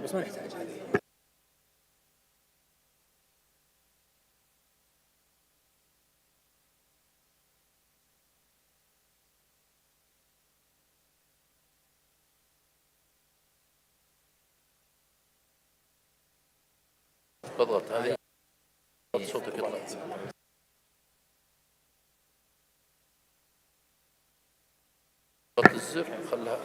بس ما نحتاج هذه. بالضبط هذه صوتك يطلع. ضغط الزر خلها.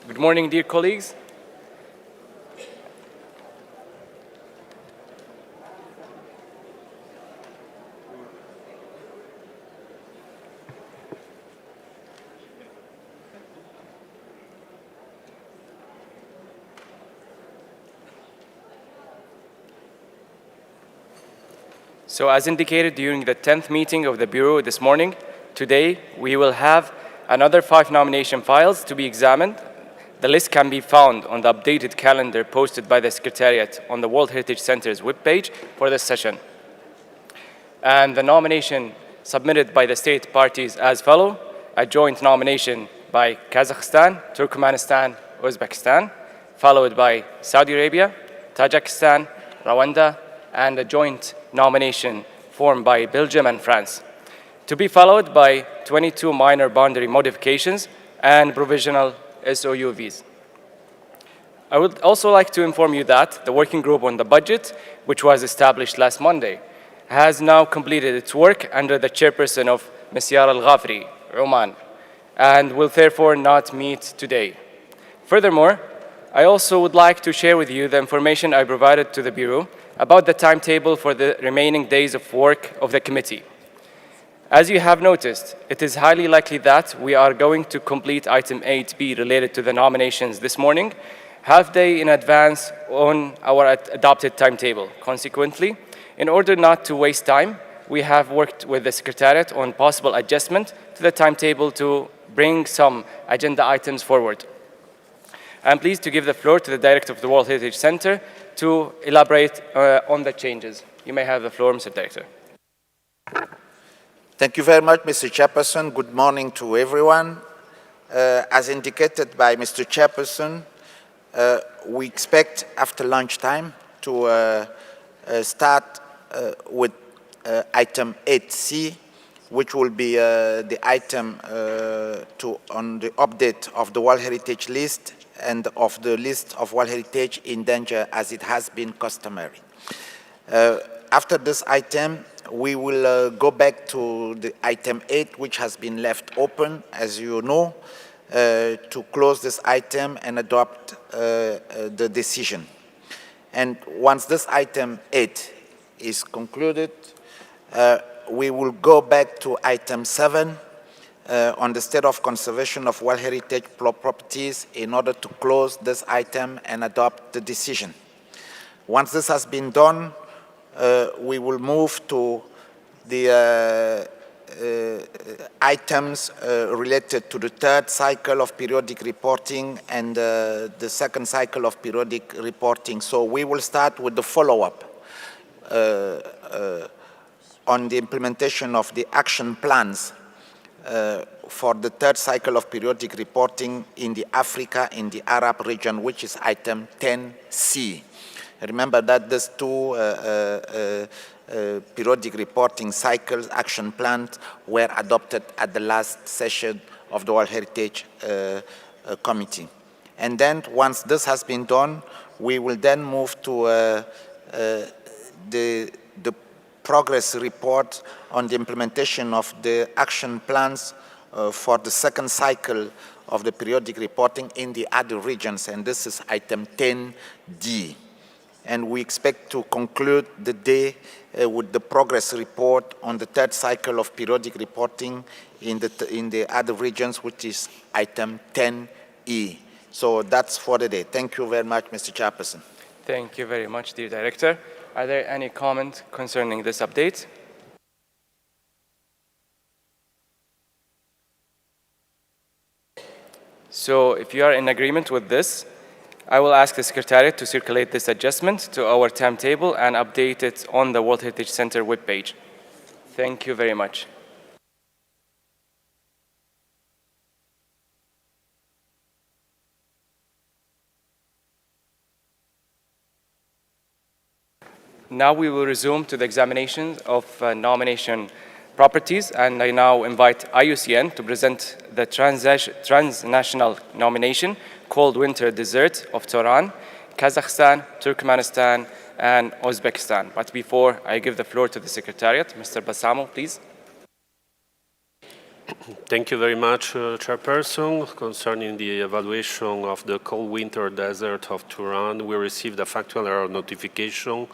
Good morning, dear colleagues. So as indicated during the 10th meeting of the Bureau this morning, today we will have another 5 nomination files to be examined. The list can be found on the updated calendar posted by the Secretariat on the World Heritage Center's webpage for this session. And the nomination submitted by the state parties as follow: a joint nomination by Kazakhstan, Turkmenistan, Uzbekistan, followed by Saudi Arabia, Tajikistan, Rwanda, and a joint nomination formed by Belgium and France, to be followed by 22 minor boundary modifications and provisional SOUVs. I would also like to inform you that the working group on the budget, which was established last Monday, has now completed its work under the chairperson of Ms. Yara Al-Ghafri, Oman, and will therefore not meet today. Furthermore, I also would like to share with you the information I provided to the Bureau about the timetable for the remaining days of work of the committee. As you have noticed, it is highly likely that we are going to complete item 8B related to the nominations this morning, half day in advance on our adopted timetable. Consequently, in order not to waste time, we have worked with the Secretariat on possible adjustment to the timetable to bring some agenda items forward. I'm pleased to give the floor to the Director of the World Heritage Center to elaborate on the changes. You may have the floor, Mr. Director. Thank you very much, Mr. Chairperson. Good morning to everyone. As indicated by Mr. Chairperson, we expect after lunchtime to start with item 8C, which will be the item on the update of the World Heritage List and of the list of World Heritage in danger as it has been customary. After this item, we will go back to the item 8, which has been left open, as you know, to close this item and adopt the decision. And once this item 8 is concluded, we will go back to item 7 on the state of conservation of World Heritage properties in order to close this item and adopt the decision. Once this has been done, we will move to the items related to the third cycle of periodic reporting and the second cycle of periodic reporting. So we will start with the follow-up on the implementation of the action plans for the third cycle of periodic reporting in the Africa, in the Arab region, which is item 10C. Remember that these two periodic reporting cycles, action plans, were adopted at the last session of the World Heritage Committee. And then once this has been done, we will then move to the progress report on the implementation of the action plans for the second cycle of the periodic reporting in the other regions, and this is item 10D. And we expect to conclude the day with the progress report on the third cycle of periodic reporting in the other regions, which is item 10E. So that's for the day. Thank you very much, Mr. Chairperson. Thank you very much, dear Director. Are there any comments concerning this update? So if you are in agreement with this, I will ask the Secretariat to circulate this adjustment to our timetable and update it on the World Heritage Center webpage. Thank you very much. Now we will resume to the examination of nomination properties, and I now invite IUCN to present the transnational nomination Cold Winter Desert of Turan, Kazakhstan, Turkmenistan, and Uzbekistan. But before I give the floor to the Secretariat, Mr. Bassamo, please. Thank you very much, Chairperson. Concerning the evaluation of the Cold Winter Desert of Turan, we received a factual error notification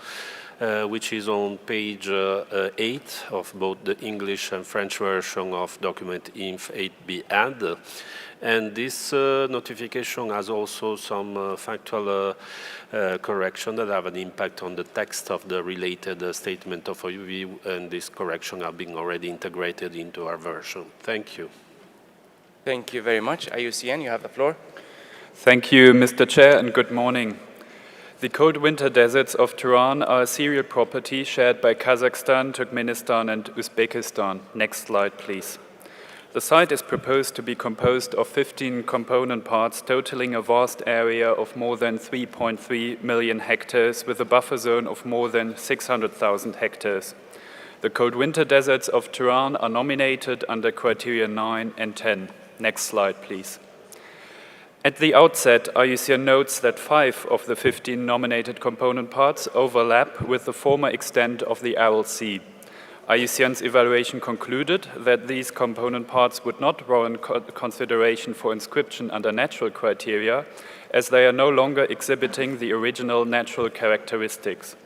which is on page 8 of both the English and French version of document INF 8B add. And this notification has also some factual correction that have an impact on the text of the related statement of review, and this correction are being already integrated into our version. Thank you. Thank you very much. IUCN, you have the floor. Thank you, Mr. Chair, and good morning. The cold winter deserts of Turan are a serial property shared by Kazakhstan, Turkmenistan, and Uzbekistan. Next slide, please. The site is proposed to be composed of 15 component parts, totaling a vast area of more than 3.3 million hectares, with a buffer zone of more than 600,000 hectares. The cold winter deserts of Turan are nominated under criteria 9 and 10. Next slide, please. At the outset, IUCN notes that 5 of the 15 nominated component parts overlap with the former extent of the Aral Sea. IUCN's evaluation concluded that these component parts would not warrant consideration for inscription under natural criteria, as they are no longer exhibiting the original natural characteristics.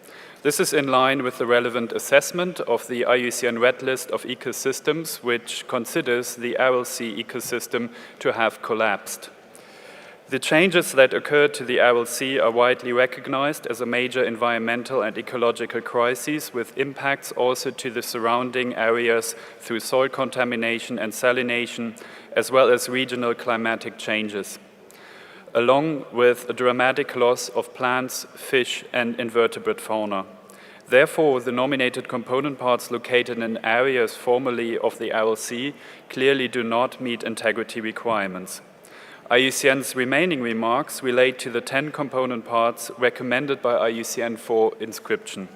This is in line with the relevant assessment of the IUCN Red List of ecosystems, which considers the Aral Sea ecosystem to have collapsed. The changes that occurred to the Aral Sea are widely recognized as a major environmental and ecological crisis, with impacts also to the surrounding areas through soil contamination and salination, as well as regional climatic changes, along with a dramatic loss of plants, fish, and invertebrate fauna. Therefore, the nominated component parts located in areas formerly of the Aral Sea clearly do not meet integrity requirements. IUCN's remaining remarks relate to the 10 component parts recommended by IUCN for inscription.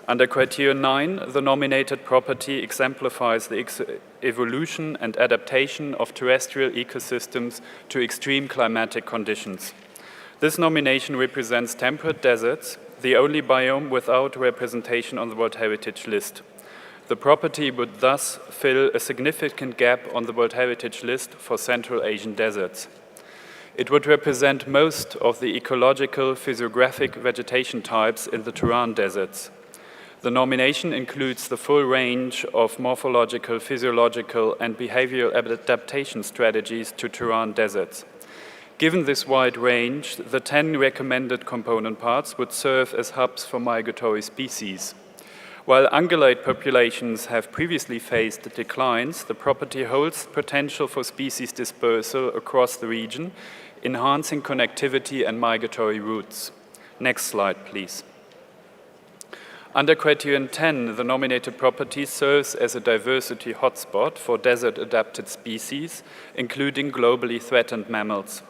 Under criteria 9, the nominated property exemplifies the evolution and adaptation of terrestrial ecosystems to extreme climatic conditions. This nomination represents temperate deserts, the only biome without representation on the World Heritage List. The property would thus fill a significant gap on the World Heritage List for Central Asian deserts. It would represent most of the ecological physiographic vegetation types in the Turan deserts. The nomination includes the full range of morphological, physiological, and behavioral adaptation strategies to Turan deserts. Given this wide range, the 10 recommended component parts would serve as hubs for migratory species. While ungulate populations have previously faced declines, the property holds potential for species dispersal across the region, enhancing connectivity and migratory routes. Next slide, please. Under criterion 10, the nominated property serves as a diversity hotspot for desert-adapted species, including globally threatened mammals.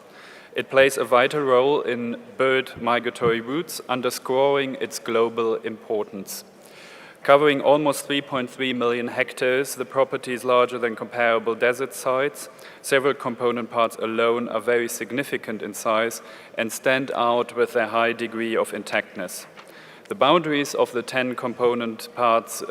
It plays a vital role in bird migratory routes, underscoring its global importance. Covering almost 3.3 million hectares, the property is larger than comparable desert sites. Several component parts alone are very significant in size and stand out with their high degree of intactness. The boundaries of the 10 component parts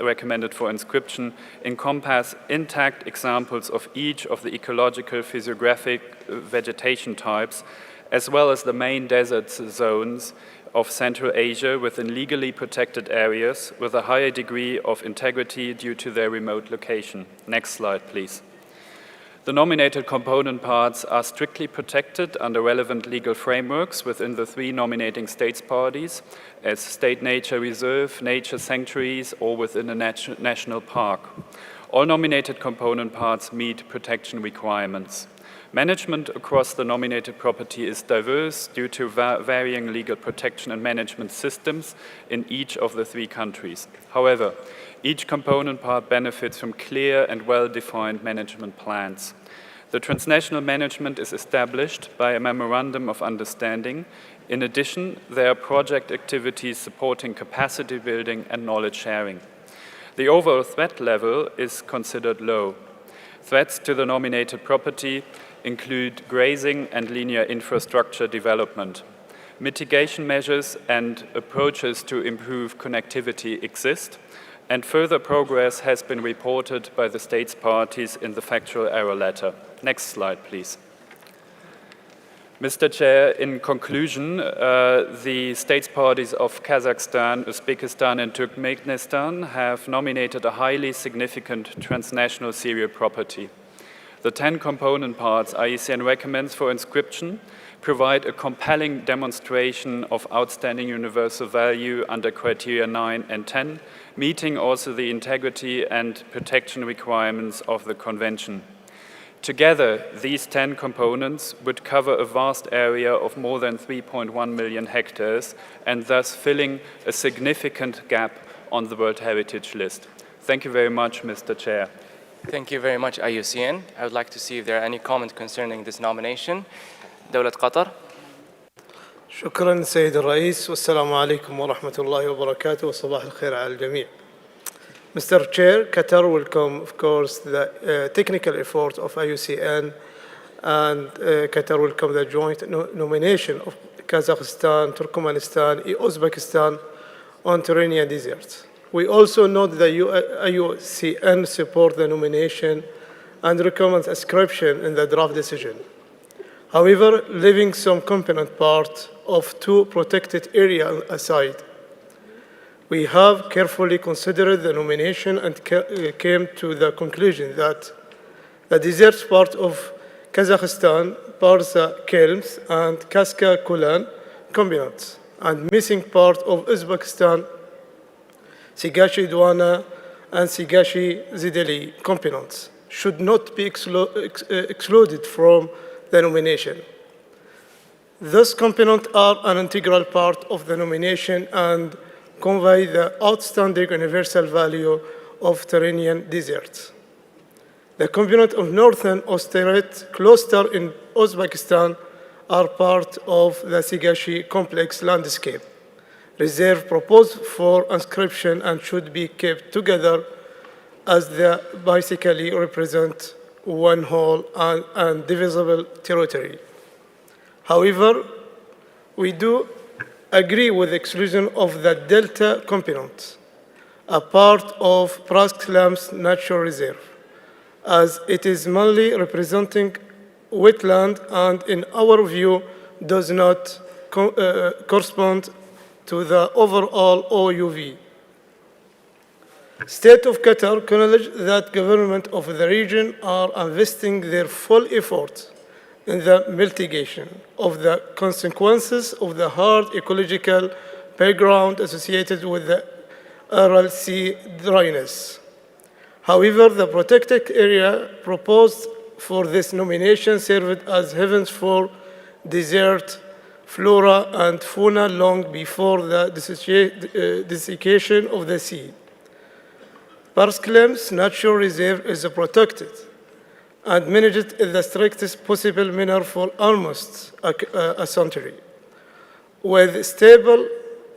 recommended for inscription encompass intact examples of each of the ecological physiographic vegetation types, as well as the main desert zones of Central Asia within legally protected areas with a higher degree of integrity due to their remote location. Next slide, please. The nominated component parts are strictly protected under relevant legal frameworks within the 3 nominating states parties as state nature reserve, nature sanctuaries, or within a national park. All nominated component parts meet protection requirements. Management across the nominated property is diverse due to varying legal protection and management systems in each of the 3 countries. However, each component part benefits from clear and well-defined management plans. The transnational management is established by a memorandum of understanding. In addition, there are project activities supporting capacity building and knowledge sharing. The overall threat level is considered low. Threats to the nominated property include grazing and linear infrastructure development. Mitigation measures and approaches to improve connectivity exist, and further progress has been reported by the states parties in the factual error letter. Next slide, please. Mr. Chair, in conclusion, the states parties of Kazakhstan, Uzbekistan, and Turkmenistan have nominated a highly significant transnational serial property. The 10 component parts IUCN recommends for inscription provide a compelling demonstration of outstanding universal value under criteria 9 and 10, meeting also the integrity and protection requirements of the Convention. Together, these 10 components would cover a vast area of more than 3.1 million hectares and thus filling a significant gap on the World Heritage List. Thank you very much, Mr. Chair. Thank you very much, IUCN. I would like to see if there are any comments concerning this nomination. دولة قطر. شكرا سيد الرئيس والسلام عليكم ورحمة الله وبركاته وصباح الخير على الجميع. Mr. Chair, Qatar welcome, of course, the technical effort of IUCN, and Qatar welcome the joint nomination of Kazakhstan, Turkmenistan, and Uzbekistan on Turanian deserts. We also note that IUCN support the nomination and recommends inscription in the draft decision. However, leaving some component part of 2 protected areas aside, we have carefully considered the nomination and came to the conclusion that the desert part of Kazakhstan bears the Kelms and Kaska-Kulan components, and missing part of Uzbekistan, Sigashi Dwana and Sigashi Zideli components should not be excluded from the nomination. These components are an integral part of the nomination and convey the outstanding universal value of Turanian deserts. The component of Northern Osterite cluster in Uzbekistan are part of the Sigashi complex landscape. reserve proposed for inscription and should be kept together as they basically represent one whole and divisible territory. However, we do agree with the exclusion of the delta component, a part of Prasklam's natural reserve, as it is mainly representing wetland and, in our view, does not correspond to the overall OUV. State of Qatar acknowledge that government of the region are investing their full effort in the mitigation of the consequences of the hard ecological background associated with the Aral Sea dryness. However, the protected area proposed for this nomination served as heavens for desert flora and fauna long before the desiccation of the sea. Prasklam's natural reserve is protected and managed in the strictest possible manner for almost a century, with stable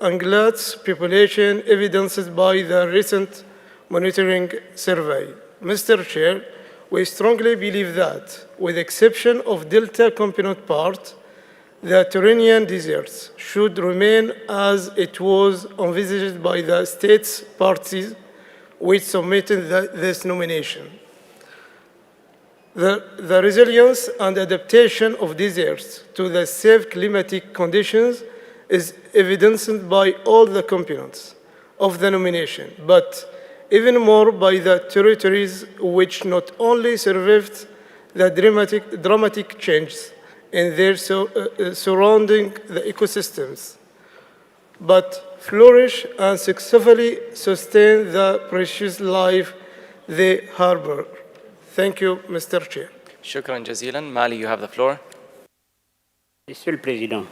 ungulates population evidenced by the recent monitoring survey. Mr. Chair, we strongly believe that, with the exception of delta component part, the Turanian deserts should remain as it was envisaged by the states parties which submitted this nomination. The resilience and adaptation of deserts to the safe climatic conditions is evidenced by all the components of the nomination, but even more by the territories which not only survived the dramatic changes in their surrounding the ecosystems, but flourish and successfully sustain the precious life they harbor. Thank you, Mr. Chair. Shukran jazilan. Mali, you have the floor. Monsieur le Président,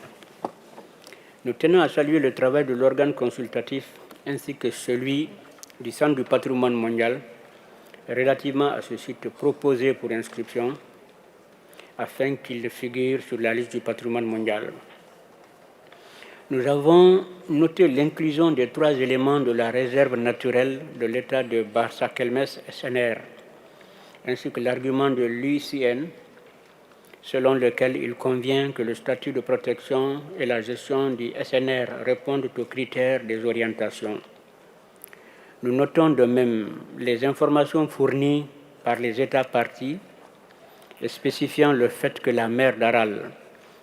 nous tenons à saluer le travail de l'organe consultatif ainsi que celui du Centre du patrimoine mondial relativement à ce site proposé pour inscription afin qu'il figure sur la liste du patrimoine mondial. Nous avons noté l'inclusion des 3 éléments de la réserve naturelle de l'État de Barsa Kelmes SNR, ainsi que l'argument de l'UICN, selon lequel il convient que le statut de protection et la gestion du SNR répondent aux critères des orientations. Nous notons de même les informations fournies par les États parties spécifiant le fait que la mer d'Aral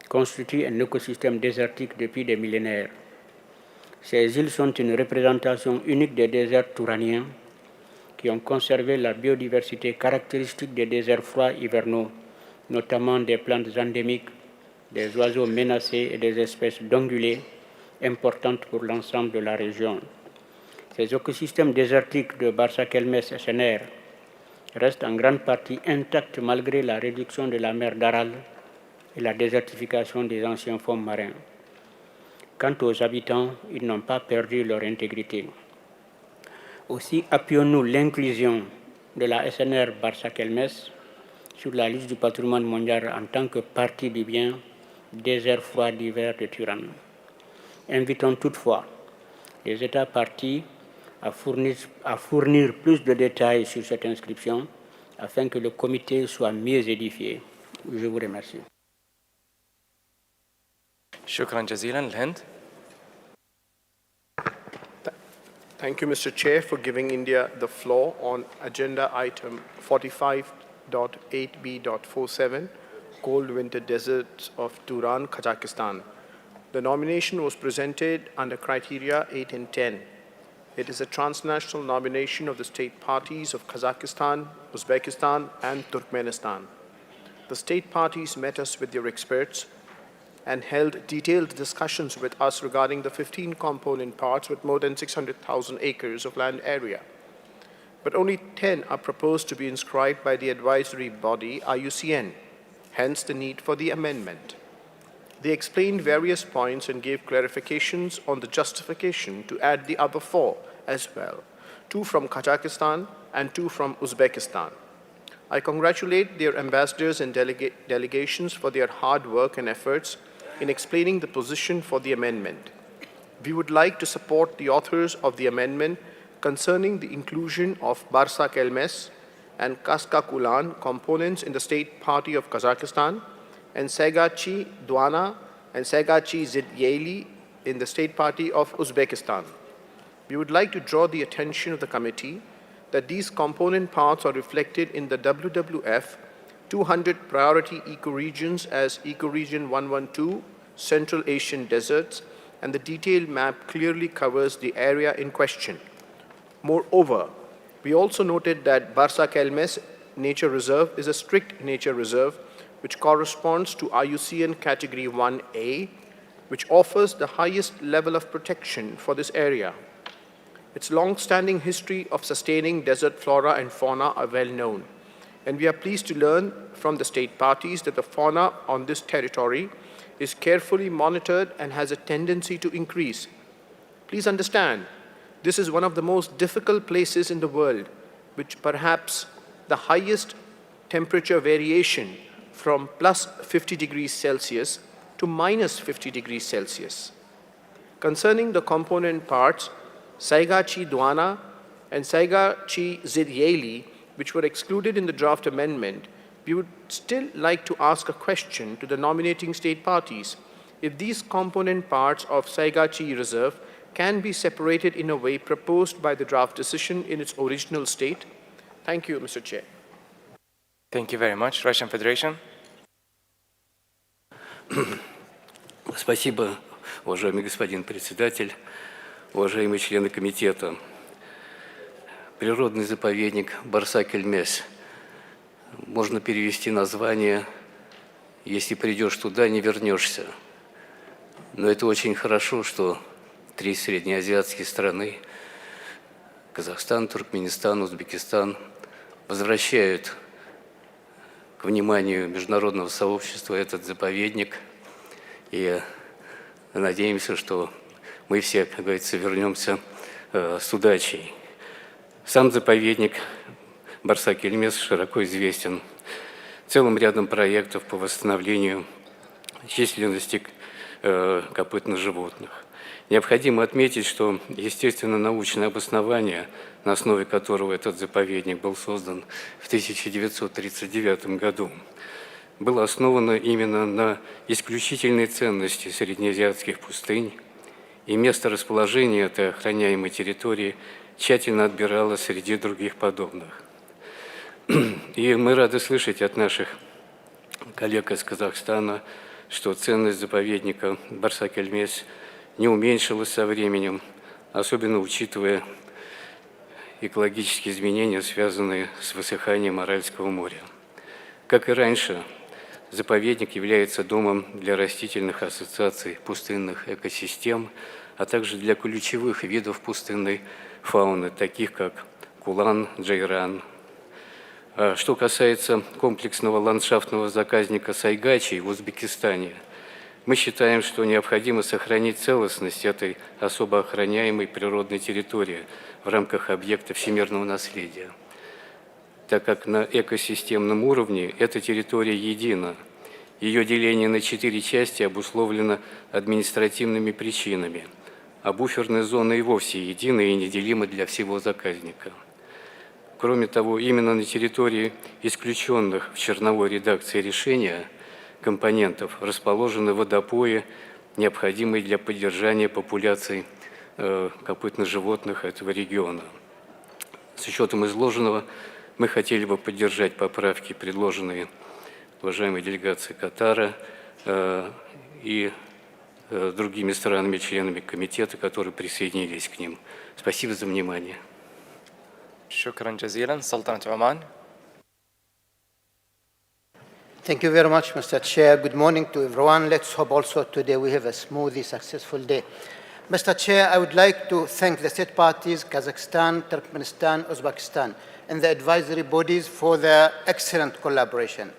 constitue un écosystème désertique depuis des millénaires. Ces îles sont une représentation unique des déserts touraniens qui ont conservé la biodiversité caractéristique des déserts froids hivernaux, notamment des plantes endémiques, des oiseaux menacés et des espèces d'ongulés importantes pour l'ensemble de la région. Ces écosystèmes désertiques de Barsa Kelmes SNR restent en grande partie intacts malgré la réduction de la mer d'Aral et la désertification des anciens fonds marins. Quant aux habitants, ils n'ont pas perdu leur intégrité. Aussi appuyons-nous l'inclusion de la SNR Barsa Kelmes sur la liste du patrimoine mondial en tant que partie du bien désert froid d'hiver de Turan. Invitons toutefois les États parties à fournir plus de détails sur cette inscription afin que le comité soit mieux édifié. Je vous remercie. Shukran jazilan. Hind. Thank you, Mr. Chair, for giving India the floor on agenda item 45.8b.47, Cold Winter Deserts of Turan, Kazakhstan. The nomination was presented under criteria 8 and 10. It is a transnational nomination of the state parties of Kazakhstan, Uzbekistan, and Turkmenistan. The state parties met us with their experts and held detailed discussions with us regarding the 15 component parts with more than 600,000 acres of land area. But only 10 are proposed to be inscribed by the advisory body, IUCN, hence the need for the amendment. They explained various points and gave clarifications on the justification to add the other 4 as well, 2 from Kazakhstan and 2 from Uzbekistan. I congratulate their ambassadors and delegations for their hard work and efforts in explaining the position for the amendment. we would like to support the authors of the amendment concerning the inclusion of Barsa Kelmes and Kaska Kulan components in the State Party of Kazakhstan and Sagachi Duana and Sagachi Zidyeli in the State Party of Uzbekistan. We would like to draw the attention of the committee that these component parts are reflected in the WWF 200 priority ecoregions as Ecoregion 112, Central Asian Deserts, and the detailed map clearly covers the area in question. Moreover, we also noted that Barsa Kelmes Nature Reserve is a strict nature reserve which corresponds to IUCN Category 1A, which offers the highest level of protection for this area. Its long-standing history of sustaining desert flora and fauna are well known, and we are pleased to learn from the state parties that the fauna on this territory is carefully monitored and has a tendency to increase. Please understand, this is one of the most difficult places in the world, which perhaps the highest temperature variation from plus 50 degrees Celsius to minus 50 degrees Celsius. Concerning the component parts, Saigachi Duana and Saigachi Zidyeli, which were excluded in the draft amendment, we would still like to ask a question to the nominating state parties. If these component parts of Saigachi Reserve can be separated in a way proposed by the draft decision in its original state. Thank you, Mr. Chair. Thank you very much. Russian Federation. Спасибо, уважаемый господин председатель, уважаемые члены комитета. Природный заповедник Барса-Кельмес. Можно перевести название «Если придешь туда, не вернешься». Но это очень хорошо, что 3 среднеазиатские страны – Казахстан, Туркменистан, Узбекистан – возвращают к вниманию международного сообщества этот заповедник. И надеемся, что мы все, как говорится, вернемся с удачей. Сам заповедник Барса-Кельмес широко известен целым рядом проектов по восстановлению численности копытных животных. Необходимо отметить, что естественно-научное обоснование, на основе которого этот заповедник был создан в 1939 году, было основано именно на исключительной ценности среднеазиатских пустынь, и место расположения этой охраняемой территории тщательно отбиралось среди других подобных. И мы рады слышать от наших коллег из Казахстана, что ценность заповедника Барса-Кельмес не уменьшилась со временем, особенно учитывая экологические изменения, связанные с высыханием Аральского моря. Как и раньше, заповедник является домом для растительных ассоциаций пустынных экосистем, а также для ключевых видов пустынной фауны, таких как кулан, джейран. Что касается комплексного ландшафтного заказника Сайгачи в Узбекистане, мы считаем, что необходимо сохранить целостность этой особо охраняемой природной территории в рамках объекта всемирного наследия, так как на экосистемном уровне эта территория едина. Ее деление на 4 части обусловлено административными причинами, а буферная зона и вовсе едина и неделима для всего заказника. Кроме того, именно на территории исключенных в черновой редакции решения компонентов расположены водопои, необходимые для поддержания популяций копытных животных этого региона. С учетом изложенного, мы хотели бы поддержать поправки, предложенные уважаемой делегацией Катара и другими странами, членами комитета, которые присоединились к ним. Спасибо за внимание. شكرا جزيلا. سلطنة عمان. Thank you very much, Mr. Chair. Good morning to everyone. Let's hope also today we have a smoothly successful day. Mr. Chair, I would like to thank the state parties, Kazakhstan, Turkmenistan, Uzbekistan, and the advisory bodies for their excellent collaboration.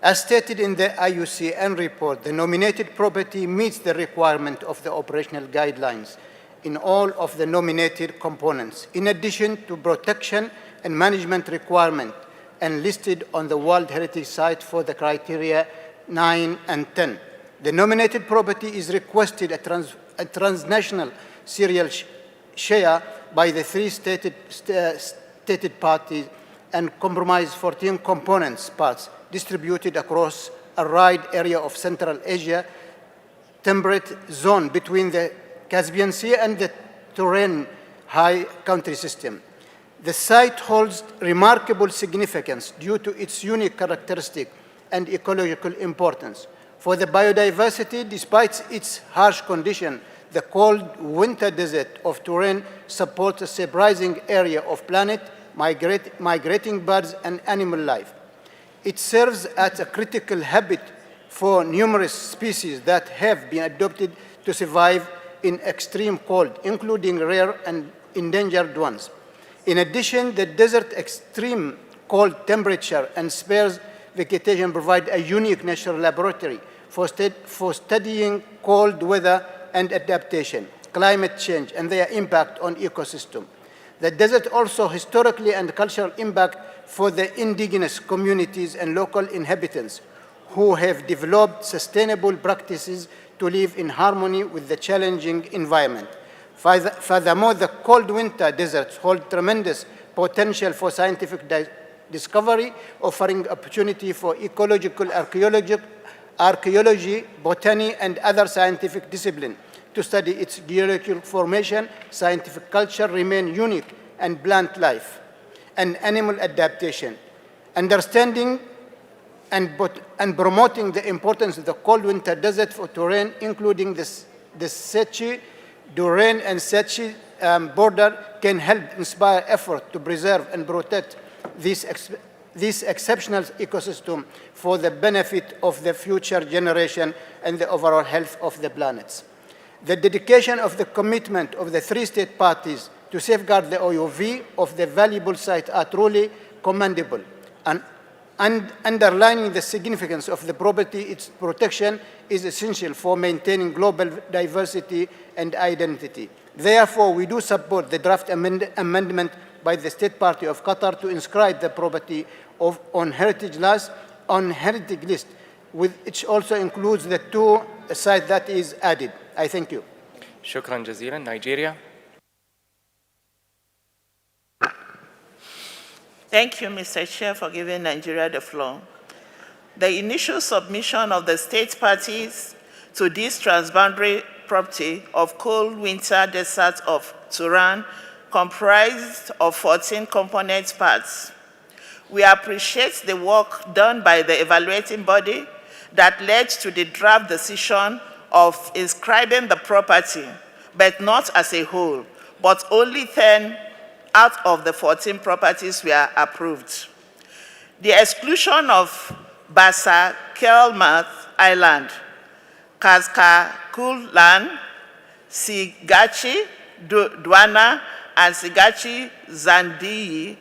As stated in the IUCN report, the nominated property meets the requirement of the operational guidelines in all of the nominated components, in addition to protection and management requirement, and listed on the World Heritage Site for the criteria 9 and 10. The nominated property is requested a transnational cereal share by the three stated parties and comprise 14 components parts distributed across a wide area of Central Asia, temperate zone between the Caspian Sea and the Turan high country system. The site holds remarkable significance due to its unique characteristic and ecological importance. For the biodiversity, despite its harsh condition, the cold winter desert of Turan supports a surprising area of planet, migrating birds and animal life. It serves as a critical habitat for numerous species that have been adapted to survive in extreme cold, including rare and endangered ones. In addition, the desert extreme cold temperature and sparse vegetation provide a unique natural laboratory for studying cold weather and adaptation, climate change, and their impact on ecosystem. The desert also historically and cultural impact for the indigenous communities and local inhabitants who have developed sustainable practices to live in harmony with the challenging environment. Furthermore, the cold winter deserts hold tremendous potential for scientific discovery, offering opportunity for ecological archaeology, botany, and other scientific disciplines to study its geological formation, scientific culture, remain unique, and plant life, and animal adaptation. Understanding and promoting the importance of the cold winter desert for Turan, including the Sechi, Duran, and Sechi border, can help inspire effort to preserve and protect this exceptional ecosystem for the benefit of the future generation and the overall health of the planet. The dedication of the commitment of the three state parties to safeguard the OUV of the valuable site are truly commendable, and underlining the significance of the property, its protection is essential for maintaining global diversity and identity. Therefore, we do support the draft amendment by the State Party of Qatar to inscribe the property on heritage list, which also includes the two sites that is added. I thank you. Shukran jazilan. Nigeria. Thank you, Mr. Chair, for giving Nigeria the floor. The initial submission of the state parties to this transboundary property of cold winter desert of Turan comprised of 14 component parts. We appreciate the work done by the evaluating body that led to the draft decision of inscribing the property, but not as a whole, but only 10 out of the 14 properties were approved. The exclusion of Basa Kelmath Island, Kaskakulan, Sigachi Dwana, and Sigachi Zandiyi,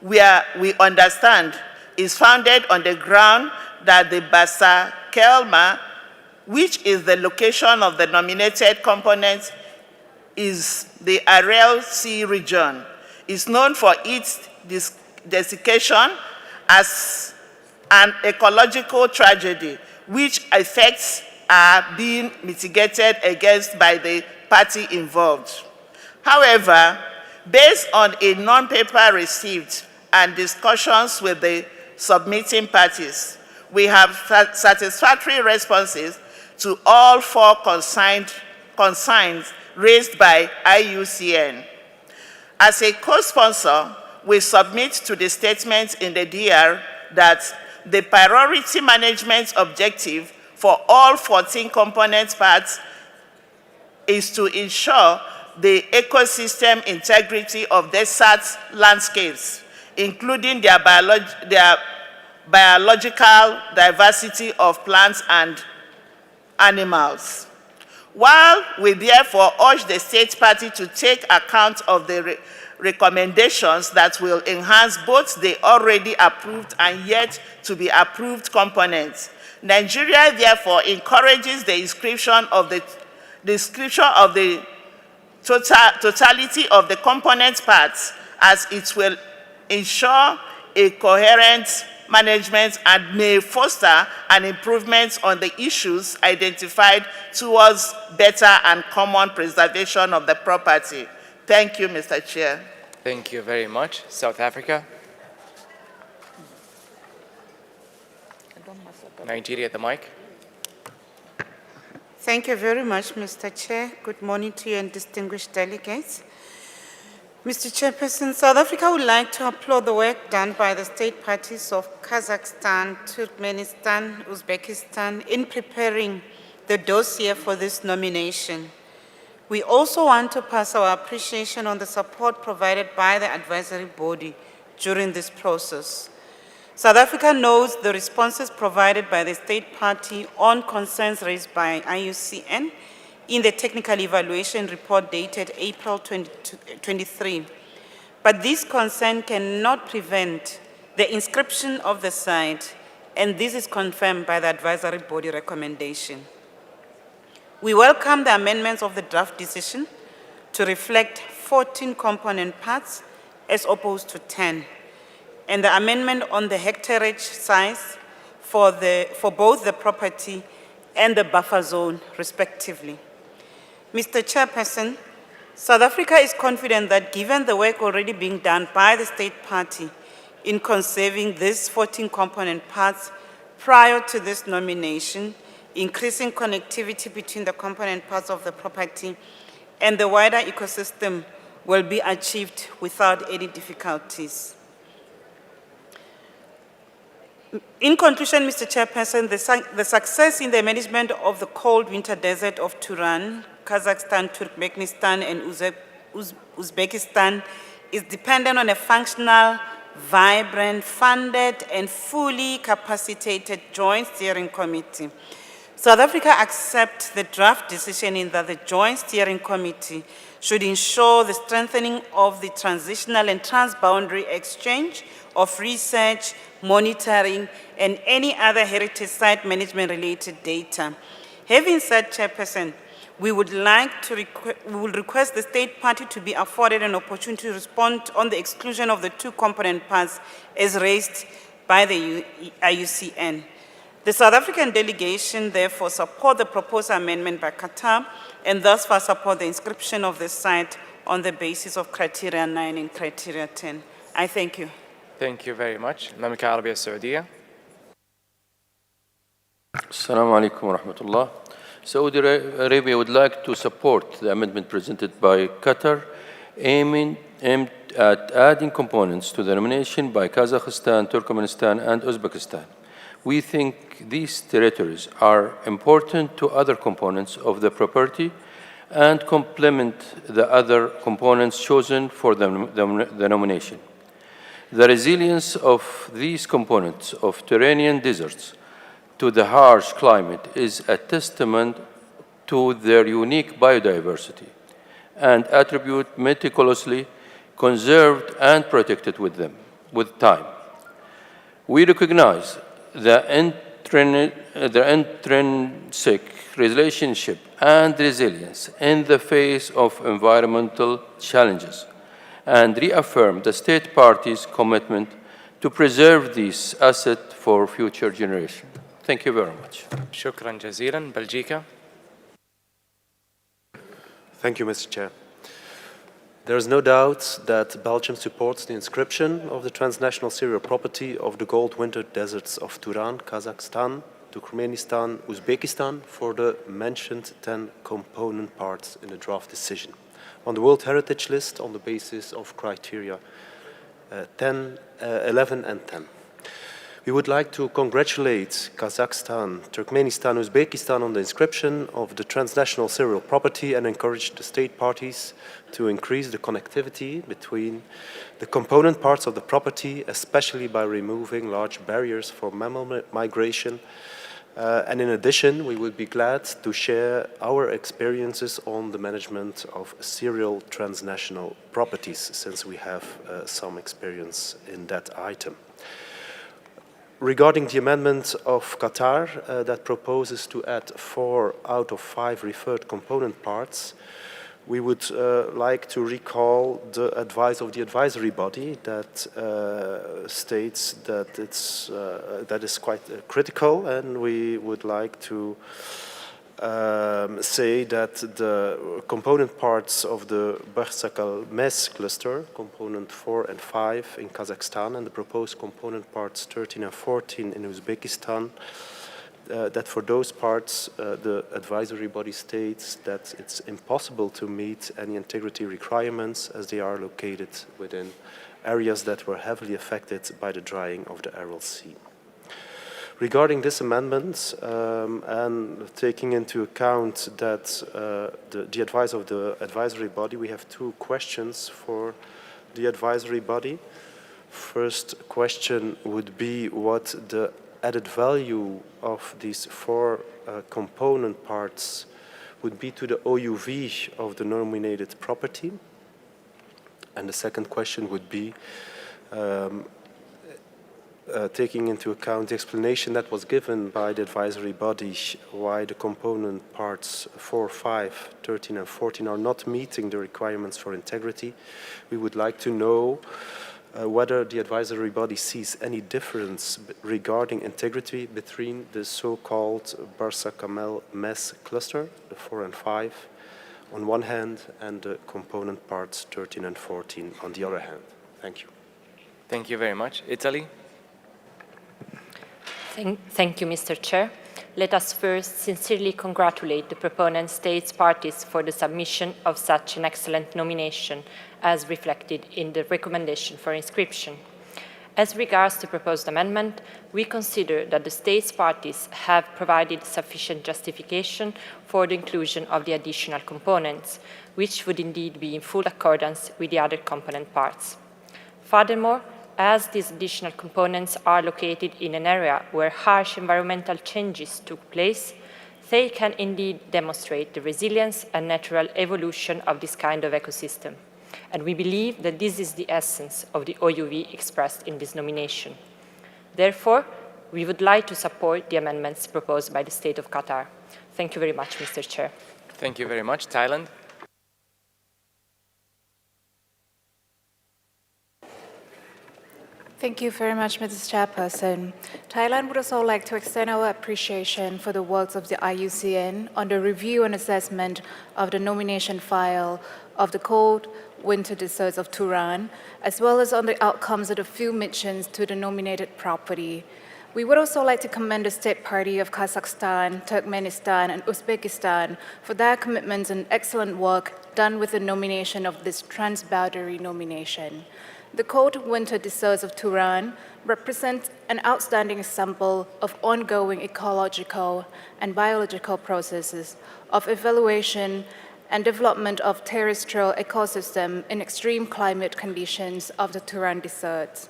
where we understand is founded on the ground that the Basa Kelma, which is the location of the nominated component, is the Aral Sea region, is known for its desiccation as an ecological tragedy, which effects are being mitigated against by the party involved. However, based on a non-paper received and discussions with the submitting parties, we have satisfactory responses to all 4 concerns raised by IUCN. As a co-sponsor, we submit to the statement in the DR that the priority management objective for all 14 component parts is to ensure the ecosystem integrity of desert landscapes, including their biological diversity of plants and animals. While we therefore urge the state party to take account of the recommendations that will enhance both the already approved and yet to be approved components, Nigeria therefore encourages the inscription of the totality of the component parts, as it will ensure a coherent management and may foster an improvement on the issues identified towards better and common preservation of the property. Thank you, Mr. Chair. Thank you very much. South Africa. Nigeria, the mic. Thank you very much, Mr. Chair. Good morning to you and distinguished delegates. Mr. Chairperson, South Africa would like to applaud the work done by the state parties of Kazakhstan, Turkmenistan, Uzbekistan in preparing the dossier for this nomination. We also want to pass our appreciation on the support provided by the advisory body during this process. South Africa knows the responses provided by the state party on concerns raised by IUCN in the technical evaluation report dated April 2023. But this concern cannot prevent the inscription of the site, and this is confirmed by the advisory body recommendation. We welcome the amendments of the draft decision to reflect 14 component parts as opposed to 10, and the amendment on the hectareage size for both the property and the buffer zone, respectively. Mr. Chairperson, South Africa is confident that given the work already being done by the state party in conserving these 14 component parts prior to this nomination, increasing connectivity between the component parts of the property and the wider ecosystem will be achieved without any difficulties. In conclusion, Mr. Chairperson, the success in the management of the cold winter desert of Turan, Kazakhstan, Turkmenistan, and Uzbekistan is dependent on a functional, vibrant, funded, and fully capacitated joint steering committee. South Africa accepts the draft decision in that the joint steering committee should ensure the strengthening of the transitional and transboundary exchange of research, monitoring, and any other heritage site management related data. Having said, Chairperson, we would request the state party to be afforded an opportunity to respond on the exclusion of the two component parts as raised by the IUCN. The South African delegation therefore support the proposed amendment by Qatar and thus far support the inscription of the site on the basis of criteria 9 and criteria 10. I thank you. Thank you very much. Mamlaka Arabiya Saudiya. Assalamu alaikum wa rahmatullah. Saudi Arabia would like to support the amendment presented by Qatar, aimed at adding components to the nomination by Kazakhstan, Turkmenistan, and Uzbekistan. We think these territories are important to other components of the property and complement the other components chosen for the nomination. The resilience of these components of Turanian deserts to the harsh climate is a testament to their unique biodiversity and attribute meticulously conserved and protected with time. We recognize the intrinsic relationship and resilience in the face of environmental challenges and reaffirm the state party's commitment to preserve this asset for future generations. Thank you very much. Shukran jazilan. Belgica. Thank you, Mr. Chair. There is no doubt that Belgium supports the inscription of the transnational serial property of the gold winter deserts of Turan, Kazakhstan, Turkmenistan, Uzbekistan for the mentioned 10 component parts in the draft decision on the World Heritage List on the basis of criteria 11 and 10. We would like to congratulate Kazakhstan, Turkmenistan, Uzbekistan on the inscription of the transnational serial property and encourage the state parties to increase the connectivity between the component parts of the property, especially by removing large barriers for mammal migration. And in addition, we would be glad to share our experiences on the management of serial transnational properties, since we have some experience in that item. Regarding the amendment of Qatar that proposes to add 4 out of 5 referred component parts, We would like to recall the advice of the advisory body that states that that is quite critical, and we would like to say that the component parts of the Barsakal-Mes cluster, component 4 and 5 in Kazakhstan, and the proposed component parts 13 and 14 in Uzbekistan, that for those parts, the advisory body states that it's impossible to meet any integrity requirements as they are located within areas that were heavily affected by the drying of the Aral Sea. Regarding this amendment, and taking into account that the advice of the advisory body, we have two questions for the advisory body. First question would be what the added value of these four component parts would be to the OUV of the nominated property. And the second question would be, taking into account the explanation that was given by the advisory body why the component parts 4, 5, 13 and 14 are not meeting the requirements for integrity, we would like to know whether the advisory body sees any difference regarding integrity between the so-called Barsa-Kamel-Mes cluster, the 4 and 5, on one hand, and the component parts 13 and 14 on the other hand. Thank you. Thank you very much. Italy? Thank you, Mr. Chair. Let us first sincerely congratulate the proponent states parties for the submission of such an excellent nomination as reflected in the recommendation for inscription. As regards the proposed amendment, we consider that the states parties have provided sufficient justification for the inclusion of the additional components, which would indeed be in full accordance with the other component parts. Furthermore, as these additional components are located in an area where harsh environmental changes took place, they can indeed demonstrate the resilience and natural evolution of this kind of ecosystem. And we believe that this is the essence of the OUV expressed in this nomination. Therefore, we would like to support the amendments proposed by the State of Qatar. Thank you very much, Mr. Chair. Thank you very much. Thailand? Thank you very much, Mrs. Chairperson. Thailand would also like to extend our appreciation for the works of the IUCN on the review and assessment of the nomination file of the cold winter deserts of Turan, as well as on the outcomes of the field missions to the nominated property. We would also like to commend the State Party of Kazakhstan, Turkmenistan, and Uzbekistan for their commitments and excellent work done with the nomination of this transboundary nomination. The cold winter deserts of Turan represent an outstanding example of ongoing ecological and biological processes of evaluation and development of terrestrial ecosystem in extreme climate conditions of the Turan deserts.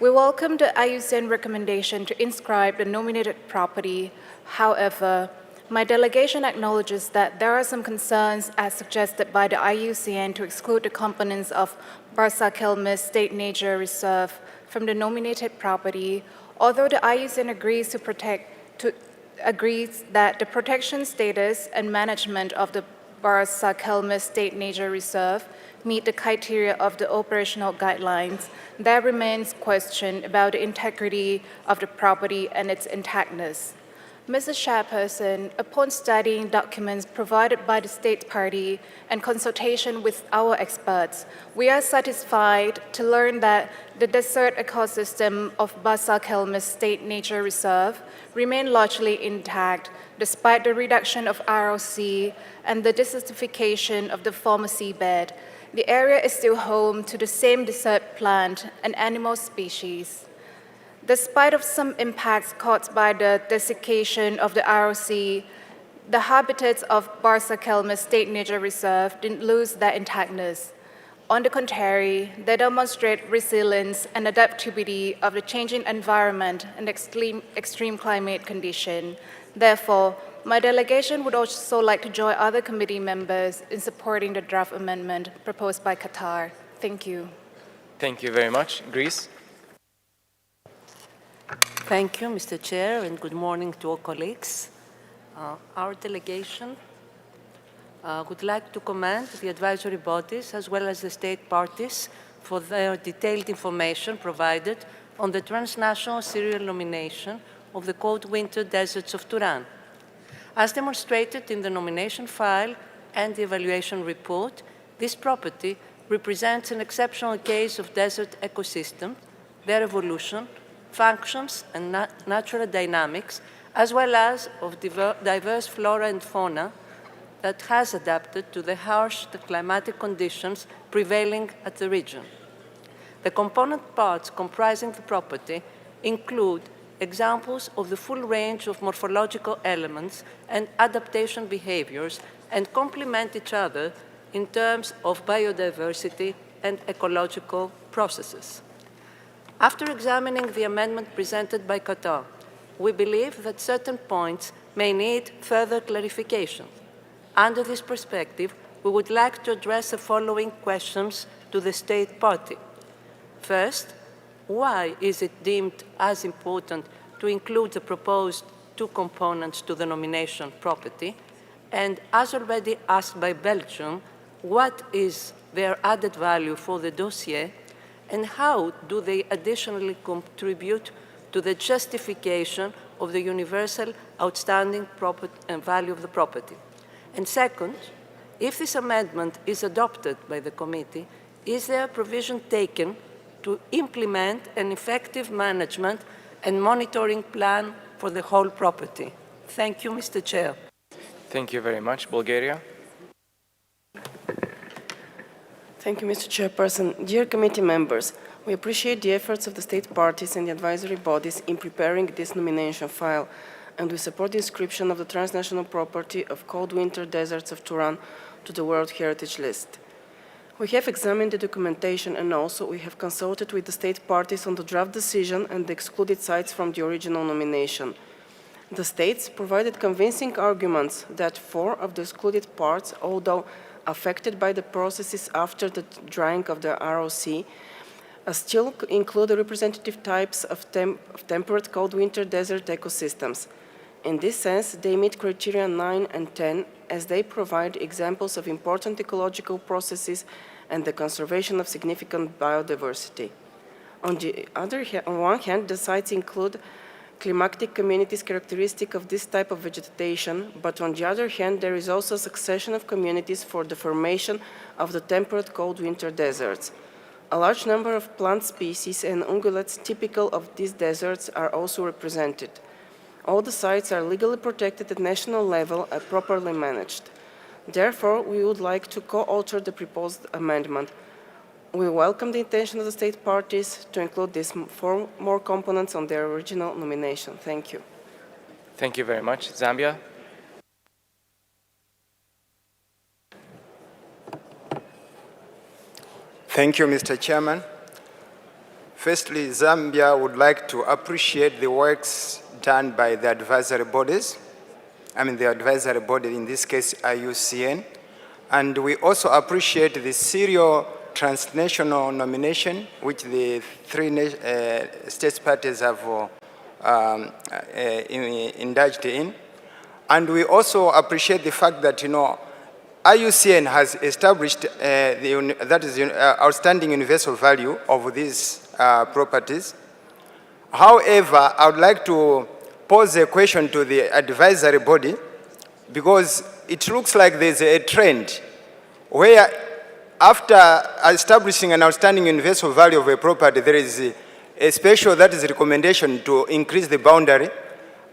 We welcome the IUCN recommendation to inscribe the nominated property. However, my delegation acknowledges that there are some concerns as suggested by the IUCN to exclude the components of Barsa-Kelmis State Nature Reserve from the nominated property, although the IUCN agrees that the protection status and management of the Barsa-Kelmis State Nature Reserve meet the criteria of the operational guidelines. There remains question about the integrity of the property and its intactness. Mrs. Chairperson, upon studying documents provided by the State Party and consultation with our experts, we are satisfied to learn that the desert ecosystem of Barsa-Kelmis State Nature Reserve remain largely intact despite the reduction of Aral Sea and the desertification of the former seabed. The area is still home to the same desert plant and animal species. Despite of some impacts caused by the desiccation of the Aral Sea, the habitats of Barsa-Kelmis State Nature Reserve didn't lose their intactness. On the contrary, they demonstrate resilience and adaptability of the changing environment and extreme climate condition. Therefore, my delegation would also like to join other committee members in supporting the draft amendment proposed by Qatar. Thank you. Thank you very much. Greece? Thank you, Mr. Chair, and good morning to all colleagues. Our delegation would like to commend the advisory bodies as well as the state parties for their detailed information provided on the transnational serial nomination of the cold winter deserts of Turan. As demonstrated in the nomination file and the evaluation report, this property represents an exceptional case of desert ecosystem, their evolution, functions, and natural dynamics, as well as of diverse flora and fauna that has adapted to the harsh climatic conditions prevailing at the region. The component parts comprising the property include examples of the full range of morphological elements and adaptation behaviors and complement each other in terms of biodiversity and ecological processes. After examining the amendment presented by Qatar, we believe that certain points may need further clarification. Under this perspective, we would like to address the following questions to the state party. First, why is it deemed as important to include the proposed two components to the nomination property? And as already asked by Belgium, what is their added value for the dossier? And how do they additionally contribute to the justification of the universal outstanding value of the property? And second, if this amendment is adopted by the committee, is there a provision taken to implement an effective management and monitoring plan for the whole property? Thank you, Mr. Chair. Thank you very much. Bulgaria. Thank you, Mr. Chairperson. Dear committee members, we appreciate the efforts of the state parties and the advisory bodies in preparing this nomination file, and we support the inscription of the transnational property of cold winter deserts of Turan to the World Heritage List. We have examined the documentation and also we have consulted with the state parties on the draft decision and the excluded sites from the original nomination. The states provided convincing arguments that 4 of the excluded parts, although affected by the processes after the drying of the ROC, still include the representative types of temperate cold winter desert ecosystems. In this sense, they meet criteria 9 and 10 as they provide examples of important ecological processes and the conservation of significant biodiversity. On one hand, the sites include climatic communities characteristic of this type of vegetation, but on the other hand, there is also a succession of communities for the formation of the temperate cold winter deserts. A large number of plant species and ungulates typical of these deserts are also represented. All the sites are legally protected at national level and properly managed. Therefore, we would like to co-author the proposed amendment. We welcome the intention of the state parties to include these 4 more components on their original nomination. Thank you. Thank you very much. Zambia. Thank you, Mr. Chairman. Firstly, Zambia would like to appreciate the works done by the advisory bodies. The advisory body, in this case, IUCN. And we also appreciate the serial transnational nomination, which the 3 state parties have indulged in. And we also appreciate the fact that, IUCN has established outstanding universal value of these properties. However, I would like to pose a question to the advisory body, because it looks like there's a trend where after establishing an outstanding universal value of a property, there is a special recommendation to increase the boundary,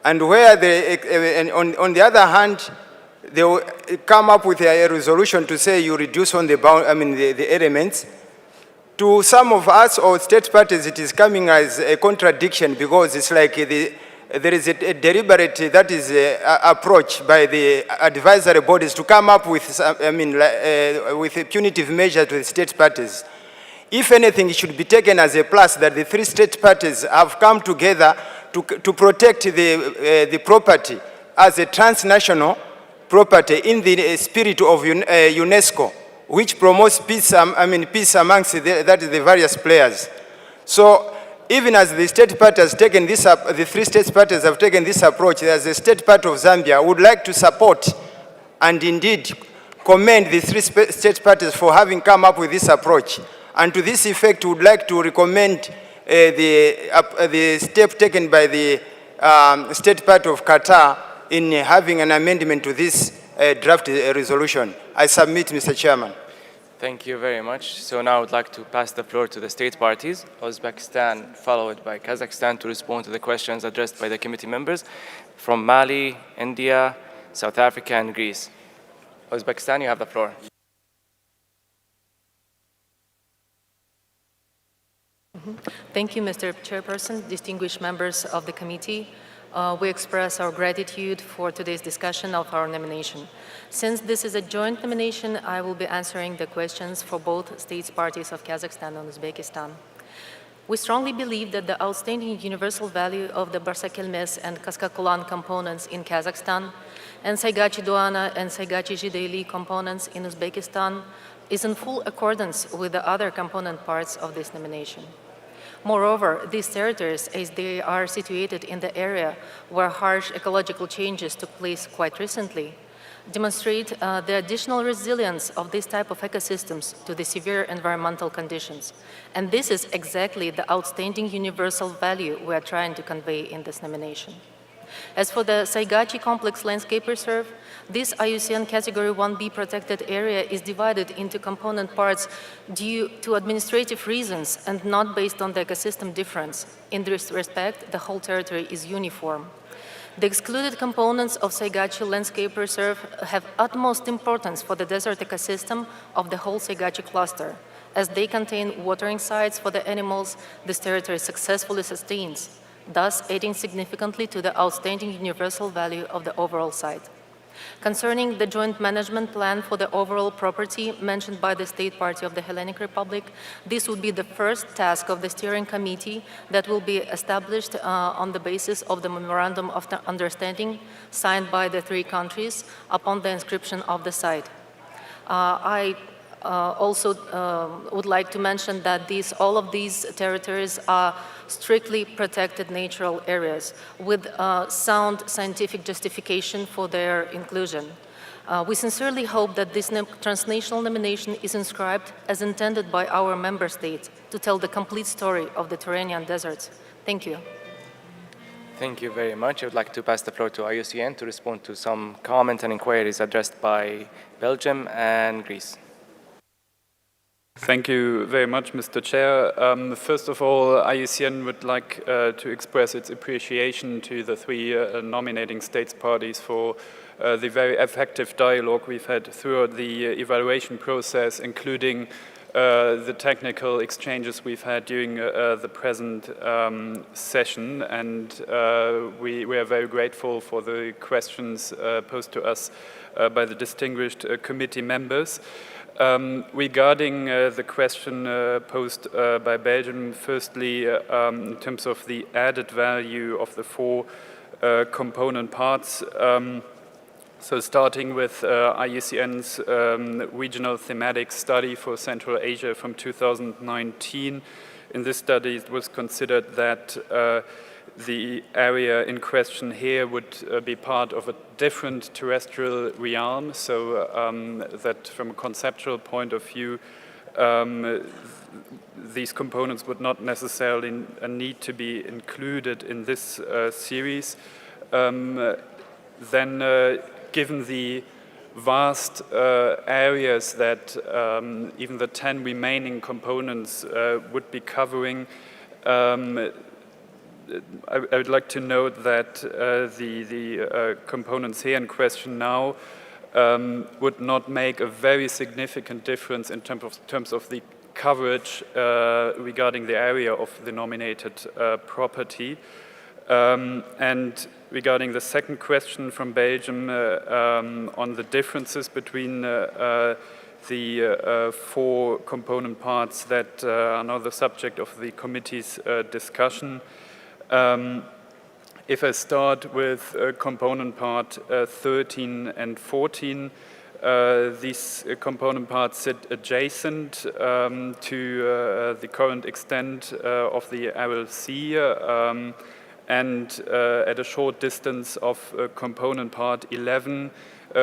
and where on the other hand, they will come up with a resolution to say you reduce on the the elements. To some of us or state parties, it is coming as a contradiction, because it's like there is a deliberate approach by the advisory bodies to come up with with a punitive measure to the state parties. If anything, it should be taken as a plus that the 3 state parties have come together to protect the property as a transnational property in the spirit of UNESCO, which promotes peace, peace amongst the various players. So even as the state party has taken this up, the 3 state parties have taken this approach, as a state part of Zambia would like to support and indeed commend the three state parties for having come up with this approach. And to this effect, we would like to recommend the step taken by the state party of Qatar in having an amendment to this draft resolution. I submit, Mr. Chairman. Thank you very much. So now I would like to pass the floor to the state parties, Uzbekistan followed by Kazakhstan, to respond to the questions addressed by the committee members from Mali, India, South Africa, and Greece. Uzbekistan, you have the floor. Thank you, Mr. Chairperson, distinguished members of the committee. We express our gratitude for today's discussion of our nomination. Since this is a joint nomination, I will be answering the questions for both states parties of Kazakhstan and Uzbekistan. We strongly believe that the outstanding universal value of the Barsakelmes and Kaskakulan components in Kazakhstan and Saygachi-Duana and Saygachi-Zhideli components in Uzbekistan is in full accordance with the other component parts of this nomination. Moreover, these territories, as they are situated in the area where harsh ecological changes took place quite recently, demonstrate the additional resilience of this type of ecosystems to the severe environmental conditions. And this is exactly the outstanding universal value we are trying to convey in this nomination. As for the Saygachi Complex Landscape Reserve, this IUCN Category 1B protected area is divided into component parts due to administrative reasons and not based on the ecosystem difference. In this respect, the whole territory is uniform. The excluded components of Saygachi Landscape Reserve have utmost importance for the desert ecosystem of the whole Saygachi cluster. As they contain watering sites for the animals, this territory successfully sustains, thus aiding significantly to the outstanding universal value of the overall site. Concerning the joint management plan for the overall property mentioned by the State Party of the Hellenic Republic, this would be the first task of the steering committee that will be established on the basis of the Memorandum of Understanding signed by the three countries upon the inscription of the site. I also would like to mention that all of these territories are strictly protected natural areas with sound scientific justification for their inclusion. We sincerely hope that this transnational nomination is inscribed as intended by our member states to tell the complete story of the Turanian deserts. Thank you. Thank you very much. I would like to pass the floor to IUCN to respond to some comments and inquiries addressed by Belgium and Greece. Thank you very much, Mr. Chair. First of all, IUCN would like to express its appreciation to the three nominating states parties for the very effective dialogue we've had throughout the evaluation process, including the technical exchanges we've had during the present session. And we are very grateful for the questions posed to us by the distinguished committee members. Regarding the question posed by Belgium, firstly, in terms of the added value of the four component parts, so starting with IUCN's regional thematic study for Central Asia from 2019, in this study it was considered that the area in question here would be part of a different terrestrial realm, so that from a conceptual point of view, these components would not necessarily need to be included in this series. Then, given the vast areas that even the 10 remaining components would be covering, I would like to note that the components here in question now would not make a very significant difference in terms of the coverage regarding the area of the nominated property. And regarding the second question from Belgium on the differences between the four component parts that are now the subject of the committee's discussion, if I start with component part 13 and 14, these component parts sit adjacent to the current extent of the Aral Sea and at a short distance of component part 11,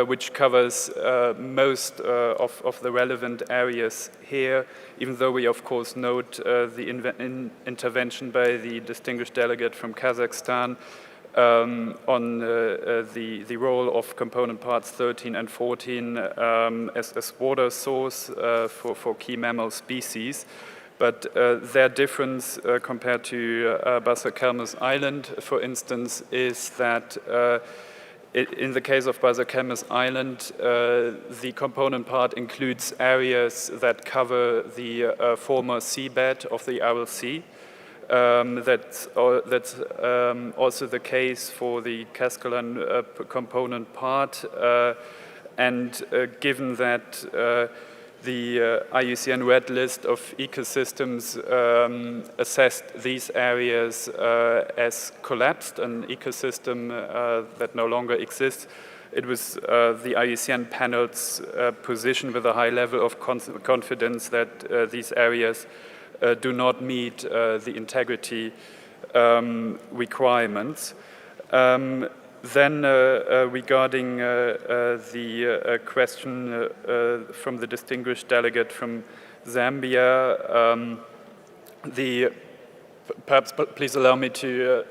which covers most of the relevant areas here, even though we of course note the intervention by the distinguished delegate from Kazakhstan on the role of component parts 13 and 14 as water source for key mammal species. But their difference compared to Bassa Kelmes Island, for instance, is that in the case of Bassa Kelmes Island, the component part includes areas that cover the former seabed of the Aral Sea. That's also the case for the Castellan component part, and given that the IUCN Red List of ecosystems assessed these areas as collapsed, an ecosystem that no longer exists. It was the IUCN panel's position with a high level of confidence that these areas do not meet the integrity requirements. Then regarding the question from the distinguished delegate from Zambia, perhaps please allow me to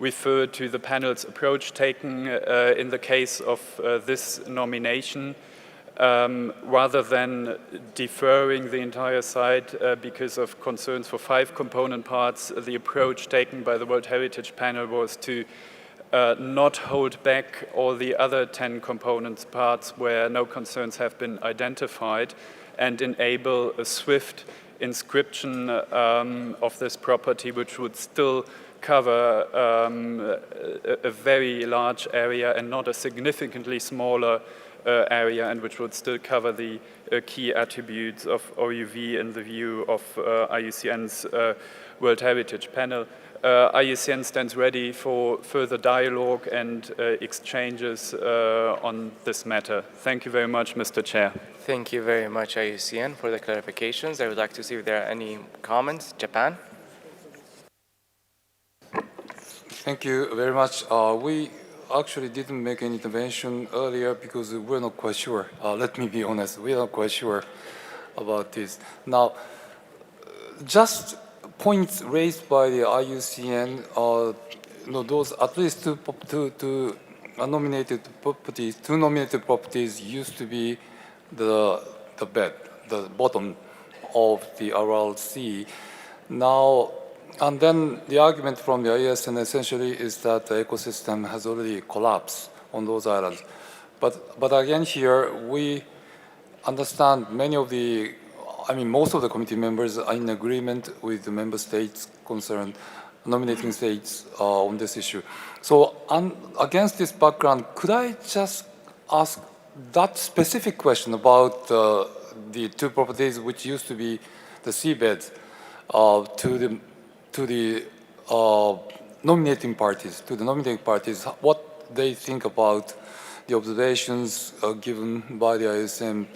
refer to the panel's approach taken in the case of this nomination. Rather than deferring the entire site because of concerns for 5 component parts, the approach taken by the World Heritage Panel was to not hold back all the other 10 component parts where no concerns have been identified, and enable a swift inscription of this property, which would still cover a very large area and not a significantly smaller area, and which would still cover the key attributes of OUV in the view of IUCN's World Heritage Panel. IUCN stands ready for further dialogue and exchanges on this matter. Thank you very much, Mr. Chair. Thank you very much, IUCN, for the clarifications. I would like to see if there are any comments. Japan? Thank you very much. We actually didn't make any intervention earlier because we're not quite sure. Let me be honest, we're not quite sure about this. Now, just points raised by the IUCN, those at least two nominated properties used to be the bed, the bottom of the Aral Sea. Now, and then the argument from the IUCN essentially is that the ecosystem has already collapsed on those islands. But again here, we understand most of the committee members are in agreement with the member states concerned, nominating states on this issue. So against this background, could I just ask that specific question about the 2 properties which used to be the seabed to the nominating parties, what they think about the observations given by the ISM.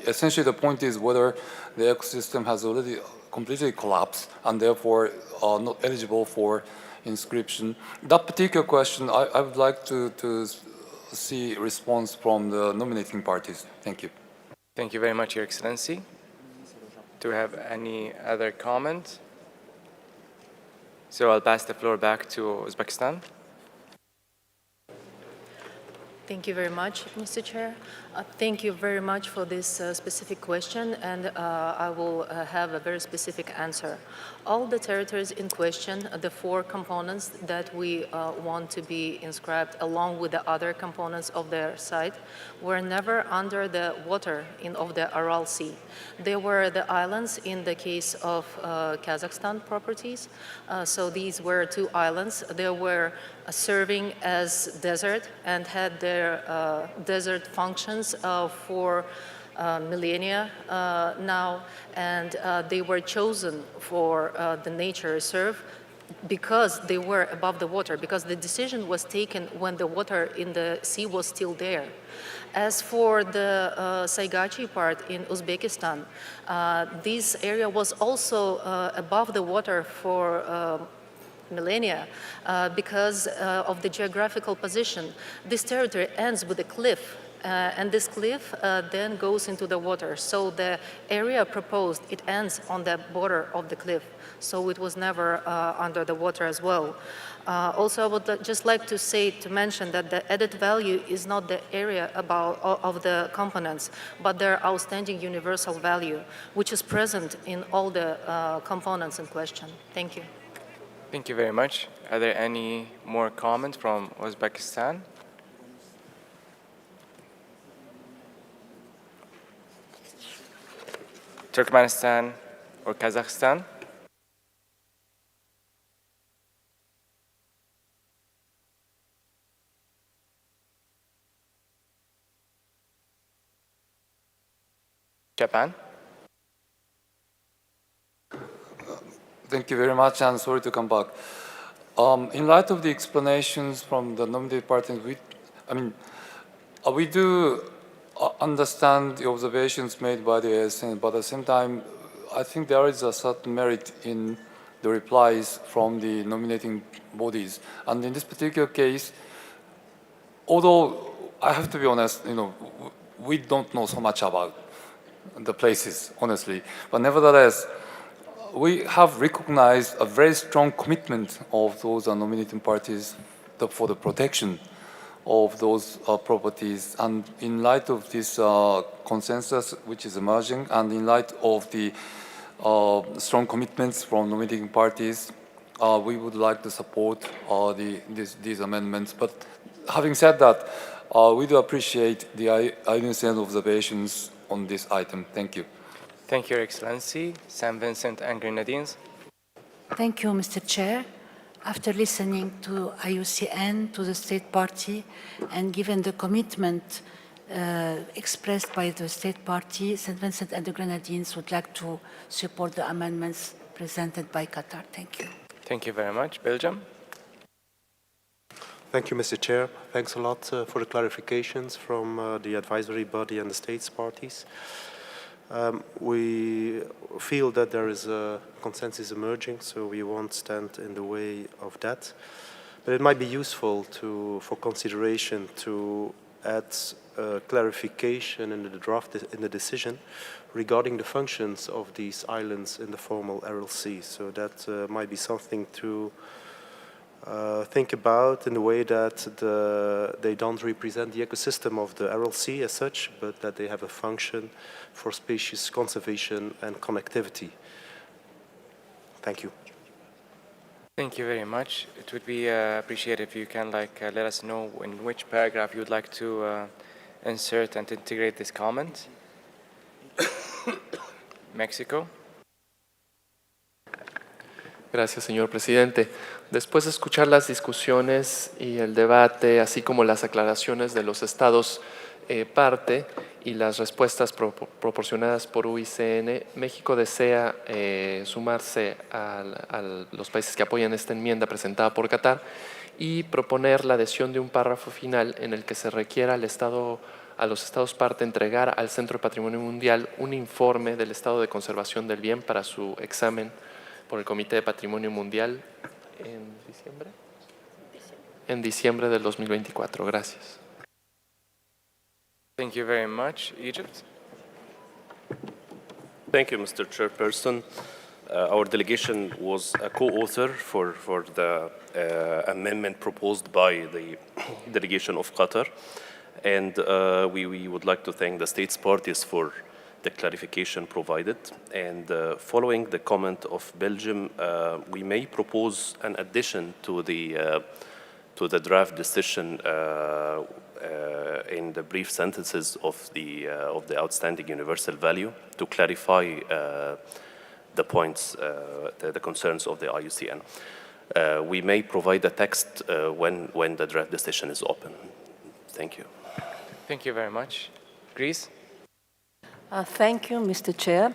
Essentially, the point is whether the ecosystem has already completely collapsed and therefore not eligible for inscription. That particular question, I would like to see response from the nominating parties. Thank you. Thank you very much, Your Excellency. Do we have any other comments? So I'll pass the floor back to Uzbekistan. Thank you very much, Mr. Chair. Thank you very much for this specific question, and I will have a very specific answer. All the territories in question, the 4 components that we want to be inscribed along with the other components of their site, were never under the water of the Aral Sea. They were the islands in the case of Kazakhstan properties. So these were 2 islands. They were serving as desert and had their desert functions for millennia now, and they were chosen for the nature reserve because they were above the water, because the decision was taken when the water in the sea was still there. As for the Saigachi part in Uzbekistan, this area was also above the water for millennia because of the geographical position. This territory ends with a cliff. And this cliff then goes into the water. So the area proposed, it ends on the border of the cliff. So it was never under the water as well. Also, I would just like to mention that the added value is not the area of the components, but their outstanding universal value, which is present in all the components in question. Thank you. Thank you very much. Are there any more comments from Uzbekistan? Turkmenistan or Kazakhstan? Japan? Thank you very much, and sorry to come back. In light of the explanations from the nominated parties, we do understand the observations made by the ASN, but at the same time, I think there is a certain merit in the replies from the nominating bodies. And in this particular case, although I have to be honest, we don't know so much about the places, honestly, but nevertheless, we have recognized a very strong commitment of those nominating parties for the protection of those properties. And in light of this consensus which is emerging, and in light of the strong commitments from nominating parties, we would like to support these amendments. But having said that, we do appreciate the IUCN observations on this item. Thank you. Thank you, Your Excellency. St. Vincent and Grenadines. Thank you, Mr. Chair. After listening to IUCN, to the State Party, and given the commitment expressed by the State Party, St. Vincent and the Grenadines would like to support the amendments presented by Qatar. Thank you. Thank you very much. Belgium? Thank you, Mr. Chair. Thanks a lot for the clarifications from the advisory body and the States parties. We feel that there is a consensus emerging, so we won't stand in the way of that. But it might be useful for consideration to add clarification in the draft, in the decision, regarding the functions of these islands in the formal Aral Sea. So that might be something to think about in the way that they don't represent the ecosystem of the Aral Sea as such, but that they have a function for species conservation and connectivity. Thank you. Thank you very much. It would be appreciated if you can let us know in which paragraph you would like to insert and integrate this comment. Mexico. Gracias, señor presidente. Después de escuchar las discusiones y el debate, así como las aclaraciones de los estados parte y las respuestas proporcionadas por UICN, México desea sumarse a los países que apoyan esta enmienda presentada por Qatar y proponer la adhesión de un párrafo final en el que se requiera a los estados parte entregar al Centro de Patrimonio Mundial un informe del estado de conservación del bien para su examen por el Comité de Patrimonio Mundial en diciembre del 2024. Gracias. Thank you very much. Egypt. Thank you, Mr. Chairperson. Our delegation was a co-author for the amendment proposed by the delegation of Qatar. And we would like to thank the states parties for the clarification provided. And following the comment of Belgium, we may propose an addition to the draft decision in the brief sentences of the outstanding universal value to clarify the points, the concerns of the IUCN. We may provide a text when the draft decision is open. Thank you. Thank you very much. Greece? Thank you, Mr. Chair.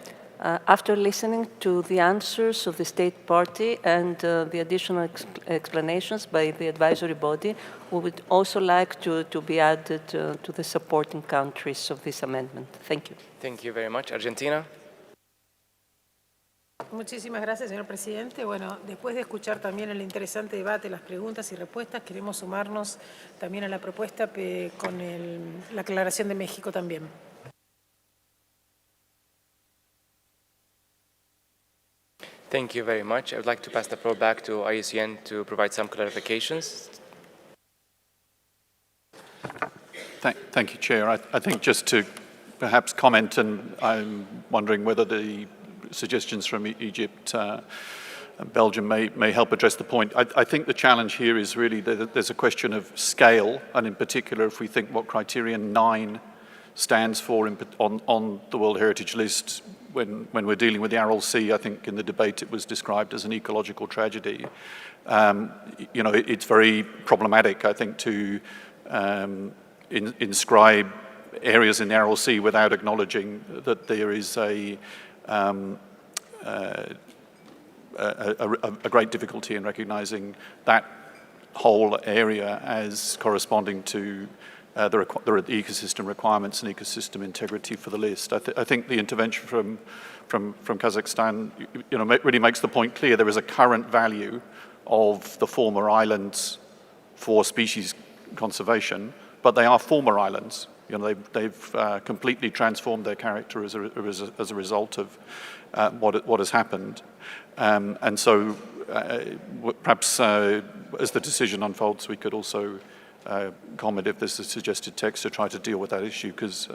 After listening to the answers of the State Party and the additional explanations by the advisory body, we would also like to be added to the supporting countries of this amendment. Thank you. Thank you very much. Argentina? Muchísimas gracias, señor presidente. Bueno, después de escuchar también el interesante debate, las preguntas y respuestas, queremos sumarnos también a la propuesta con la aclaración de México también. Thank you very much. I would like to pass the floor back to IUCN to provide some clarifications. Thank you, Chair. I think just to perhaps comment, and I'm wondering whether the suggestions from Egypt and Belgium may help address the point. I think the challenge here is really that there's a question of scale, and in particular, if we think what criterion 9 stands for on the World Heritage List, when we're dealing with the Aral Sea, I think in the debate it was described as an ecological tragedy. You know, it's very problematic, I think, to inscribe areas in the Aral Sea without acknowledging that there is a great difficulty in recognizing that whole area as corresponding to the ecosystem requirements and ecosystem integrity for the list. I think the intervention from Kazakhstan, you know, really makes the point clear. There is a current value of the former islands for species conservation, but they are former islands. You know, they've completely transformed their character as a result of what has happened. And so perhaps as the decision unfolds, we could also comment if there's a suggested text to try to deal with that issue, because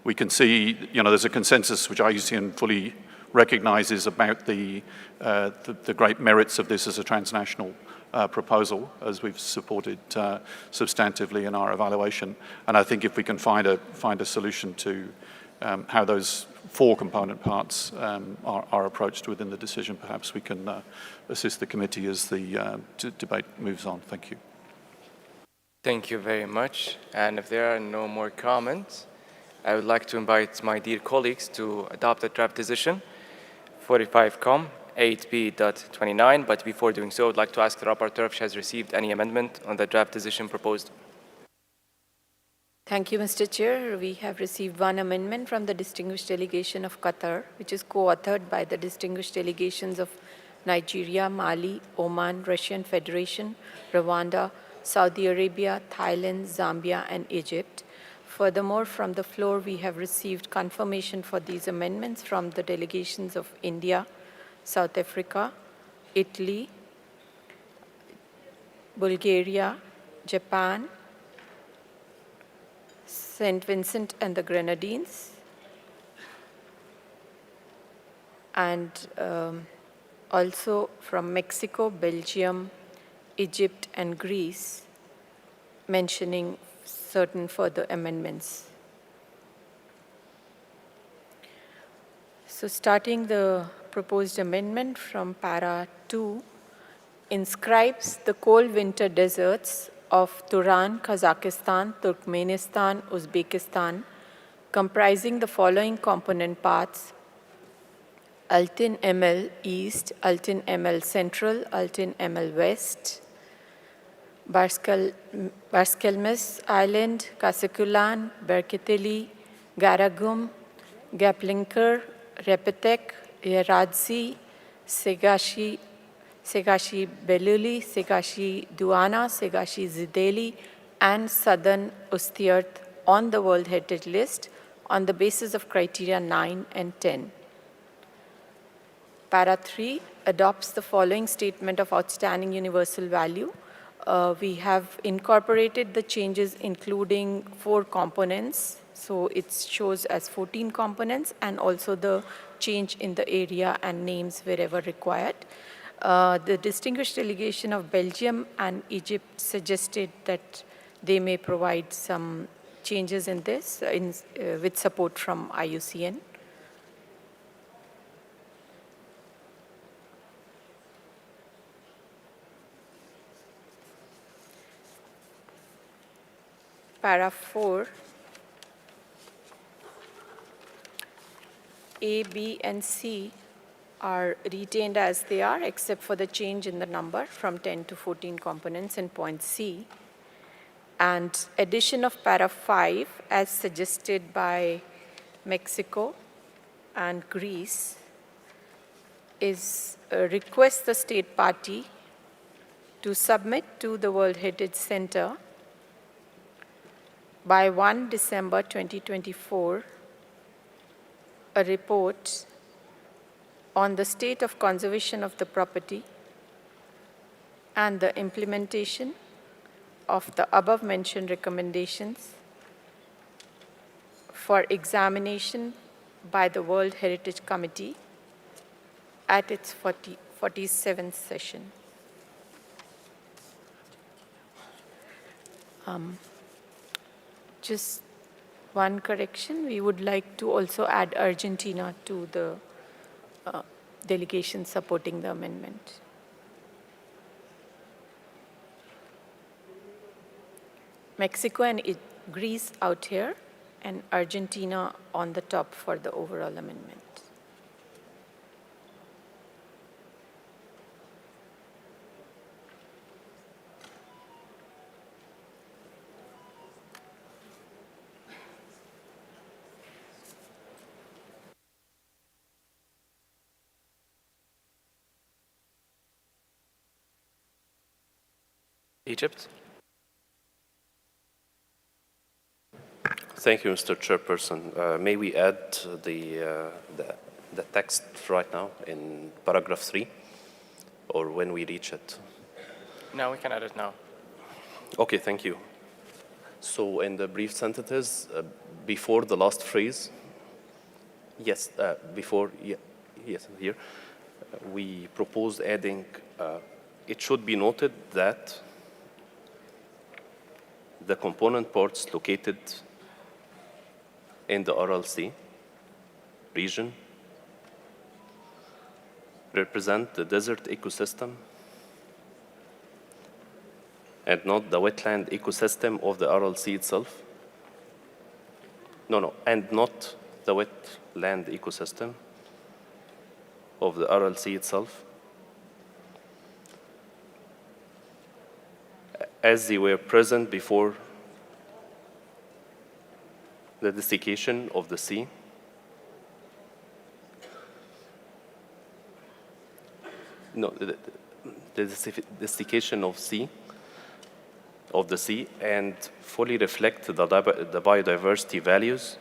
we can see, you know, there's a consensus which IUCN fully recognizes about the great merits of this as a transnational proposal, as we've supported substantively in our evaluation. And I think if we can find a solution to how those 4 component parts are approached within the decision, perhaps we can assist the committee as the debate moves on. Thank you. Thank you very much. And if there are no more comments, I would like to invite my dear colleagues to adopt the draft decision 45Com 8B.29. But before doing so, I would like to ask the rapporteur if she has received any amendment on the draft decision proposed. Thank you, Mr. Chair. We have received one amendment from the distinguished delegation of Qatar, which is co-authored by the distinguished delegations of Nigeria, Mali, Oman, Russian Federation, Rwanda, Saudi Arabia, Thailand, Zambia, and Egypt. Furthermore, from the floor, we have received confirmation for these amendments from the delegations of India, South Africa, Italy, Bulgaria, Japan, St. Vincent and the Grenadines, and also from Mexico, Belgium, Egypt, and Greece, mentioning certain further amendments. So starting the proposed amendment from para 2, inscribes the cold winter deserts of Turan, Kazakhstan, Turkmenistan, Uzbekistan, comprising the following component parts: Altin ML East, Altin ML Central, Altin ML West, Barskelmes Island, Kasikulan, Berketeli, Garagum, Gaplinker, Repetek, Yeradzi, Segashi Beluli, Segashi Duana, Segashi Zideli, and Southern Ustyurt on the World Heritage List on the basis of criteria 9 and 10. Para 3 adopts the following statement of outstanding universal value. We have incorporated the changes including 4 components. So it shows as 14 components, and also the change in the area and names wherever required. The distinguished delegation of Belgium and Egypt suggested that they may provide some changes in this with support from IUCN. Para 4, A, B, and C are retained as they are, except for the change in the number from 10 to 14 components in point C. And addition of para 5, as suggested by Mexico and Greece, is request the state party to submit to the World Heritage Center by 1 December 2024 a report on the state of conservation of the property and the implementation of the above-mentioned recommendations for examination by the World Heritage Committee at its 47th session. Just one correction, we would like to also add Argentina to the delegation supporting the amendment. Mexico and Greece out here, and Argentina on the top for the overall amendment. Egypt. Thank you, Mr. Chairperson. May we add the text right now in paragraph 3, or when we reach it? No, we can add it now. Okay, thank you. So in the brief sentences, before the last phrase, yes, yes, here, we propose adding, it should be noted that the component ports located in the RLC region represent the desert ecosystem and not the wetland ecosystem of the RLC itself. No, and not the wetland ecosystem of the RLC itself, as they were present before the desiccation of the sea. No, the desiccation of the sea, and fully reflect the biodiversity values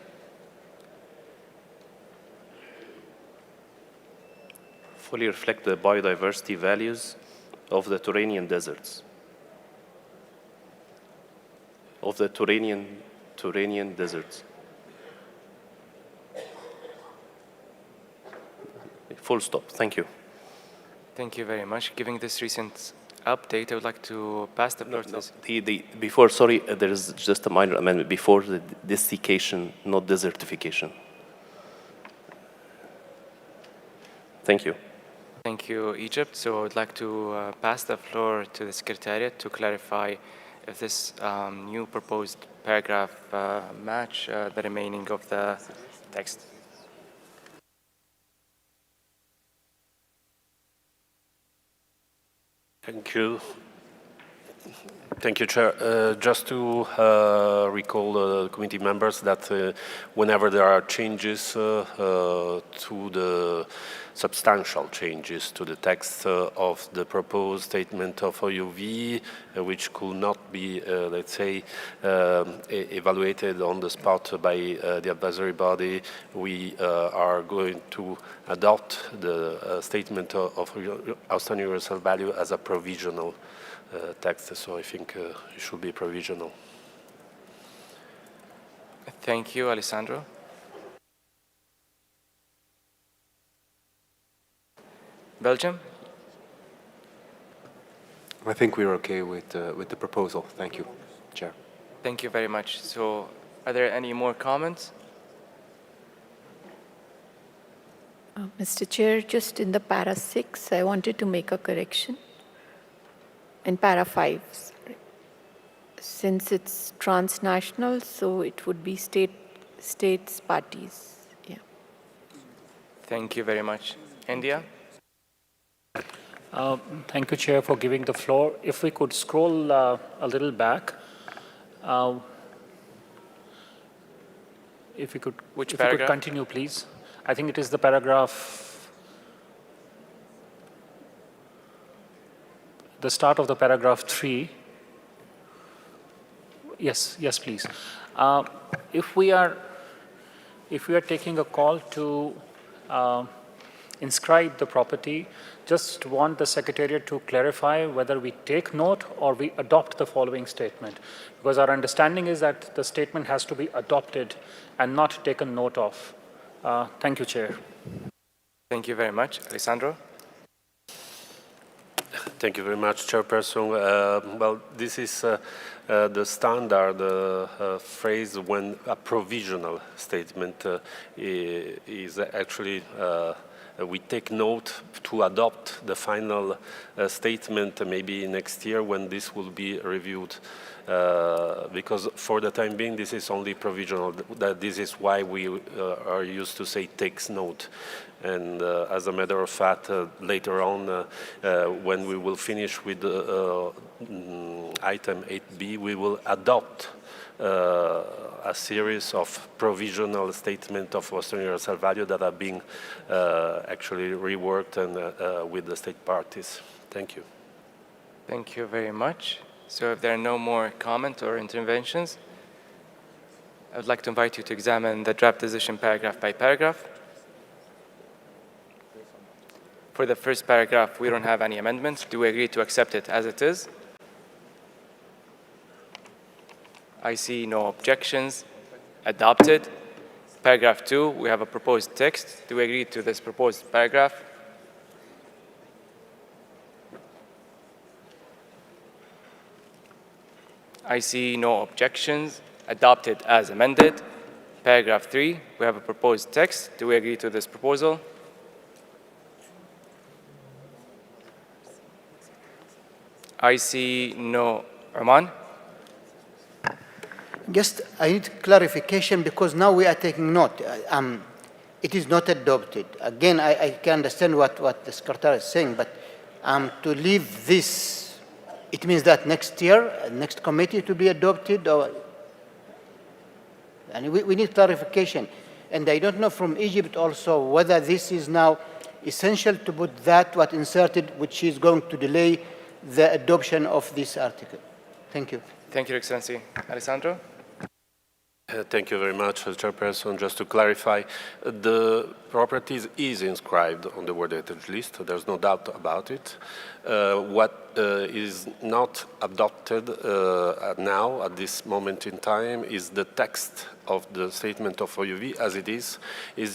of the Turanian deserts, Turanian deserts. Full stop. Thank you. Thank you very much. Given this recent update, I would like to pass the floor to this. Before, sorry, there is just a minor amendment. Before the desiccation, not desertification. Thank you. Thank you, Egypt. So I would like to pass the floor to the Secretariat to clarify if this new proposed paragraph match the remaining of the text. Thank you. Thank you, Chair. Just to recall the committee members that whenever there are changes to the substantial changes to the text of the proposed statement of OUV, which could not be, let's say, evaluated on the spot by the advisory body, we are going to adopt the statement of outstanding universal value as a provisional text, so I think it should be provisional. Thank you, Alessandro. Belgium? I think we're okay with the proposal. Thank you, Chair. Thank you very much. So, are there any more comments? Mr. Chair, just in the para 6, I wanted to make a correction. In para 5, since it's transnational, so it would be states parties. Yeah. Thank you very much. India? Thank you, Chair, for giving the floor. If we could scroll a little back. If we could, Which if paragraph? we could continue, please. I think it is the paragraph the start of the paragraph 3. Yes, please. If we are taking a call to inscribe the property, just want the Secretariat to clarify whether we take note or we adopt the following statement. Because our understanding is that the statement has to be adopted and not taken note of. Thank you, Chair. Thank you very much. Alessandro? Thank you very much, Chairperson. Well, this is the standard phrase when a provisional statement is actually we take note to adopt the final statement maybe next year when this will be reviewed. Because for the time being, this is only provisional. This is why we are used to say takes note. And as a matter of fact, later on, when we will finish with item 8B, we will adopt a series of provisional statements of Western Universal Value that are being actually reworked and with the state parties. Thank you. Thank you very much. So if there are no more comments or interventions, I would like to invite you to examine the draft decision paragraph by paragraph. For the first paragraph, we don't have any amendments. Do we agree to accept it as it is? I see no objections. Adopted. Paragraph 2, we have a proposed text. Do we agree to this proposed paragraph? I see no objections. Adopted as amended. Paragraph 3, we have a proposed text. Do we agree to this proposal? I see no. Rahman? Just, I need clarification because now we are taking note. It is not adopted. Again, I can understand what the Secretary is saying, but to leave this, it means that next year, next committee to be adopted, or, and we need clarification. And I don't know from Egypt also whether this is now essential to put that what inserted, which is going to delay the adoption of this article. Thank you. Thank you, Your Excellency. Alessandro? Thank you very much, Chairperson. Just to clarify, the properties is inscribed on the World Heritage List. There's no doubt about it. What is not adopted now, at this moment in time, is the text of the statement of OUV as it is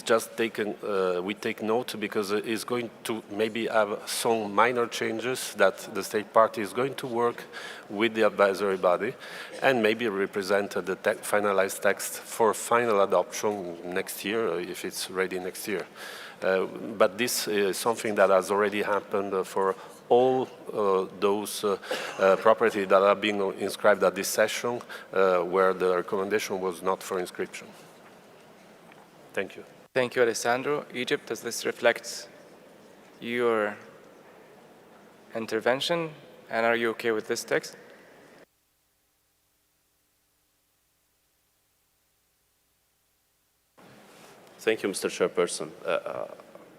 just taken, we take note because it's going to maybe have some minor changes that the state party is going to work with the advisory body and maybe represent the finalized text for final adoption next year, if it's ready next year. But this is something that has already happened for all those properties that are being inscribed at this session where the recommendation was not for inscription. Thank you. Thank you, Alessandro. Egypt, does this reflect your intervention? And are you okay with this text? Thank you, Mr. Chairperson.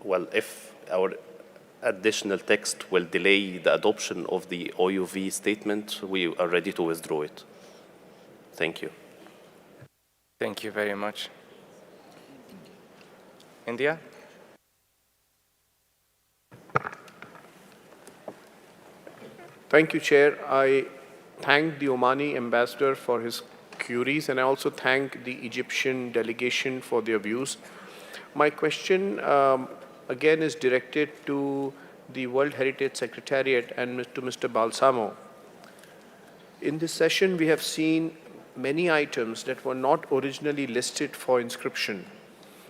Well, if our additional text will delay the adoption of the OUV statement, we are ready to withdraw it. Thank you. Thank you very much. India? Thank you, Chair. I thank the Omani ambassador for his queries, and I also thank the Egyptian delegation for their views. My question again is directed to the World Heritage Secretariat and to Mr. Balsamo. In this session, we have seen many items that were not originally listed for inscription.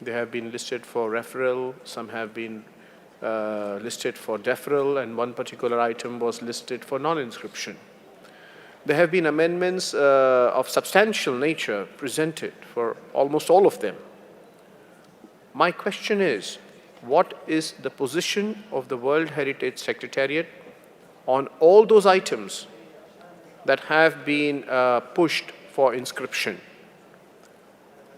They have been listed for referral, some have been listed for deferral, and one particular item was listed for non-inscription. There have been amendments of substantial nature presented for almost all of them. My question is, what is the position of the World Heritage Secretariat on all those items that have been pushed for inscription?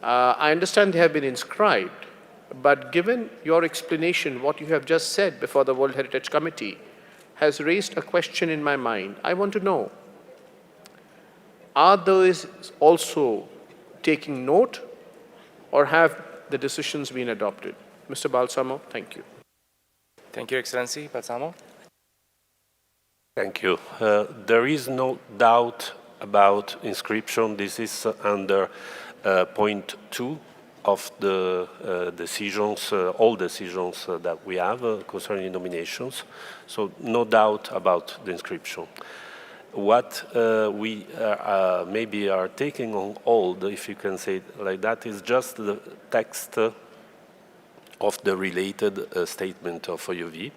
I understand they have been inscribed, but given your explanation, what you have just said before the World Heritage Committee, has raised a question in my mind. I want to know, are those also taking note, or have the decisions been adopted? Mr. Balsamo, thank you. Thank you, Excellency. Balsamo. Thank you. There is no doubt about inscription. This is under point 2 of the decisions, all decisions that we have concerning nominations. So no doubt about the inscription. What we maybe are taking on hold, if you can say it like that, is just the text of the related statement of OUV.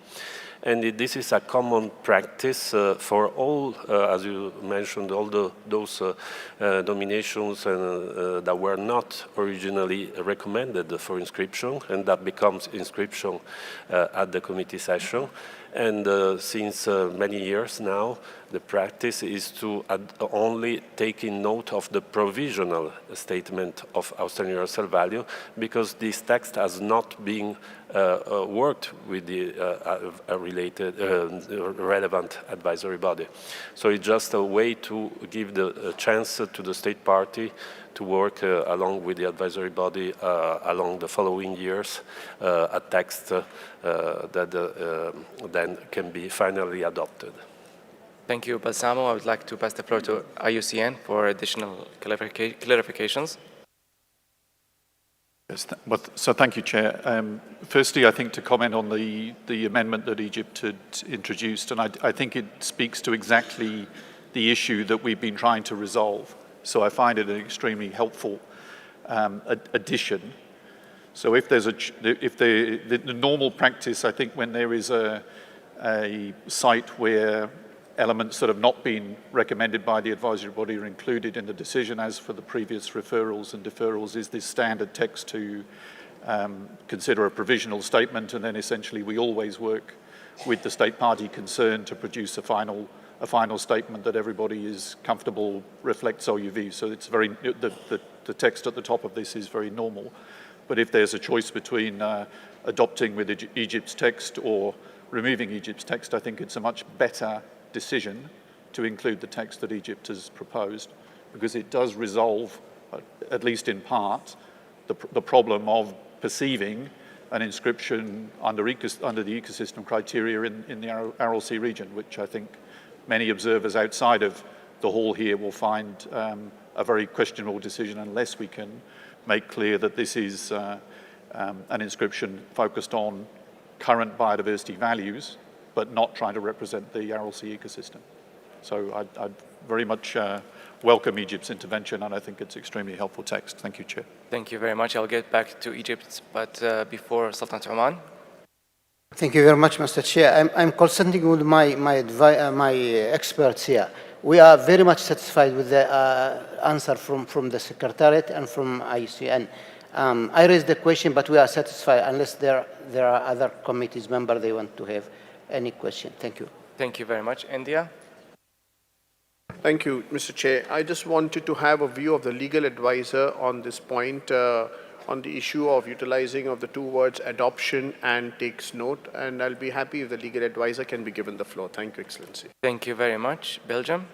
And this is a common practice for all, as you mentioned, all those nominations that were not originally recommended for inscription, and that becomes inscription at the committee session. And since many years now, the practice is to only taking note of the provisional statement of outstanding universal value, because this text has not been worked with the related relevant advisory body. So it's just a way to give the chance to the state party to work along with the advisory body along the following years, a text that then can be finally adopted. Thank you, Balsamo. I would like to pass the floor to IUCN for additional clarifications. Yes, so thank you, Chair. Firstly, I think to comment on the amendment that Egypt had introduced, and I think it speaks to exactly the issue that we've been trying to resolve. So I find it an extremely helpful addition. So if there's the normal practice, I think when there is a site where elements that have not been recommended by the advisory body are included in the decision, as for the previous referrals and deferrals, is this standard text to consider a provisional statement, and then essentially we always work with the state party concerned to produce a final statement that everybody is comfortable reflects OUV. So it's very, the text at the top of this is very normal. But if there's a choice between adopting with Egypt's text or removing Egypt's text, I think it's a much better decision to include the text that Egypt has proposed, because it does resolve, at least in part, the problem of perceiving an inscription under the ecosystem criteria in the Aral Sea region, which I think many observers outside of the hall here will find a very questionable decision unless we can make clear that this is an inscription focused on current biodiversity values, but not trying to represent the Aral Sea ecosystem. So I'd very much welcome Egypt's intervention, and I think it's extremely helpful text. Thank you, Chair. Thank you very much. I'll get back to Egypt, but before Sultan Oman. Thank you very much, Mr. Chair. I'm consulting with my experts here. We are very much satisfied with the answer from the Secretariat and from IUCN. I raised the question, but we are satisfied unless there are other committees members they want to have any question. Thank you. Thank you very much. India? Thank you, Mr. Chair. I just wanted to have a view of the legal advisor on this point, on the issue of utilizing of the two words adoption and takes note, and I'll be happy if the legal advisor can be given the floor. Thank you, Excellency. Thank you very much. Belgium?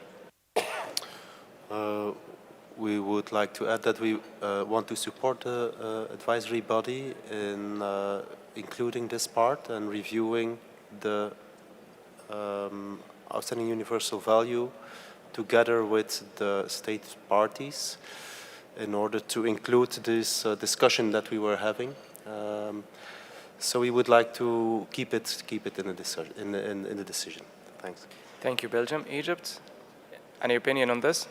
We would like to add that we want to support the advisory body in including this part and reviewing the outstanding universal value together with the state parties in order to include this discussion that we were having. So we would like to keep it in the decision. Thanks. Thank you, Belgium. Egypt? Any opinion on this?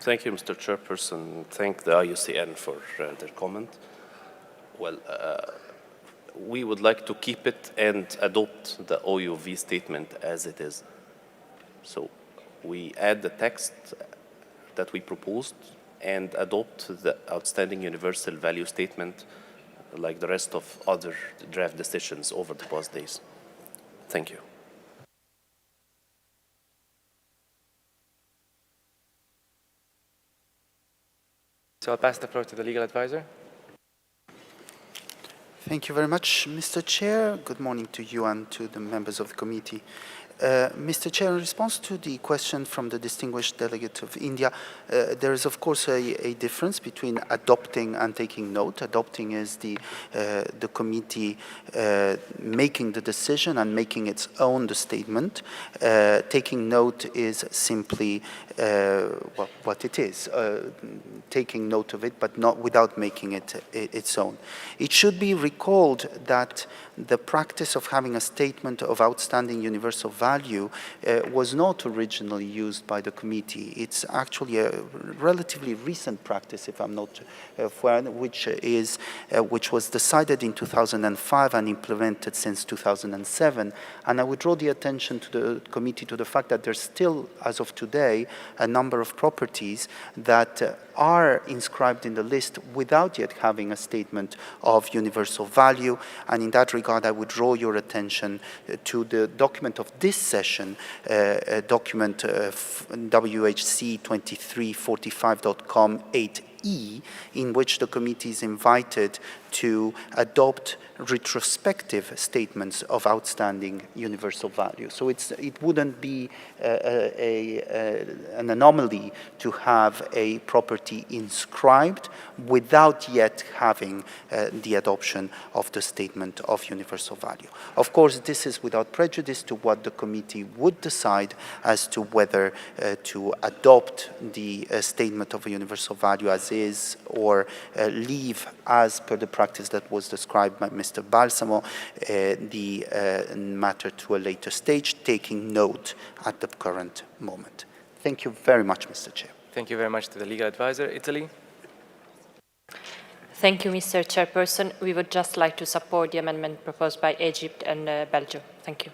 Thank you, Mr. Chairperson. Thank the IUCN for their comment. Well, we would like to keep it and adopt the OUV statement as it is. So we add the text that we proposed and adopt the outstanding universal value statement like the rest of other draft decisions over the past days. Thank you. So I'll pass the floor to the legal advisor. Thank you very much, Mr. Chair. Good morning to you and to the members of the committee. Mr. Chair, in response to the question from the distinguished delegate of India, there is of course a difference between adopting and taking note. Adopting is the committee making the decision and making its own the statement. Taking note is simply what it is, taking note of it, but not without making it its own. It should be recalled that the practice of having a statement of outstanding universal value was not originally used by the committee. It's actually a relatively recent practice, if I'm not which was decided in 2005 and implemented since 2007. And I would draw the attention to the committee to the fact that there's still, as of today, a number of properties that are inscribed in the list without yet having a statement of universal value. And in that regard, I would draw your attention to the document of this session, document WHC 2345.com 8E, in which the committee is invited to adopt retrospective statements of outstanding universal value. So it wouldn't be an anomaly to have a property inscribed without yet having the adoption of the statement of universal value. Of course, this is without prejudice to what the committee would decide as to whether to adopt the statement of a universal value as is or leave, as per the practice that was described by Mr. Balsamo, the matter to a later stage, taking note at the current moment. Thank you very much, Mr. Chair. Thank you very much to the legal advisor. Italy. Thank you, Mr. Chairperson. We would just like to support the amendment proposed by Egypt and Belgium. Thank you.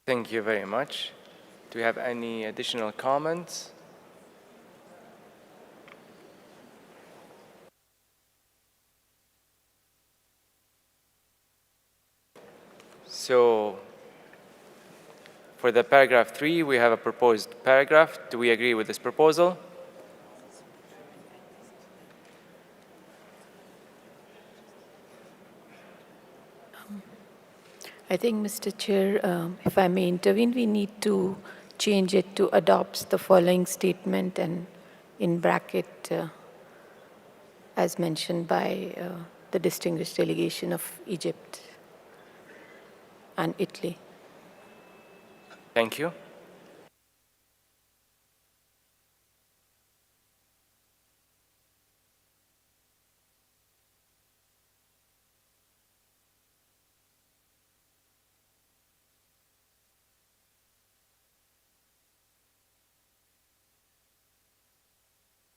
Thank you very much. Do we have any additional comments? So, for the paragraph 3, we have a proposed paragraph. Do we agree with this proposal? I think, Mr. Chair, if I may intervene, we need to change it to adopts the following statement and in bracket as mentioned by the distinguished delegation of Egypt and Italy. Thank you. I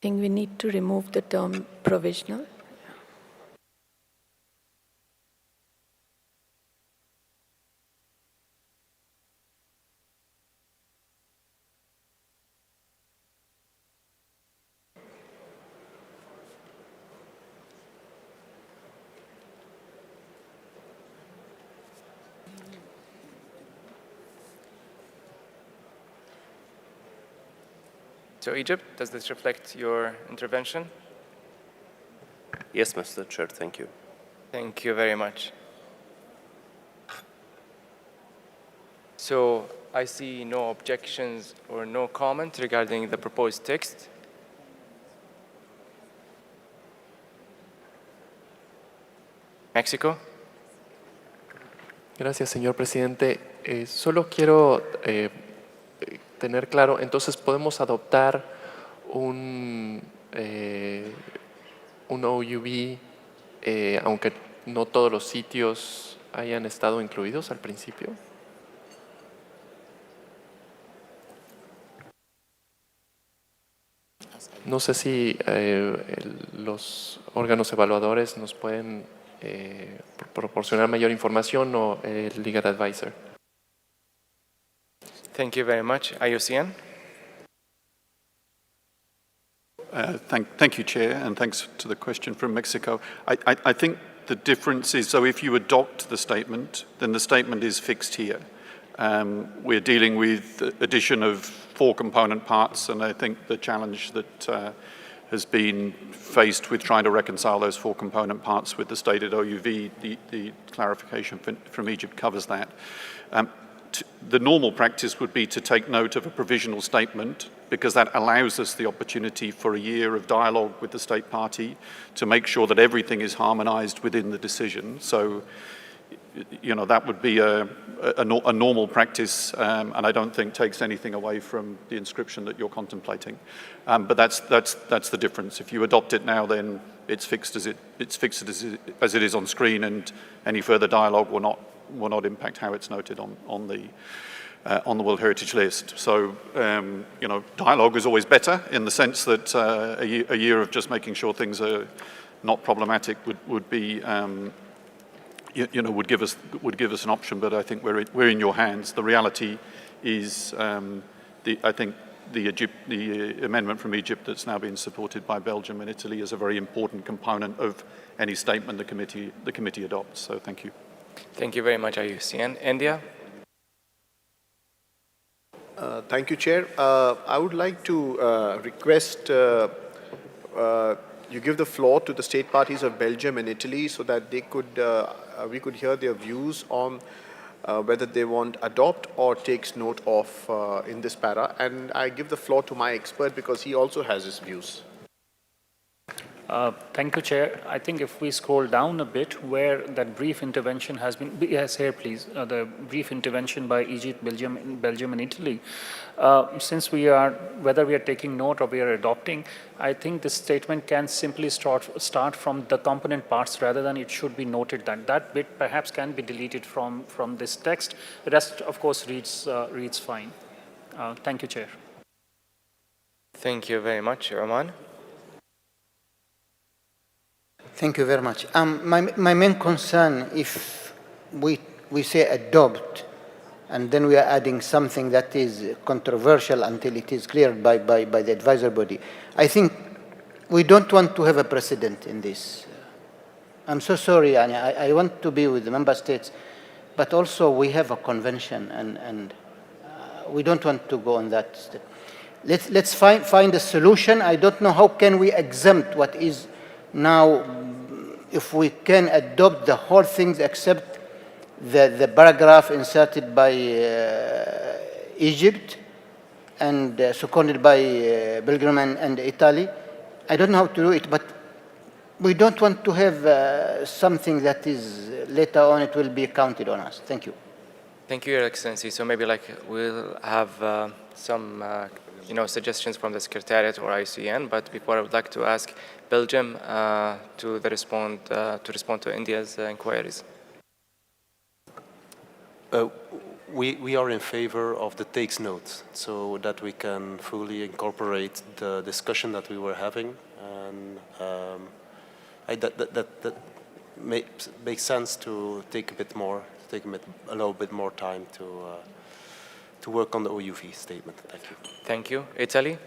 think we need to remove the term provisional. So Egypt, does this reflect your intervention? Yes, Mr. Chair, thank you. Thank you very much. So I see no objections or no comment regarding the proposed text. Mexico. Gracias, señor presidente. Solo quiero tener claro, entonces podemos adoptar un OUV, aunque no todos los sitios hayan estado incluidos al principio. No sé si los órganos evaluadores nos pueden proporcionar mayor información o el legal advisor. Thank you very much. IUCN. Thank you, Chair, and thanks to the question from Mexico. I think the difference is, so if you adopt the statement, then the statement is fixed here. We're dealing with the addition of 4 component parts, and I think the challenge that has been faced with trying to reconcile those four component parts with the stated OUV. The clarification from Egypt covers that. The normal practice would be to take note of a provisional statement, because that allows us the opportunity for a year of dialogue with the state party to make sure that everything is harmonized within the decision. So, you know, that would be a normal practice, and I don't think takes anything away from the inscription that you're contemplating. But that's the difference. If you adopt it now, then it's fixed as it is on screen, and any further dialogue will not impact how it's noted on the World Heritage List. So, you know, dialogue is always better in the sense that a year of just making sure things are not problematic would be, you know, would give us an option. But I think we're in your hands. The reality is, I think the amendment from Egypt that's now being supported by Belgium and Italy is a very important component of any statement the committee adopts. So, thank you. Thank you very much, IUCN. India? Thank you, Chair. I would like to request you give the floor to the state parties of Belgium and Italy so that they could, we could hear their views on whether they want adopt or takes note of in this para. And I give the floor to my expert because he also has his views. Thank you, Chair. I think if we scroll down a bit where that brief intervention has been, yes, here please, the brief intervention by Egypt, Belgium and Italy. Since we are, whether we are taking note or we are adopting, I think this statement can simply start from the component parts rather than it should be noted that that bit perhaps can be deleted from this text. The rest, of course, reads fine. Thank you, Chair. Thank you very much, Roman. Thank you very much. My main concern, if we say adopt, and then we are adding something that is controversial until it is cleared by the advisory body, I think we don't want to have a precedent in this. I'm so sorry, Anya. I want to be with the member states, but also we have a convention, and we don't want to go on that step. Let's find a solution. I don't know how can we exempt what is now, if we can adopt the whole things except the paragraph inserted by Egypt and seconded by Belgium and Italy. I don't know how to do it, but we don't want to have something that is later on it will be counted on us. Thank you. Thank you, Your Excellency. So maybe like we'll have some suggestions from the Secretariat or IUCN, but before I would like to ask Belgium to respond to India's inquiries. We are in favor of the takes note, so that we can fully incorporate the discussion that we were having, and that makes sense to take a little bit more time to work on the OUV statement. Thank you. Thank you. Italy?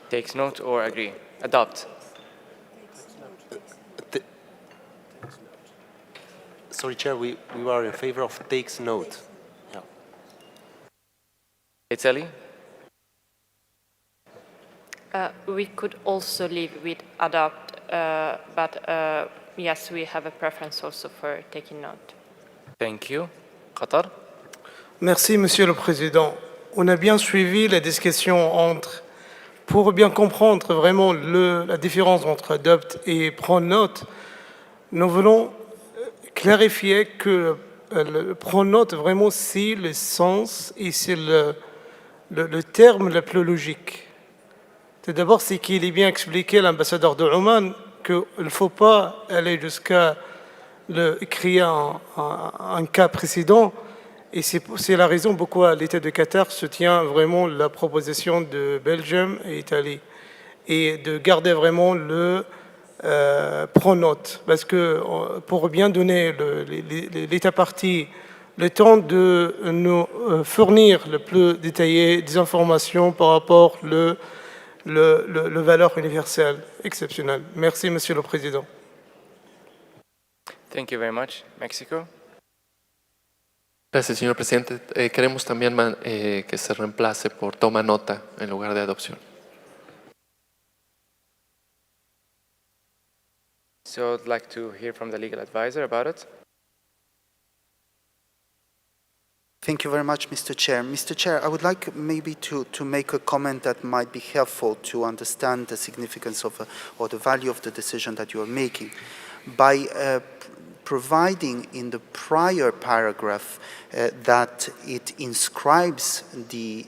Takes note or agree? Adopt? Sorry, Chair, we are in favor of takes note. Yeah. Italy? We could also leave with adopt, but yes, we have a preference also for taking note. Thank you. Qatar? Merci, Monsieur le Président. On a bien suivi la discussion pour bien comprendre vraiment la différence entre adopt et prendre note. Nous voulons clarifier que le prendre note, vraiment, c'est le sens et c'est le terme le plus logique. Tout d'abord, c'est qu'il est bien expliqué, l'ambassadeur de Oman, qu'il ne faut pas aller jusqu'à créer un cas précédent. Et c'est la raison pourquoi l'État de Qatar soutient vraiment la proposition de Belgium et Italie. Et de garder vraiment le prendre note. Parce que pour bien donner l'État partie le temps de nous fournir le plus détaillé des informations par rapport le valeur universelle exceptionnelle. Merci, Monsieur le Président. Thank you very much. Mexico? Gracias, señor presidente. Queremos también que se reemplace por toma nota en lugar de adopción. So I'd like to hear from the legal advisor about it. Thank you very much, Mr. Chair. Mr. Chair, I would like maybe to make a comment that might be helpful to understand the significance of or the value of the decision that you are making. By providing in the prior paragraph that it inscribes the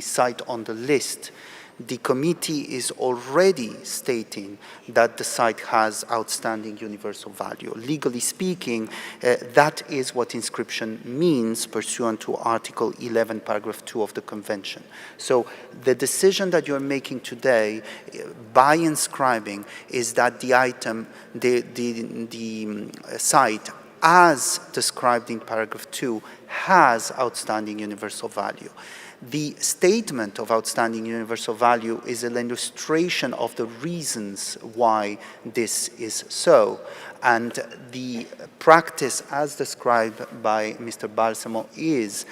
site on the list, the committee is already stating that the site has outstanding universal value. Legally speaking, that is what inscription means pursuant to Article 11, Paragraph 2 of the Convention. So the decision that you're making today by inscribing is that the item, the site, as described in Paragraph 2, has outstanding universal value. The statement of outstanding universal value is an illustration of the reasons why this is so. And the practice, as described by Mr. Balsamo, is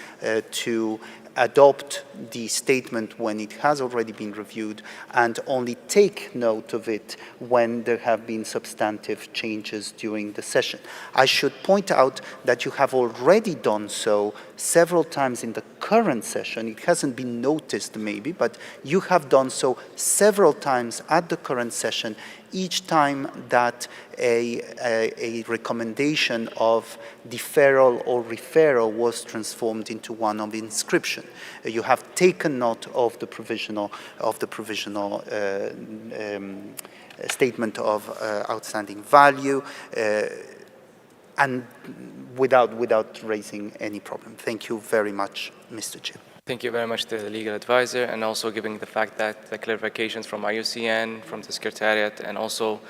to adopt the statement when it has already been reviewed and only take note of it when there have been substantive changes during the session. I should point out that you have already done so several times in the current session. It hasn't been noticed maybe, but you have done so several times at the current session, each time that a recommendation of deferral or referral was transformed into one of inscription. You have taken note of the provisional statement of outstanding value and without raising any problem. Thank you very much, Mr. Chair. Thank you very much to the legal advisor, and also giving the fact that the clarifications from IUCN, from the Secretariat, and also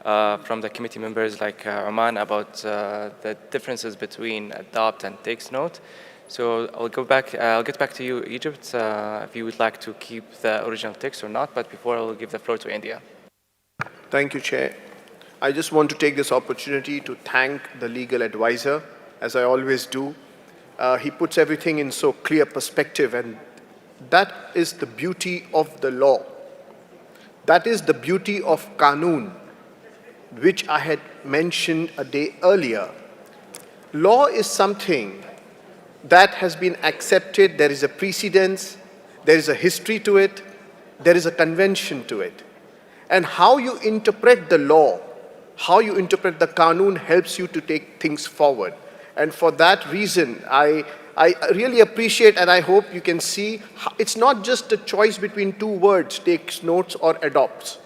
from the committee members like Oman about the differences between adopt and takes note. So I'll get back to you, Egypt, if you would like to keep the original text or not, but before I will give the floor to India. Thank you, Chair. I just want to take this opportunity to thank the legal advisor, as I always do. He puts everything in so clear perspective, and that is the beauty of the law. That is the beauty of Qanun, which I had mentioned a day earlier. Law is something that has been accepted. There is a precedence, there is a history to it, there is a convention to it. And how you interpret the law, how you interpret the Qanun helps you to take things forward. And for that reason, I really appreciate, and I hope you can see, it's not just a choice between two words, takes notes or adopts,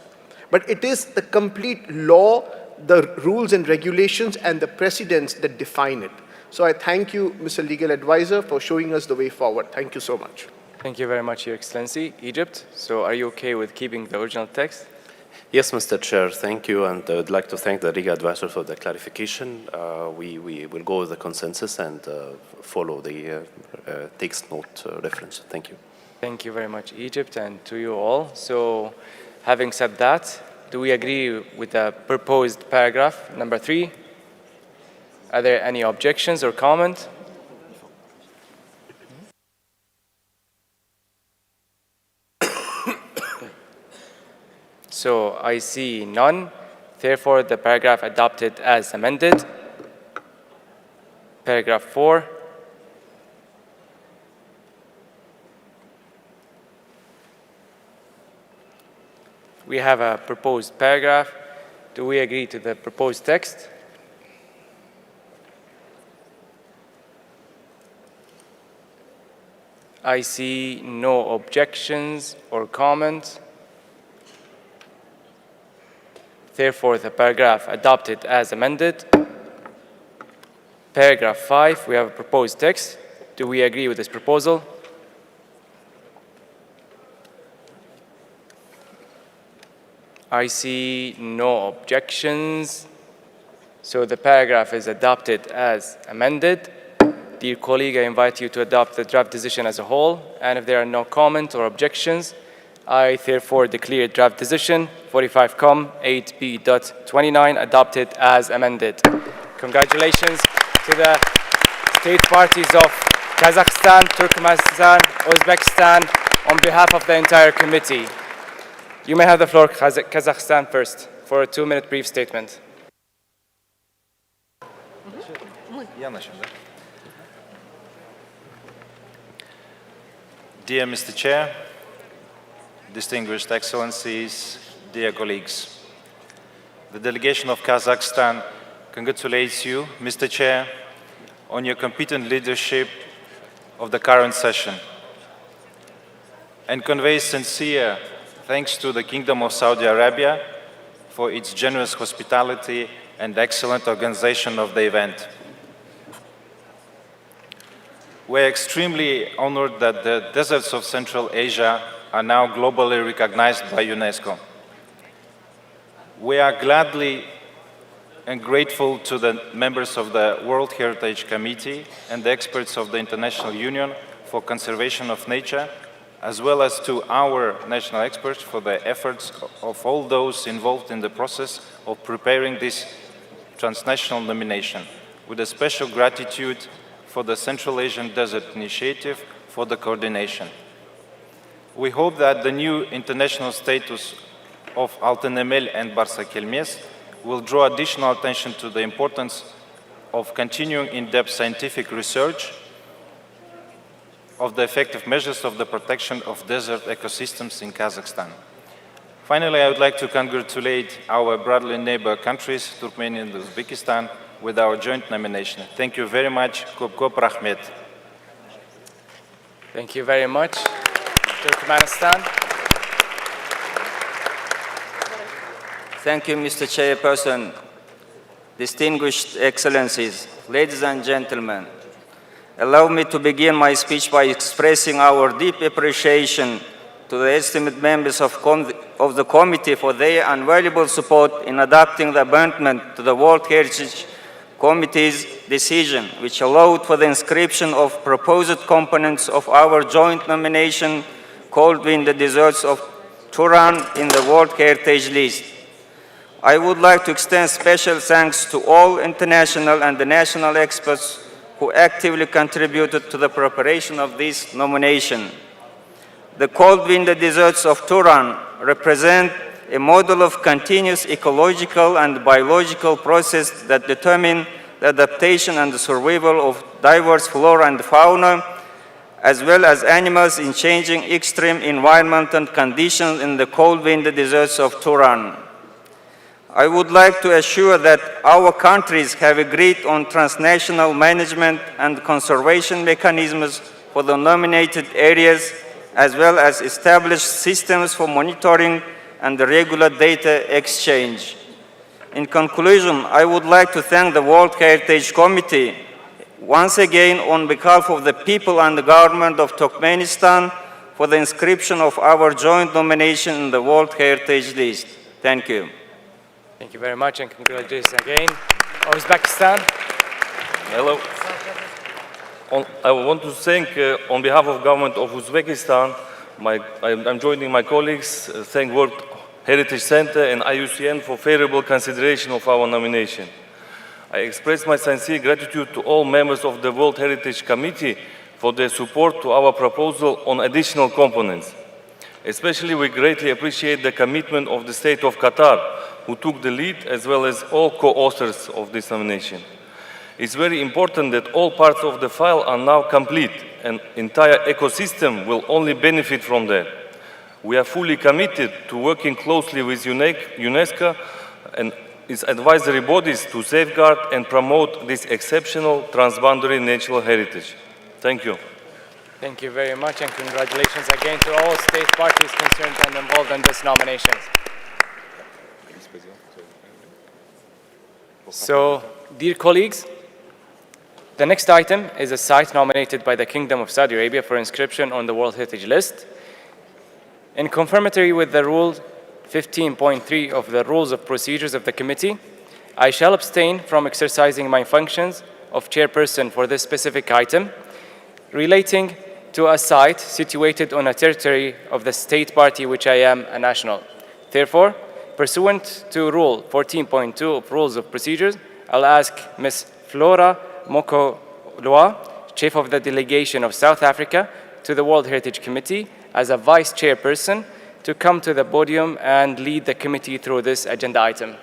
but it is the complete law, the rules and regulations and the precedents that define it. So I thank you, Mr. Legal Advisor, for showing us the way forward. Thank you so much. Thank you very much, Your Excellency. Egypt, so are you okay with keeping the original text? Yes, Mr. Chair, thank you, and I would like to thank the legal advisor for the clarification. We will go with the consensus and follow the text note reference. Thank you. Thank you very much, Egypt, and to you all. So, having said that, do we agree with the proposed paragraph number 3? Are there any objections or comments? So I see none. Therefore, the paragraph adopted as amended. Paragraph 4. We have a proposed paragraph. Do we agree to the proposed text? I see no objections or comments. Therefore, the paragraph adopted as amended. Paragraph 5, we have a proposed text. Do we agree with this proposal? I see no objections. So the paragraph is adopted as amended. Dear colleague, I invite you to adopt the draft decision as a whole. And if there are no comments or objections, I therefore declare draft decision 45Com 8B.29 adopted as amended. Congratulations to the state parties of Kazakhstan, Turkmenistan, Uzbekistan, on behalf of the entire committee. You may have the floor, Kazakhstan first, for a 2-minute brief statement. Dear Mr. Chair, distinguished excellencies, dear colleagues, the delegation of Kazakhstan congratulates you, Mr. Chair, on your competent leadership of the current session and conveys sincere thanks to the Kingdom of Saudi Arabia for its generous hospitality and excellent organization of the event. We're extremely honored that the deserts of Central Asia are now globally recognized by UNESCO. We are gladly and grateful to the members of the World Heritage Committee and the experts of the International Union for Conservation of Nature, as well as to our national experts for the efforts of all those involved in the process of preparing this transnational nomination, with a special gratitude for the Central Asian Desert Initiative for the coordination. We hope that the new international status of Altenemel and Barsakelmes will draw additional attention to the importance of continuing in-depth scientific research of the effective measures of the protection of desert ecosystems in Kazakhstan. Finally, I would like to congratulate our brotherly neighbor countries, Turkmenia and Uzbekistan, with our joint nomination. Thank you very much. Kop rahmet. Thank you very much. Turkmenistan. Thank you, Mr. Chairperson. Distinguished Excellencies, ladies and gentlemen, allow me to begin my speech by expressing our deep appreciation to the esteemed members of the committee for their invaluable support in adopting the amendment to the World Heritage Committee's decision, which allowed for the inscription of proposed components of our joint nomination called in the deserts of Turan in the World Heritage List. I would like to extend special thanks to all international and national experts who actively contributed to the preparation of this nomination. The cold winter deserts of Turan represent a model of continuous ecological and biological process that determine the adaptation and the survival of diverse flora and fauna, as well as animals in changing extreme environmental conditions in the cold winter deserts of Turan. I would like to assure that our countries have agreed on transnational management and conservation mechanisms for the nominated areas, as well as established systems for monitoring and the regular data exchange. In conclusion, I would like to thank the World Heritage Committee once again on behalf of the people and the government of Turkmenistan for the inscription of our joint nomination in the World Heritage List. Thank you. Thank you very much and congratulations again. Uzbekistan. Hello. I want to thank, on behalf of government of Uzbekistan, I'm joining my colleagues, thank World Heritage Center and IUCN for favorable consideration of our nomination. I express my sincere gratitude to all members of the World Heritage Committee for their support to our proposal on additional components. Especially, we greatly appreciate the commitment of the State of Qatar, who took the lead, as well as all co-authors of this nomination. It's very important that all parts of the file are now complete, and entire ecosystem will only benefit from that. We are fully committed to working closely with UNESCO and its advisory bodies to safeguard and promote this exceptional transboundary natural heritage. Thank you. Thank you very much and congratulations again to all state parties concerned and involved in this nomination. So, dear colleagues, the next item is a site nominated by the Kingdom of Saudi Arabia for inscription on the World Heritage List. In conformity with the Rule 15.3 of the Rules of Procedures of the Committee, I shall abstain from exercising my functions of chairperson for this specific item relating to a site situated on a territory of the state party which I am a national. Therefore, pursuant to Rule 14.2 of Rules of Procedures, I'll ask Ms. Flora Loa, Chief of the Delegation of South Africa to the World Heritage Committee, as a Vice Chairperson, to come to the podium and lead the committee through this agenda item.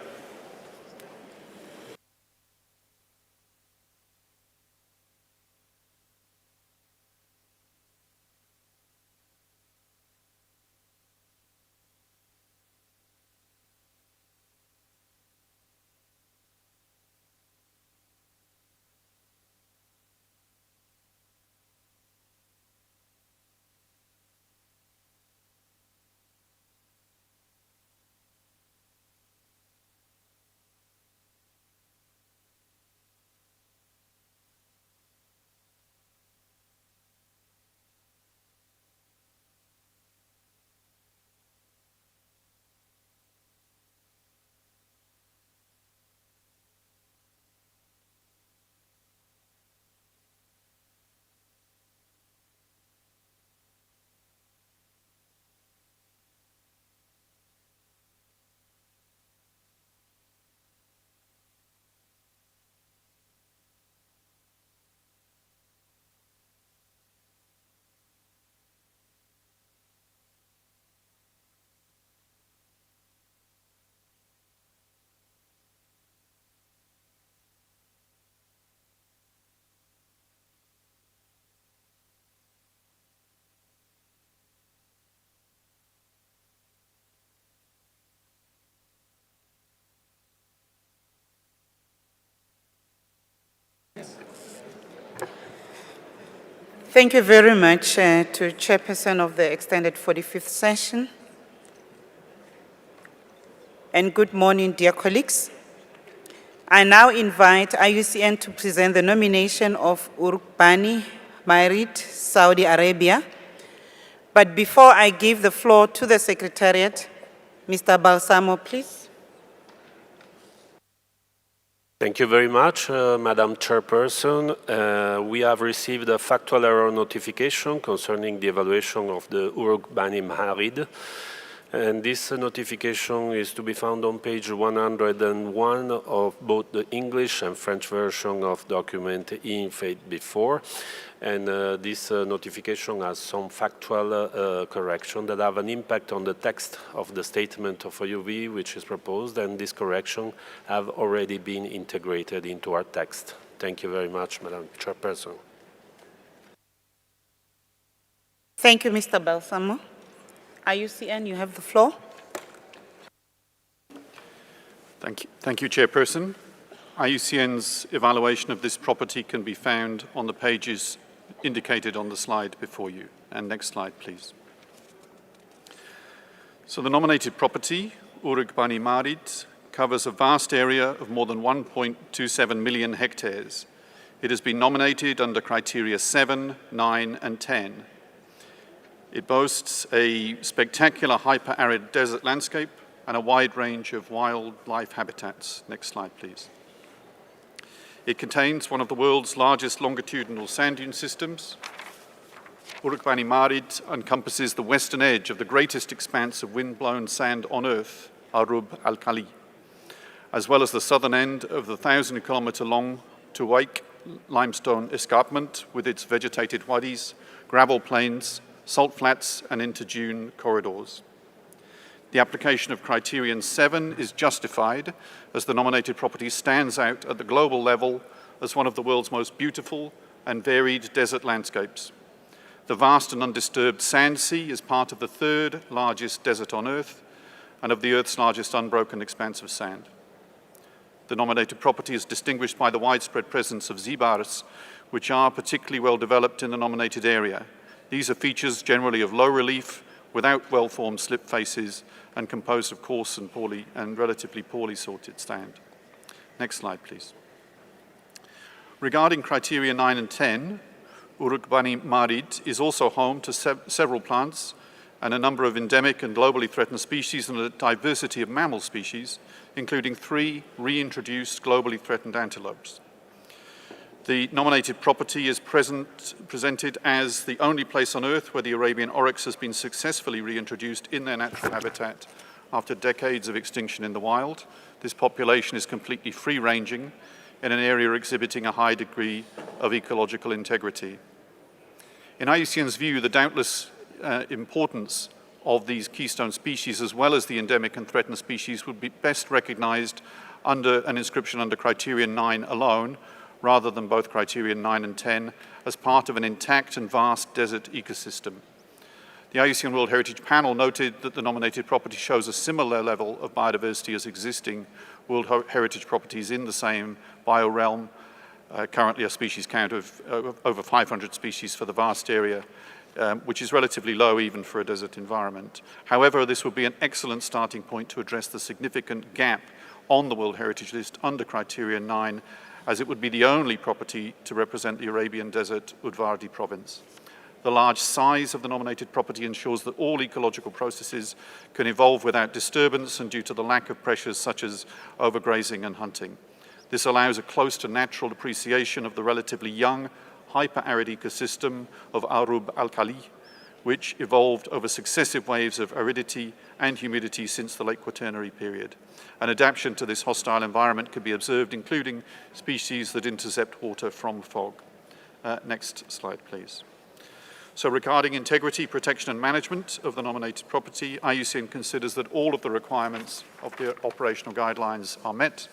Thank you very much to Chairperson of the extended 45th session. And good morning, dear colleagues. I now invite IUCN to present the nomination of Urbani Mairit, Saudi Arabia. But before I give the floor to the Secretariat, Mr. Balsamo, please. Thank you very much, Madam Chairperson. We have received a factual error notification concerning the evaluation of the Uruk Bani Maharid. And this notification is to be found on page 101 of both the English and French version of document in faith before. And this notification has some factual correction that have an impact on the text of the statement of OUV which is proposed, and this correction have already been integrated into our text. Thank you very much, Madam Chairperson. Thank you, Mr. Balsamo. IUCN, you have the floor. Thank you, Chairperson. IUCN's evaluation of this property can be found on the pages indicated on the slide before you. And next slide, please. So the nominated property, Uruk Bani Marid, covers a vast area of more than 1.27 million hectares. It has been nominated under criteria 7, 9, and 10. It boasts a spectacular hyper-arid desert landscape and a wide range of wildlife habitats. Next slide, please. It contains one of the world's largest longitudinal sand dune systems. Uruk Bani Marid encompasses the western edge of the greatest expanse of wind-blown sand on Earth, Arub al-Khali, as well as the southern end of the 1,000-kilometer-long Tuwaik limestone escarpment with its vegetated wadis, gravel plains, salt flats, and inter-dune corridors. The application of criterion 7 is justified as the nominated property stands out at the global level as one of the world's most beautiful and varied desert landscapes. The vast and undisturbed sand sea is part of the third largest desert on Earth and of the Earth's largest unbroken expanse of sand. The nominated property is distinguished by the widespread presence of zebars, which are particularly well developed in the nominated area. These are features generally of low relief, without well-formed slip faces, and composed of coarse and relatively poorly sorted sand. Next slide, please. Regarding criteria 9 and 10, Uruk Bani Marid is also home to several plants and a number of endemic and globally threatened species and a diversity of mammal species, including 3 reintroduced globally threatened antelopes. The nominated property is presented as the only place on Earth where the Arabian oryx has been successfully reintroduced in their natural habitat after decades of extinction in the wild. This population is completely free-ranging in an area exhibiting a high degree of ecological integrity. In IUCN's view, the doubtless importance of these keystone species, as well as the endemic and threatened species, would be best recognized under an inscription under Criterion 9 alone, rather than both Criterion 9 and 10, as part of an intact and vast desert ecosystem. The IUCN World Heritage Panel noted that the nominated property shows a similar level of biodiversity as existing World Heritage properties in the same biorealm, currently a species count of over 500 species for the vast area, which is relatively low even for a desert environment. However, this would be an excellent starting point to address the significant gap on the World Heritage List under Criterion 9, as it would be the only property to represent the Arabian Desert Udvardi province. The large size of the nominated property ensures that all ecological processes can evolve without disturbance and due to the lack of pressures such as overgrazing and hunting. This allows a close to natural appreciation of the relatively young, hyper-arid ecosystem of Arub al-Khali, which evolved over successive waves of aridity and humidity since the late Quaternary period. An adaptation to this hostile environment can be observed, including species that intercept water from fog. Next slide, please. So regarding integrity, protection and management of the nominated property, IUCN considers that all of the requirements of the operational guidelines are met.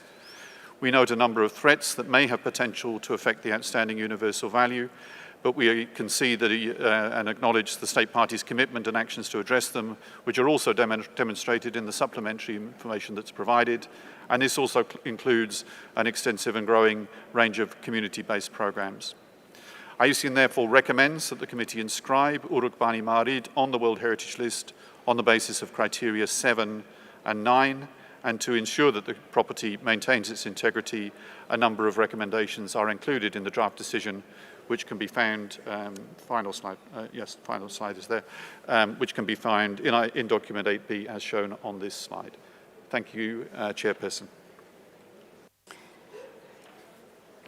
We note a number of threats that may have potential to affect the outstanding universal value, but we can see that and acknowledge the state parties' commitment and actions to address them, which are also demonstrated in the supplementary information that's provided. And this also includes an extensive and growing range of community-based programs. IUCN therefore recommends that the committee inscribe Uruk Bani Marid on the World Heritage List on the basis of criteria 7 and 9, and to ensure that the property maintains its integrity, a number of recommendations are included in the draft decision, which can be found, final slide is there, which can be found in document 8B as shown on this slide. Thank you, Chairperson.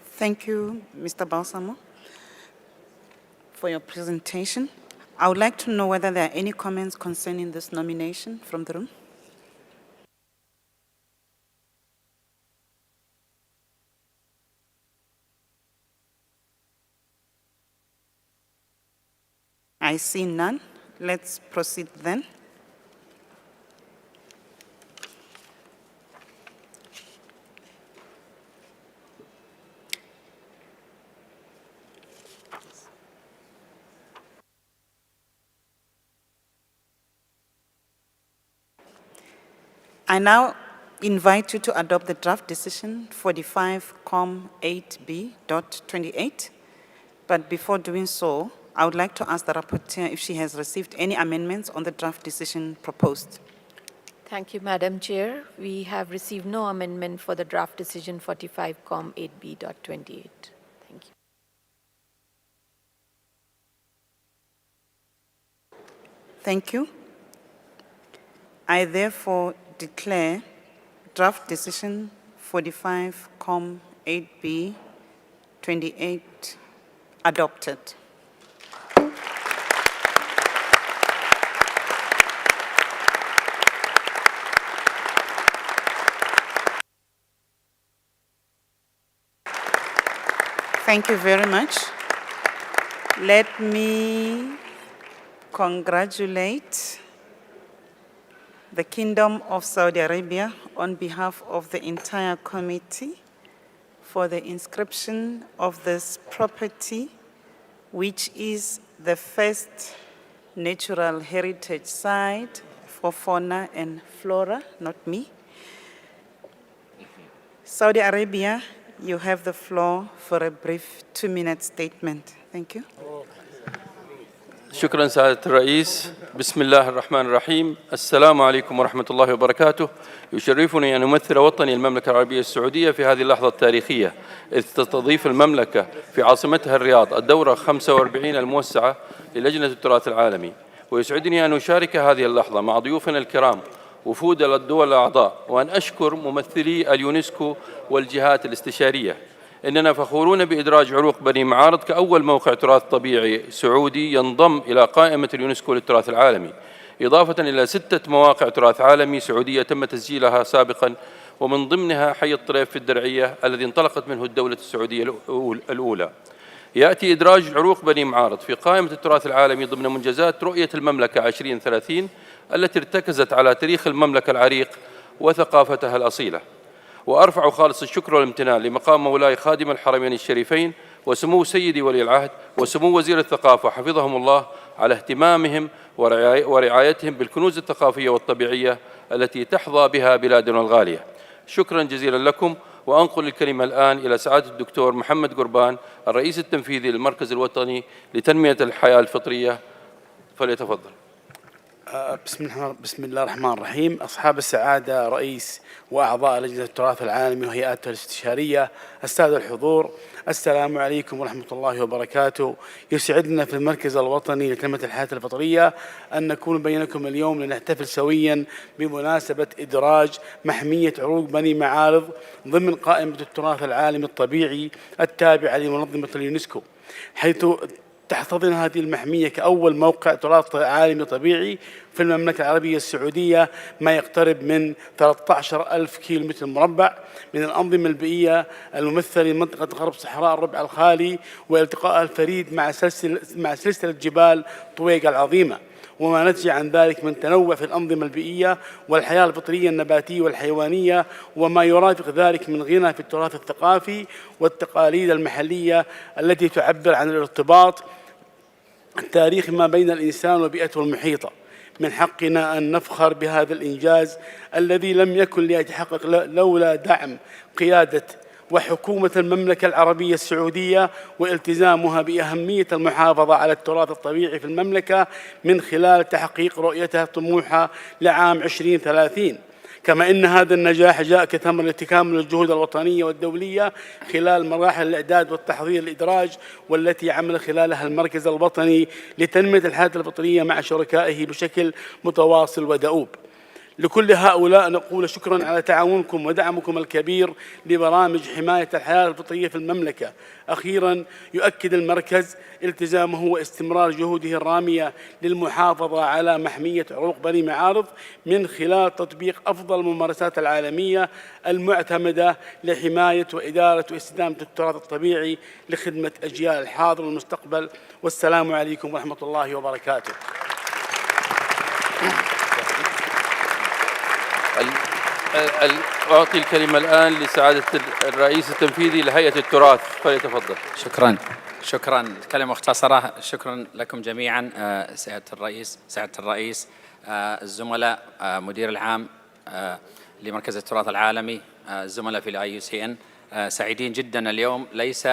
Thank you, Mr. Balsamo, for your presentation. I would like to know whether there are any comments concerning this nomination from the room. I see none. Let's proceed then. I now invite you to adopt the draft decision 45-8B.28. But before doing so, I would like to ask the rapporteur if she has received any amendments on the draft decision proposed. Thank you, Madam Chair. We have received no amendment for the draft decision 45-8B.28. Thank you. Thank you. I therefore declare draft decision 45-8B.28 adopted. Thank you very much. Let me congratulate the Kingdom of Saudi Arabia on behalf of the entire committee for the inscription of this property, which is the first natural heritage site for fauna and flora, not me. Saudi Arabia, you have the floor for a brief 2-minute statement. Thank you. شكرا سعادة الرئيس. بسم الله الرحمن الرحيم. السلام عليكم ورحمة الله وبركاته. يشرفني أن أمثل وطني المملكة العربية السعودية في هذه اللحظة التاريخية، إذ تستضيف المملكة في عاصمتها الرياض الدورة 45 الموسعة للجنة التراث العالمي. ويسعدني أن أشارك هذه اللحظة مع ضيوفنا الكرام وفود الدول الأعضاء، وأن أشكر ممثلي اليونسكو والجهات الاستشارية. إننا فخورون بإدراج عروق بني معارض كأول موقع تراث طبيعي سعودي ينضم إلى قائمة اليونسكو للتراث العالمي، إضافة إلى 6 مواقع تراث عالمي سعودية تم تسجيلها سابقا، ومن ضمنها حي الطريف في الدرعية الذي انطلقت منه الدولة السعودية الأولى. يأتي إدراج عروق بني معارض في قائمة التراث العالمي ضمن منجزات رؤية المملكة 2030 التي ارتكزت على تاريخ المملكة العريق وثقافتها الأصيلة. وأرفع خالص الشكر والامتنان لمقام مولاي خادم الحرمين الشريفين وسمو سيدي ولي العهد وسمو وزير الثقافة حفظهم الله على اهتمامهم ورعايتهم بالكنوز الثقافية والطبيعية التي تحظى بها بلادنا الغالية. شكرا جزيلا لكم. وأنقل الكلمة الآن إلى سعادة الدكتور محمد قربان الرئيس التنفيذي للمركز الوطني لتنمية الحياة الفطرية، فليتفضل. بسم الله الرحمن الرحيم. أصحاب السعادة رئيس وأعضاء لجنة التراث العالمي وهيئاتها الاستشارية، السادة الحضور، السلام عليكم ورحمة الله وبركاته. يسعدنا في المركز الوطني لتنمية الحياة الفطرية أن نكون بينكم اليوم لنحتفل سويا بمناسبة إدراج محمية عروق بني معارض ضمن قائمة التراث العالمي الطبيعي التابعة لمنظمة اليونسكو، حيث تحتضن هذه المحمية كأول موقع تراث عالمي طبيعي في المملكة العربية السعودية ما يقترب من 13,000 كيلومتر مربع من الأنظمة البيئية الممثلة لمنطقة غرب صحراء الربع الخالي، والتقائها الفريد مع سلسلة جبال طويق العظيمة، وما نتج عن ذلك من تنوع في الأنظمة البيئية والحياة الفطرية النباتية والحيوانية، وما يرافق ذلك من غنى في التراث الثقافي والتقاليد المحلية التي تعبر عن الارتباط التاريخي ما بين الإنسان وبيئته المحيطة. من حقنا أن نفخر بهذا الإنجاز الذي لم يكن ليتحقق لولا دعم قيادة وحكومة المملكة العربية السعودية والتزامها بأهمية المحافظة على التراث الطبيعي في المملكة من خلال تحقيق رؤيتها الطموحة لعام 2030. كما إن هذا النجاح جاء كثمر لتكامل الجهود الوطنية والدولية خلال مراحل الإعداد والتحضير الإدراج، والتي عمل خلالها المركز الوطني لتنمية الحياة الفطرية مع شركائه بشكل متواصل ودؤوب. لكل هؤلاء نقول شكرا على تعاونكم ودعمكم الكبير لبرامج حماية الحياة الفطرية في المملكة. أخيرا، يؤكد المركز التزامه واستمرار جهوده الرامية للمحافظة على محمية عروق بني معارض من خلال تطبيق أفضل الممارسات العالمية المعتمدة لحماية وإدارة واستدامة التراث الطبيعي لخدمة أجيال الحاضر والمستقبل. والسلام عليكم ورحمة الله وبركاته. أعطي الكلمة الآن لسعادة الرئيس التنفيذي لهيئة التراث، فليتفضل. شكرا. كلمة مختصرة. شكرا لكم جميعا سعادة الرئيس، الزملاء، مدير العام لمركز التراث العالمي، الزملاء في IUCN. سعيدين جدا اليوم، ليس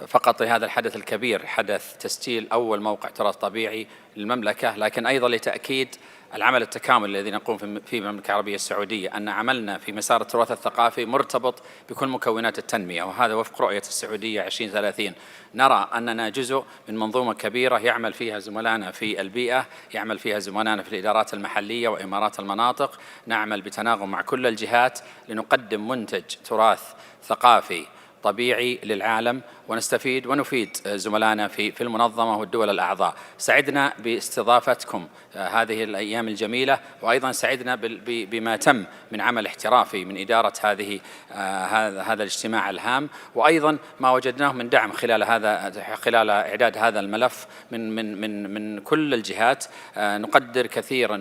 فقط لهذا الحدث الكبير، حدث تسجيل أول موقع تراث طبيعي للمملكة، لكن أيضا لتأكيد العمل التكامل الذي نقوم في المملكة العربية السعودية، أن عملنا في مسار التراث الثقافي مرتبط بكل مكونات التنمية، وهذا وفق رؤية السعودية 2030. نرى أننا جزء من منظومة كبيرة يعمل فيها زملائنا في البيئة، يعمل فيها زملائنا في الإدارات المحلية وإمارات المناطق، نعمل بتناغم مع كل الجهات لنقدم منتج تراث ثقافي طبيعي للعالم، ونستفيد ونفيد زملائنا في المنظمة والدول الأعضاء. سعدنا باستضافتكم هذه الأيام الجميلة، وأيضا سعدنا بما تم من عمل احترافي من إدارة هذا الاجتماع الهام، وأيضا ما وجدناه من دعم خلال إعداد هذا الملف من كل الجهات. نقدر كثيرا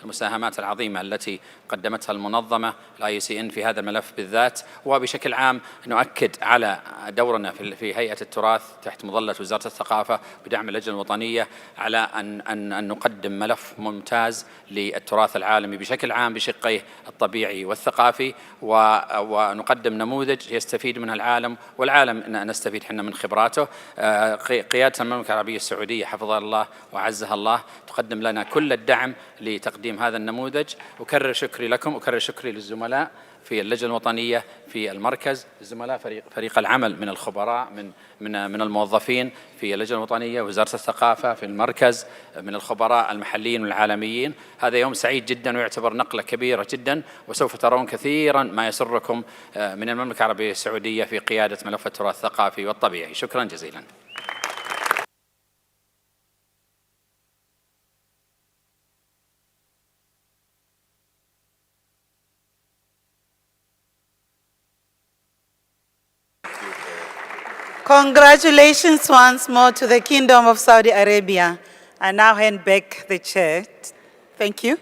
المساهمات العظيمة التي قدمتها المنظمة IUCN في هذا الملف بالذات، وبشكل عام نؤكد على دورنا في هيئة التراث تحت مظلة وزارة الثقافة بدعم اللجنة الوطنية على أن نقدم ملف ممتاز للتراث العالمي بشكل عام بشقيه الطبيعي والثقافي، ونقدم نموذج يستفيد منه العالم، والعالم نستفيد حنا من خبراته. قيادة المملكة العربية السعودية حفظها الله وعزها الله تقدم لنا كل الدعم لتقديم هذا النموذج. أكرر شكري لكم، أكرر شكري للزملاء في اللجنة الوطنية في المركز، الزملاء فريق العمل من الخبراء من الموظفين في اللجنة الوطنية، وزارة الثقافة في المركز، من الخبراء المحليين والعالميين. هذا يوم سعيد جدا ويعتبر نقلة كبيرة جدا، وسوف ترون كثيرا ما يسركم من المملكة العربية السعودية في قيادة ملف التراث الثقافي والطبيعي. شكرا جزيلا. Congratulations once more to the Kingdom of Saudi Arabia. I now hand back the chair. Thank you.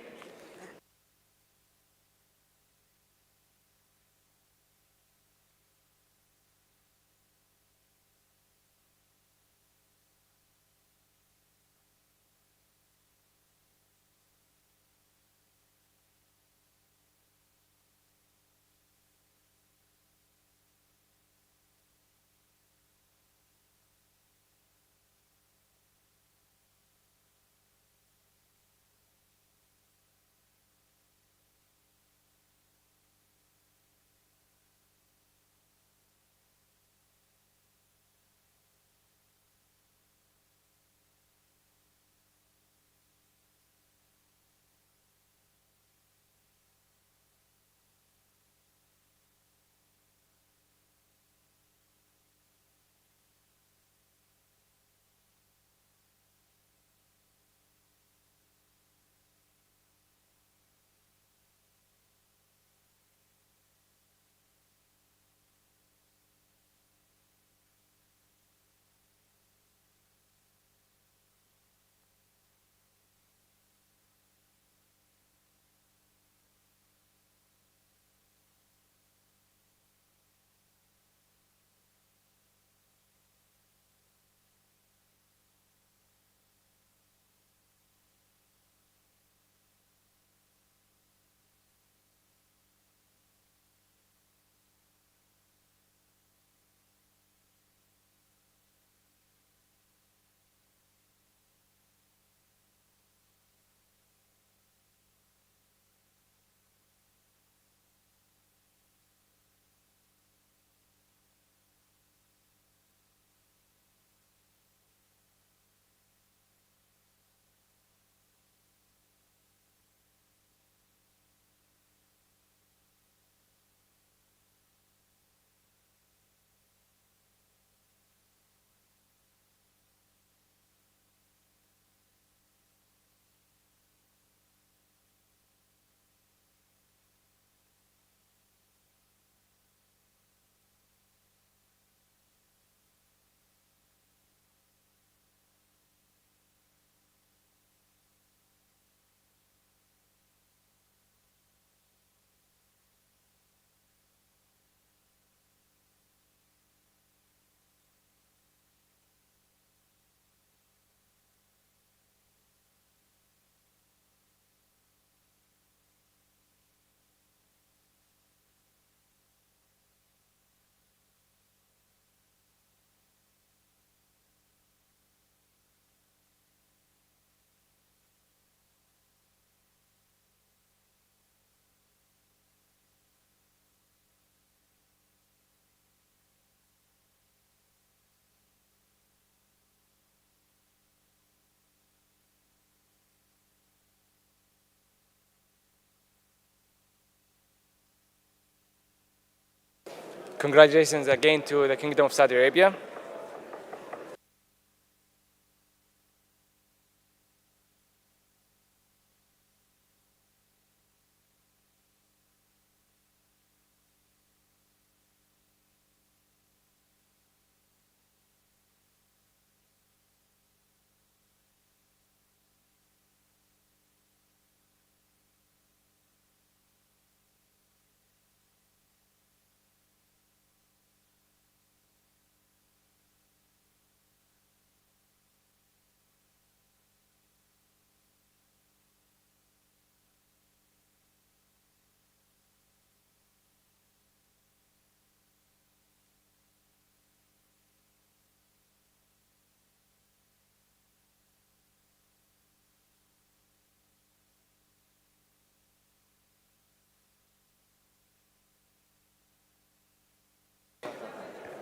Congratulations again to the Kingdom of Saudi Arabia.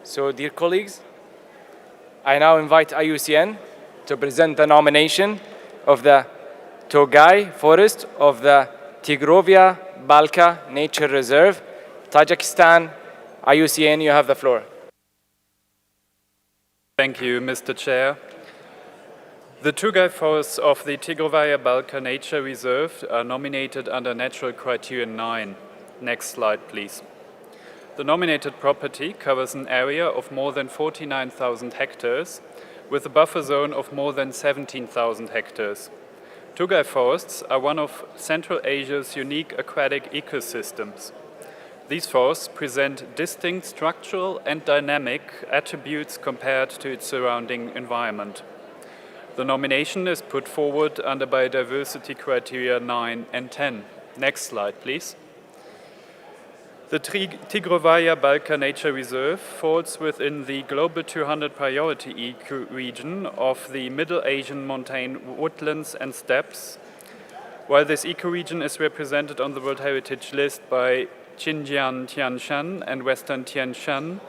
So, dear colleagues, I now invite IUCN to present the nomination of the Togay Forest of the Tigrovia Balka Nature Reserve, Tajikistan. IUCN, you have the floor. Thank you, Mr. Chair. The Tugay forests of the Tigrovaya Balka Nature Reserve are nominated under Natural Criterion 9. Next slide, please. The nominated property covers an area of more than 49,000 hectares, with a buffer zone of more than 17,000 hectares. Tugai forests are one of Central Asia's unique aquatic ecosystems. These forests present distinct structural and dynamic attributes compared to its surrounding environment. The nomination is put forward under biodiversity criteria 9 and 10. Next slide, please. The Tigrovaya Balka Nature Reserve falls within the Global 200 priority eco-region of the Middle Asian montane woodlands and steppes. While this ecoregion is represented on the World Heritage List by Xinjiang Tian Shan and Western Tian Shan,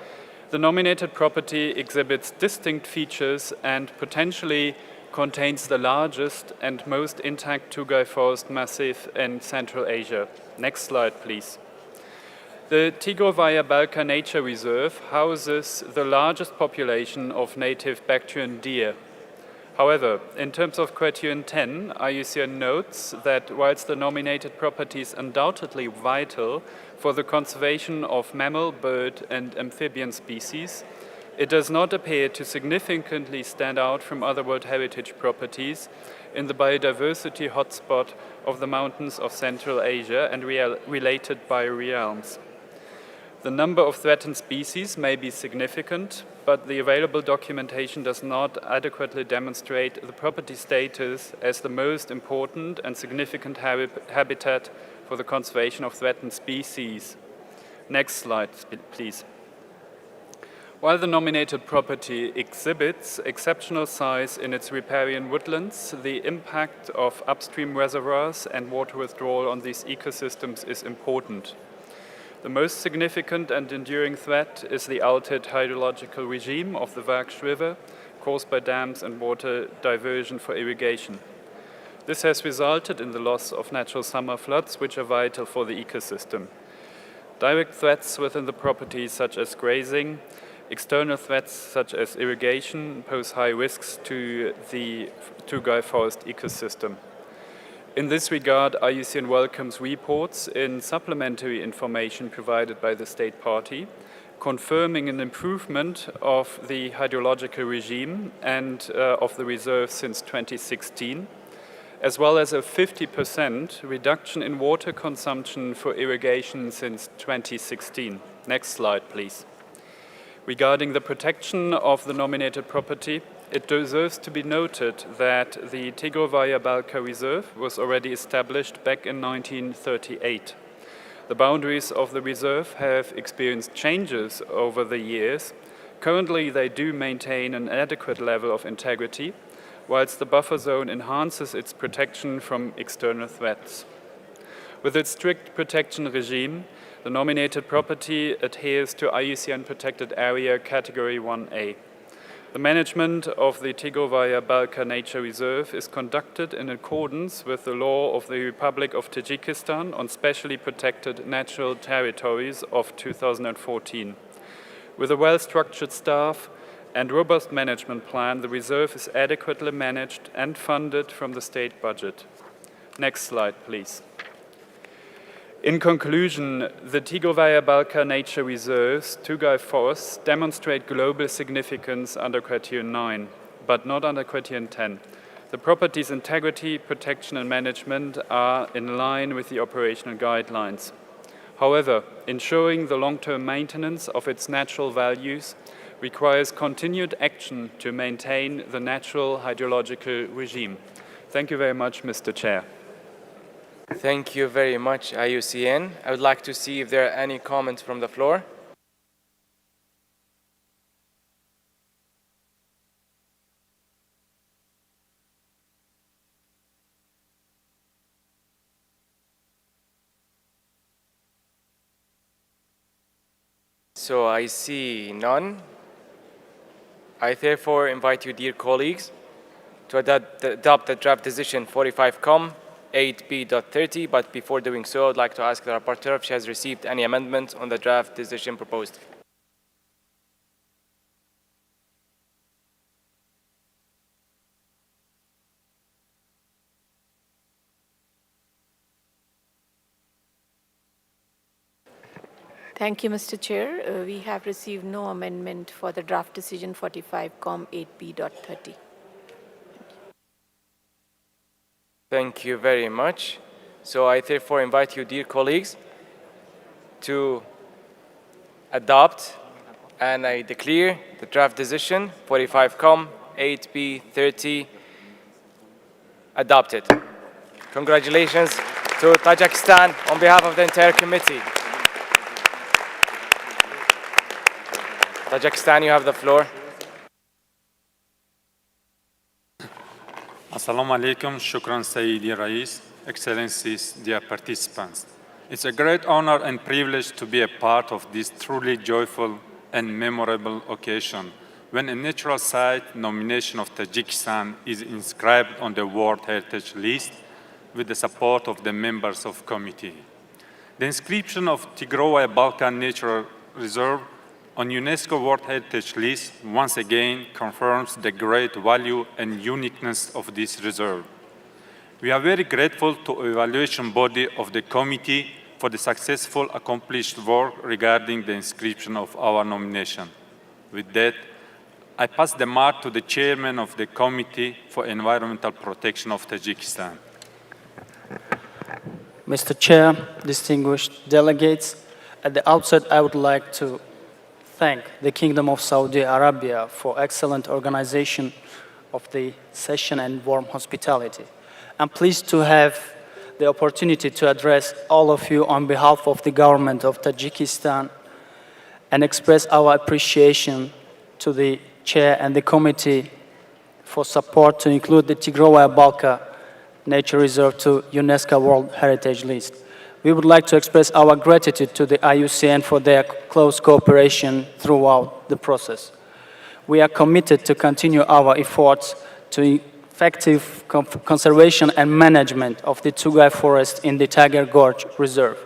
the nominated property exhibits distinct features and potentially contains the largest and most intact Tugai forest massif in Central Asia. Next slide, please. The Tigrovaya Balka Nature Reserve houses the largest population of native Bactrian deer. However, in terms of criterion 10, IUCN notes that whilst the nominated property is undoubtedly vital for the conservation of mammal, bird, and amphibian species, it does not appear to significantly stand out from other World Heritage properties in the biodiversity hotspot of the mountains of Central Asia and related biorealms. The number of threatened species may be significant, but the available documentation does not adequately demonstrate the property status as the most important and significant habitat for the conservation of threatened species. Next slide, please. While the nominated property exhibits exceptional size in its riparian woodlands, the impact of upstream reservoirs and water withdrawal on these ecosystems is important. The most significant and enduring threat is the altered hydrological regime of the Vaksh River, caused by dams and water diversion for irrigation. This has resulted in the loss of natural summer floods, which are vital for the ecosystem. Direct threats within the property, such as grazing, external threats such as irrigation, pose high risks to the Tugai forest ecosystem. In this regard, IUCN welcomes reports in supplementary information provided by the state party, confirming an improvement of the hydrological regime and of the reserve since 2016, as well as a 50% reduction in water consumption for irrigation since 2016. Next slide, please. Regarding the protection of the nominated property, it deserves to be noted that the Tigrovaya Balka Reserve was already established back in 1938. The boundaries of the reserve have experienced changes over the years. Currently, they do maintain an adequate level of integrity, whilst the buffer zone enhances its protection from external threats. With its strict protection regime, the nominated property adheres to IUCN Protected Area Category 1A. The management of the Tigrovaya Balka Nature Reserve is conducted in accordance with the law of the Republic of Tajikistan on Specially Protected Natural Territories of 2014. With a well-structured staff and robust management plan, the reserve is adequately managed and funded from the state budget. Next slide, please. In conclusion, the Tigrovaya Balka Nature Reserve's Tugai forests demonstrate global significance under criterion 9, but not under criterion 10. The property's integrity, protection and management are in line with the operational guidelines. However, ensuring the long-term maintenance of its natural values requires continued action to maintain the natural hydrological regime. Thank you very much, Mr. Chair. Thank you very much, IUCN. I would like to see if there are any comments from the floor. So I see none. I therefore invite you, dear colleagues, to adopt the draft decision 45Com 8B.30, but before doing so, I'd like to ask the rapporteur if she has received any amendments on the draft decision proposed. Thank you, Mr. Chair. We have received no amendment for the draft decision 45.8b.30. Thank you very much. So I therefore invite you, dear colleagues, to adopt, and I declare the draft decision 45.8b.30 adopted. Congratulations to Tajikistan on behalf of the entire committee. Tajikistan, you have the floor. Assalamu alaikum, shukran Sayyidi Rais, Excellencies, dear participants. It's a great honor and privilege to be a part of this truly joyful and memorable occasion when a natural site nomination of Tajikistan is inscribed on the World Heritage List with the support of the members of committee. The inscription of Tigrovaye Balkan Natural Reserve on UNESCO World Heritage List once again confirms the great value and uniqueness of this reserve. We are very grateful to the evaluation body of the committee for the successful accomplished work regarding the inscription of our nomination. With that, I pass the mark to the chairman of the Committee for Environmental Protection of Tajikistan. Mr. Chair, distinguished delegates, at the outset I would like to thank the Kingdom of Saudi Arabia for excellent organization of the session and warm hospitality. I'm pleased to have the opportunity to address all of you on behalf of the government of Tajikistan and express our appreciation to the chair and the committee for support to include the Tigrovaye Balkan Nature Reserve to UNESCO World Heritage List. We would like to express our gratitude to the IUCN for their close cooperation throughout the process. We are committed to continue our efforts to effective conservation and management of the Tugay Forest in the Tiger Gorge Reserve.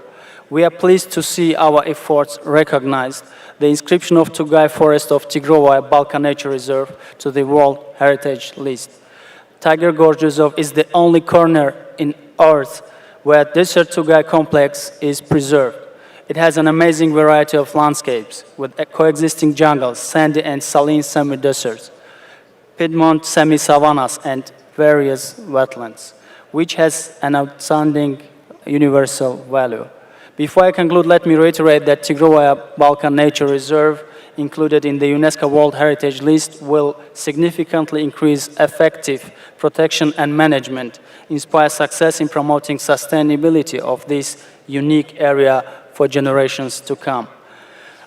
We are pleased to see our efforts recognized, the inscription of Tugay Forest of Tigrovaye Balkan Nature Reserve to the World Heritage List. Tiger Gorge Reserve is the only corner in Earth where desert Tugay complex is preserved. It has an amazing variety of landscapes with coexisting jungles, sandy and saline semi-deserts, Piedmont semi-savannas, and various wetlands, which has an outstanding universal value. Before I conclude, let me reiterate that Tigrovaye Balkan Nature Reserve, included in the UNESCO World Heritage List, will significantly increase effective protection and management, inspire success in promoting sustainability of this unique area for generations to come.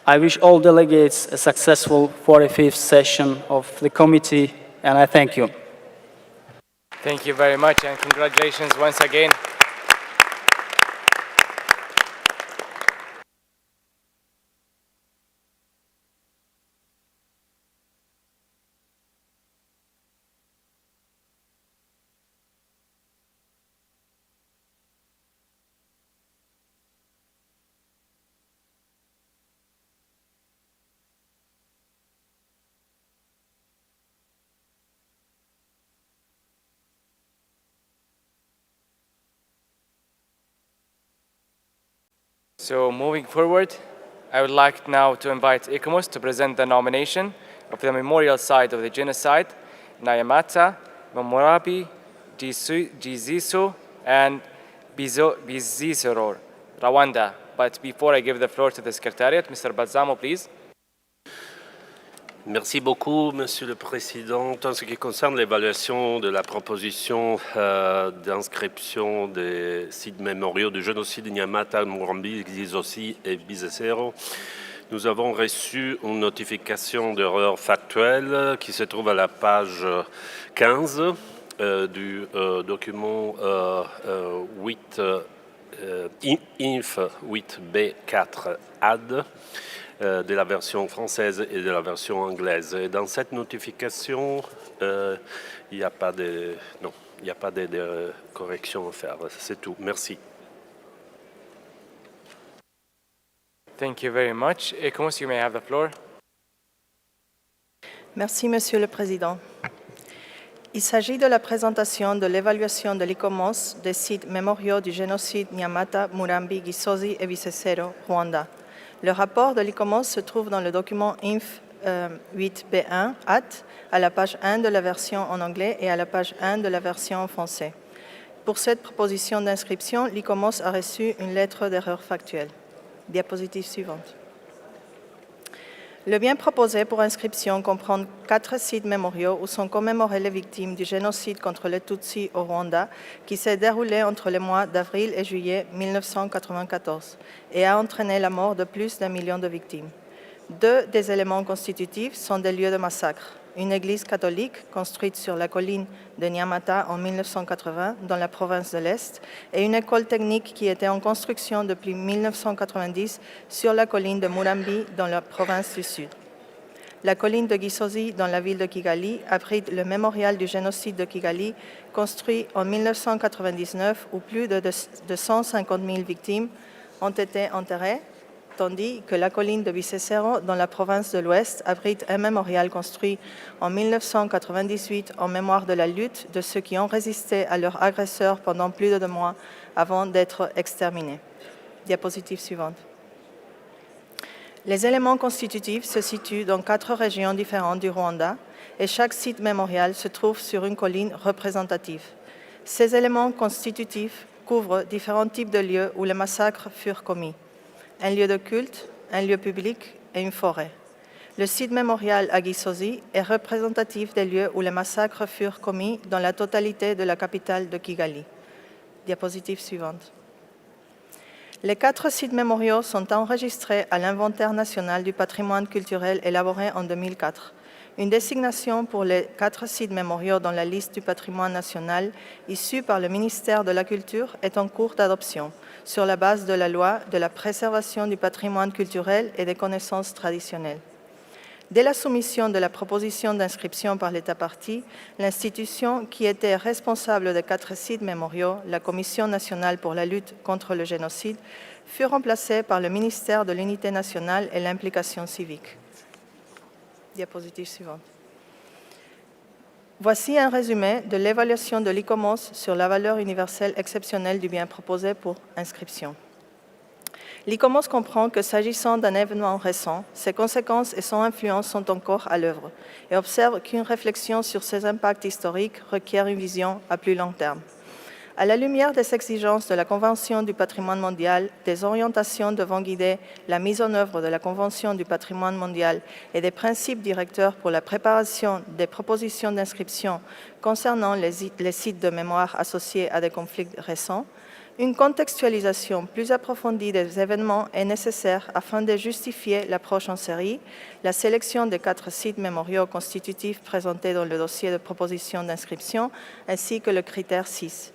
I wish all delegates a successful 45th session of the committee, and I thank you. Thank you very much, and congratulations once again. So moving forward, I would like now to invite ICOMOS to present the nomination of the memorial site of the genocide, Nyamata, Momorabi, Jiziso, and Bizisoro, Rwanda. But before I give the floor to the Secretariat, Mr. Balsamo, please. Merci beaucoup, Monsieur le Président. En ce qui concerne l'évaluation de la proposition d'inscription des sites mémoriaux du génocide Nyamata, Murambi, Gizosi et Bizesero, nous avons reçu une notification d'erreur factuelle qui se trouve à la page 15 du document INF 8B4 AD. De la version française et de la version anglaise. Et dans cette notification, il n'y a pas de correction à faire. C'est tout. Merci. Thank you very much. ICOMOS, you may have the floor. Merci, Monsieur le Président. Il s'agit de la présentation de l'évaluation de l'ICOMOS des sites mémoriaux du génocide Nyamata, Murambi, Gisozi et Bisesero, Rwanda. Le rapport de l'ICOMOS se trouve dans le document INF 8B1 AT, à la page 1 de la version en anglais et à la page 1 de la version en français. Pour cette proposition d'inscription, l'ICOMOS a reçu une lettre d'erreur factuelle. Diapositive suivante. Le bien proposé pour inscription comprend 4 sites mémoriaux où sont commémorées les victimes du génocide contre les Tutsis au Rwanda qui s'est déroulé entre les mois d'avril et juillet 1994 et a entraîné la mort de plus d'1 million de victimes. 2 des éléments constitutifs sont des lieux de massacre. Une église catholique construite sur la colline de Nyamata en 1980 dans la province de l'Est et une école technique qui était en construction depuis 1990 sur la colline de Murambi dans la province du Sud. La colline de Gisozi dans la ville de Kigali abrite le mémorial du génocide de Kigali construit en 1999 où plus de 150 000 victimes ont été enterrées, tandis que la colline de Bisesero, dans la province de l'Ouest, abrite un mémorial construit en 1998 en mémoire de la lutte de ceux qui ont résisté à leurs agresseurs pendant plus de 2 mois avant d'être exterminés. Diapositive suivante. Les éléments constitutifs se situent dans 4 régions différentes du Rwanda et chaque site mémorial se trouve sur une colline représentative. Ces éléments constitutifs couvrent différents types de lieux où les massacres furent commis. Un lieu de culte, un lieu public et une forêt. Le site mémorial à Gisozi est représentatif des lieux où les massacres furent commis dans la totalité de la capitale de Kigali. Diapositive suivante. Les 4 sites mémoriaux sont enregistrés à l'Inventaire national du patrimoine culturel élaboré en 2004. Une désignation pour les 4 sites mémoriaux dans la liste du patrimoine national issue par le ministère de la Culture est en cours d'adoption sur la base de la loi de la préservation du patrimoine culturel et des connaissances traditionnelles. Dès la soumission de la proposition d'inscription par l'État partie, l'institution qui était responsable des 4 sites mémoriaux, la Commission nationale pour la lutte contre le génocide, fut remplacée par le ministère de l'Unité nationale et l'implication civique. Diapositive suivante. Voici un résumé de l'évaluation de l'ICOMOS sur la valeur universelle exceptionnelle du bien proposé pour inscription. L'ICOMOS comprend que s'agissant d'un événement récent, ses conséquences et son influence sont encore à l'œuvre et observe qu'une réflexion sur ses impacts historiques requiert une vision à plus long terme. À la lumière des exigences de la Convention du patrimoine mondial, des orientations devant guider la mise en œuvre de la Convention du patrimoine mondial et des principes directeurs pour la préparation des propositions d'inscription concernant les sites de mémoire associés à des conflits récents, une contextualisation plus approfondie des événements est nécessaire afin de justifier l'approche en série, la sélection des 4 sites mémoriaux constitutifs présentés dans le dossier de proposition d'inscription, ainsi que le critère 6.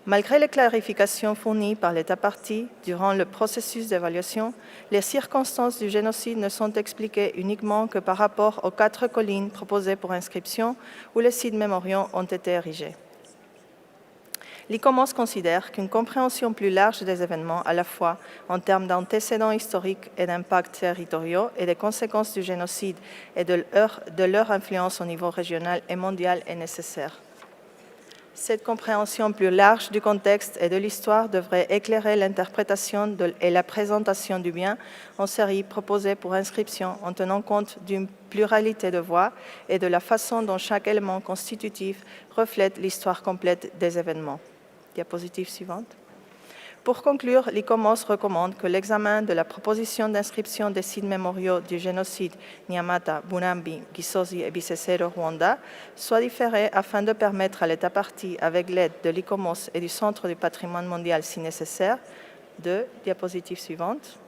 Malgré les clarifications fournies par l'État partie durant le processus d'évaluation, les circonstances du génocide ne sont expliquées uniquement que par rapport aux 4 collines proposées pour inscription où les sites mémoriaux ont été érigés. L'ICOMOS considère qu'une compréhension plus large des événements, à la fois en termes d'antécédents historiques et d'impacts territoriaux et des conséquences du génocide et de leur influence au niveau régional et mondial est nécessaire. Cette compréhension plus large du contexte et de l'histoire devrait éclairer l'interprétation et la présentation du bien en série proposée pour inscription en tenant compte d'une pluralité de voix et de la façon dont chaque élément constitutif reflète l'histoire complète des événements. Diapositive suivante. Pour conclure, l'ICOMOS recommande que l'examen de la proposition d'inscription des sites mémoriaux du génocide Nyamata, Burambi, Gisozi et Bisesero Rwanda soit différé afin de permettre à l'État partie, avec l'aide de l'ICOMOS et du Centre du patrimoine mondial si nécessaire, de diapositive suivante.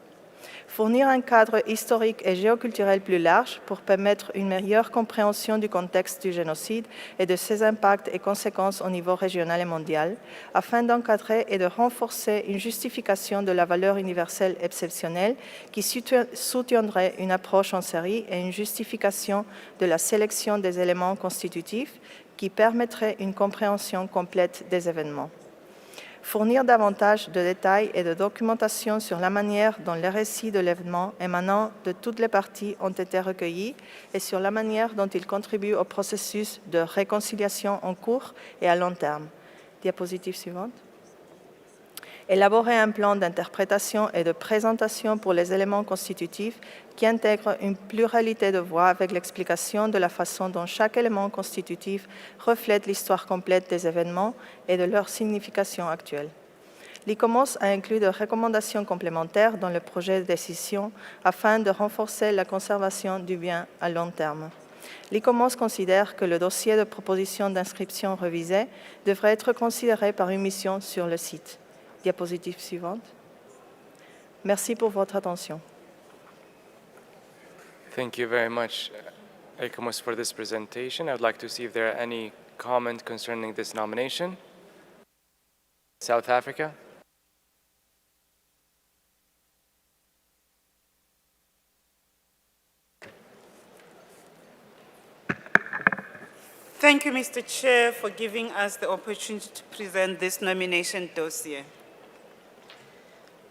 Fournir un cadre historique et géoculturel plus large pour permettre une meilleure compréhension du contexte du génocide et de ses impacts et conséquences au niveau régional et mondial, afin d'encadrer et de renforcer une justification de la valeur universelle exceptionnelle qui soutiendrait une approche en série et une justification de la sélection des éléments constitutifs qui permettrait une compréhension complète des événements. Fournir davantage de détails et de documentation sur la manière dont les récits de l'événement émanant de toutes les parties ont été recueillis et sur la manière dont ils contribuent au processus de réconciliation en cours et à long terme. Diapositive suivante. Élaborer un plan d'interprétation et de présentation pour les éléments constitutifs qui intègre une pluralité de voix avec l'explication de la façon dont chaque élément constitutif reflète l'histoire complète des événements et de leur signification actuelle. L'ICOMOS a inclus des recommandations complémentaires dans le projet de décision afin de renforcer la conservation du bien à long terme. L'ICOMOS considère que le dossier de proposition d'inscription révisé devrait être considéré par une mission sur le site. Diapositive suivante. Merci pour votre attention. Thank you very much, ICOMOS, for this presentation. I would like to see if there are any comments concerning this nomination. South Africa. Thank you, Mr. Chair, for giving us the opportunity to present this nomination dossier.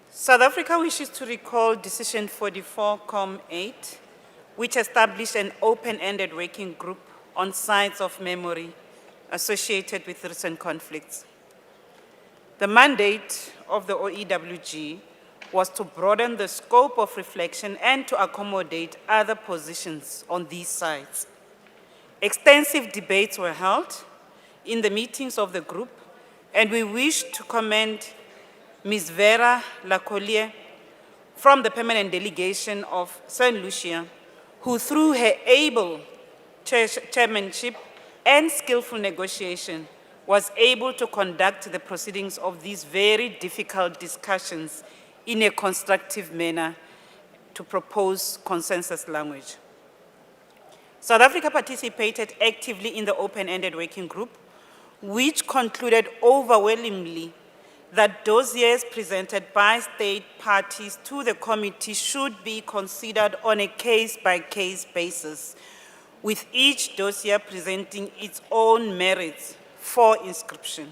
South Africa wishes to recall Decision 44-8, which established an open-ended working group on sites of memory associated with recent conflicts. The mandate of the OEWG was to broaden the scope of reflection and to accommodate other positions on these sites. Extensive debates were held in the meetings of the group, and we wish to commend Ms. Vera Lacollier from the permanent delegation of St. Lucia, who through her able chairmanship and skillful negotiation was able to conduct the proceedings of these very difficult discussions in a constructive manner to propose consensus language. South Africa participated actively in the open-ended working group, which concluded overwhelmingly that dossiers presented by state parties to the committee should be considered on a case-by-case basis, with each dossier presenting its own merits for inscription.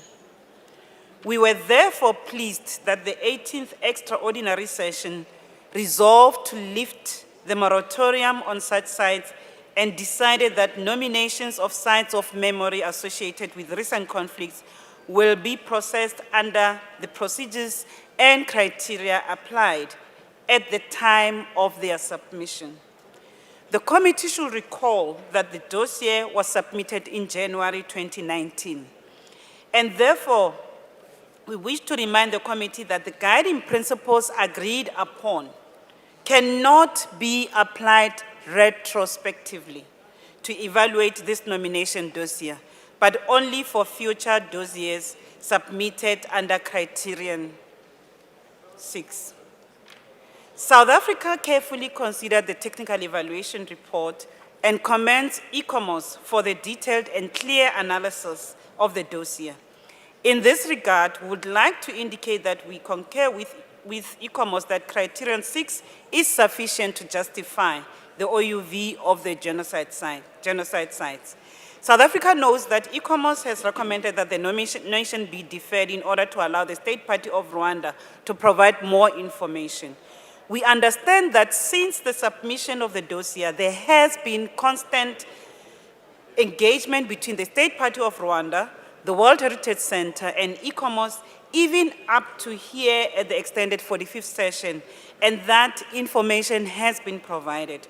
We were therefore pleased that the 18th extraordinary session resolved to lift the moratorium on such sites and decided that nominations of sites of memory associated with recent conflicts will be processed under the procedures and criteria applied at the time of their submission. The committee should recall that the dossier was submitted in January 2019, and therefore we wish to remind the committee that the guiding principles agreed upon cannot be applied retrospectively to evaluate this nomination dossier, but only for future dossiers submitted under Criterion 6. South Africa carefully considered the technical evaluation report and commends ICOMOS for the detailed and clear analysis of the dossier. In this regard, we would like to indicate that we concur with ICOMOS that Criterion 6 is sufficient to justify the OUV of the genocide sites. South Africa knows that ICOMOS has recommended that the nomination be deferred in order to allow the State Party of Rwanda to provide more information. We understand that since the submission of the dossier, there has been constant engagement between the State Party of Rwanda, the World Heritage Center, and ICOMOS, even up to here at the extended 45th session, and that information has been provided.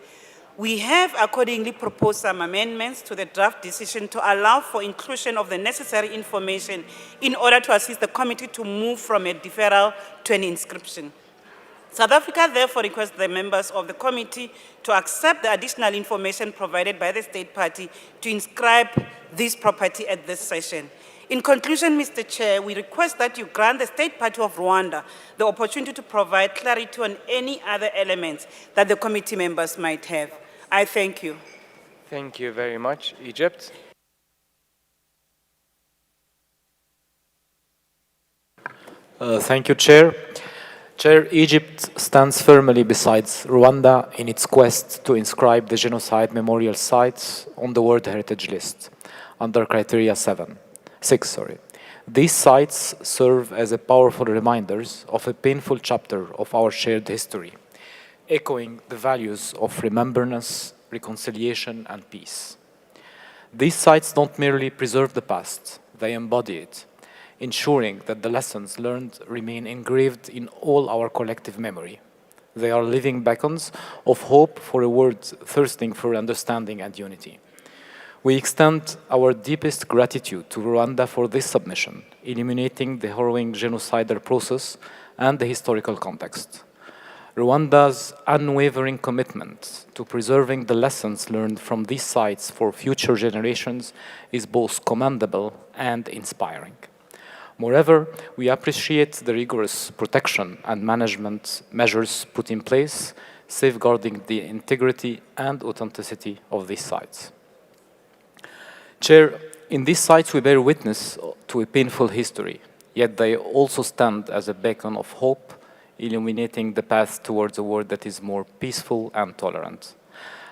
We have accordingly proposed some amendments to the draft decision to allow for inclusion of the necessary information in order to assist the committee to move from a deferral to an inscription. South Africa therefore requests the members of the committee to accept the additional information provided by the State Party to inscribe this property at this session. In conclusion, Mr. Chair, we request that you grant the State Party of Rwanda the opportunity to provide clarity on any other elements that the committee members might have. I thank you. Thank you very much. Egypt. Thank you, Chair. Chair, Egypt stands firmly beside Rwanda in its quest to inscribe the genocide memorial sites on the World Heritage List under Criteria 6. These sites serve as a powerful reminders of a painful chapter of our shared history, echoing the values of remembrance, reconciliation, and peace. These sites don't merely preserve the past, they embody it. ensuring that the lessons learned remain engraved in all our collective memory. They are living beacons of hope for a world thirsting for understanding and unity. We extend our deepest gratitude to Rwanda for this submission, illuminating the harrowing genocidal process and the historical context. Rwanda's unwavering commitment to preserving the lessons learned from these sites for future generations is both commendable and inspiring. Moreover, we appreciate the rigorous protection and management measures put in place, safeguarding the integrity and authenticity of these sites. Chair, in these sites we bear witness to a painful history, yet they also stand as a beacon of hope, illuminating the path towards a world that is more peaceful and tolerant.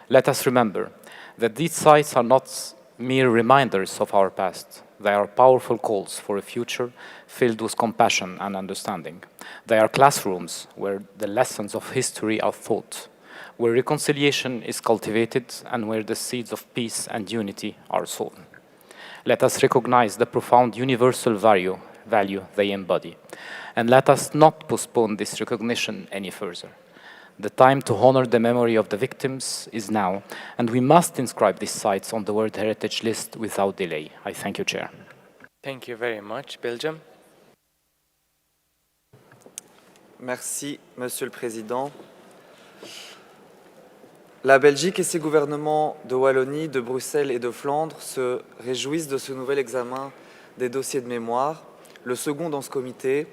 Let us remember that these sites are not mere reminders of our past. They are powerful calls for a future filled with compassion and understanding. They are classrooms where the lessons of history are taught, where reconciliation is cultivated, and where the seeds of peace and unity are sown. Let us recognize the profound universal value they embody, and let us not postpone this recognition any further. The time to honor the memory of the victims is now, and we must inscribe these sites on the World Heritage List without delay. I thank you, Chair. Thank you very much. Belgium. Merci, Monsieur le Président. La Belgique et ses gouvernements de Wallonie, de Bruxelles et de Flandre se réjouissent de ce nouvel examen des dossiers de mémoire, le second dans ce comité,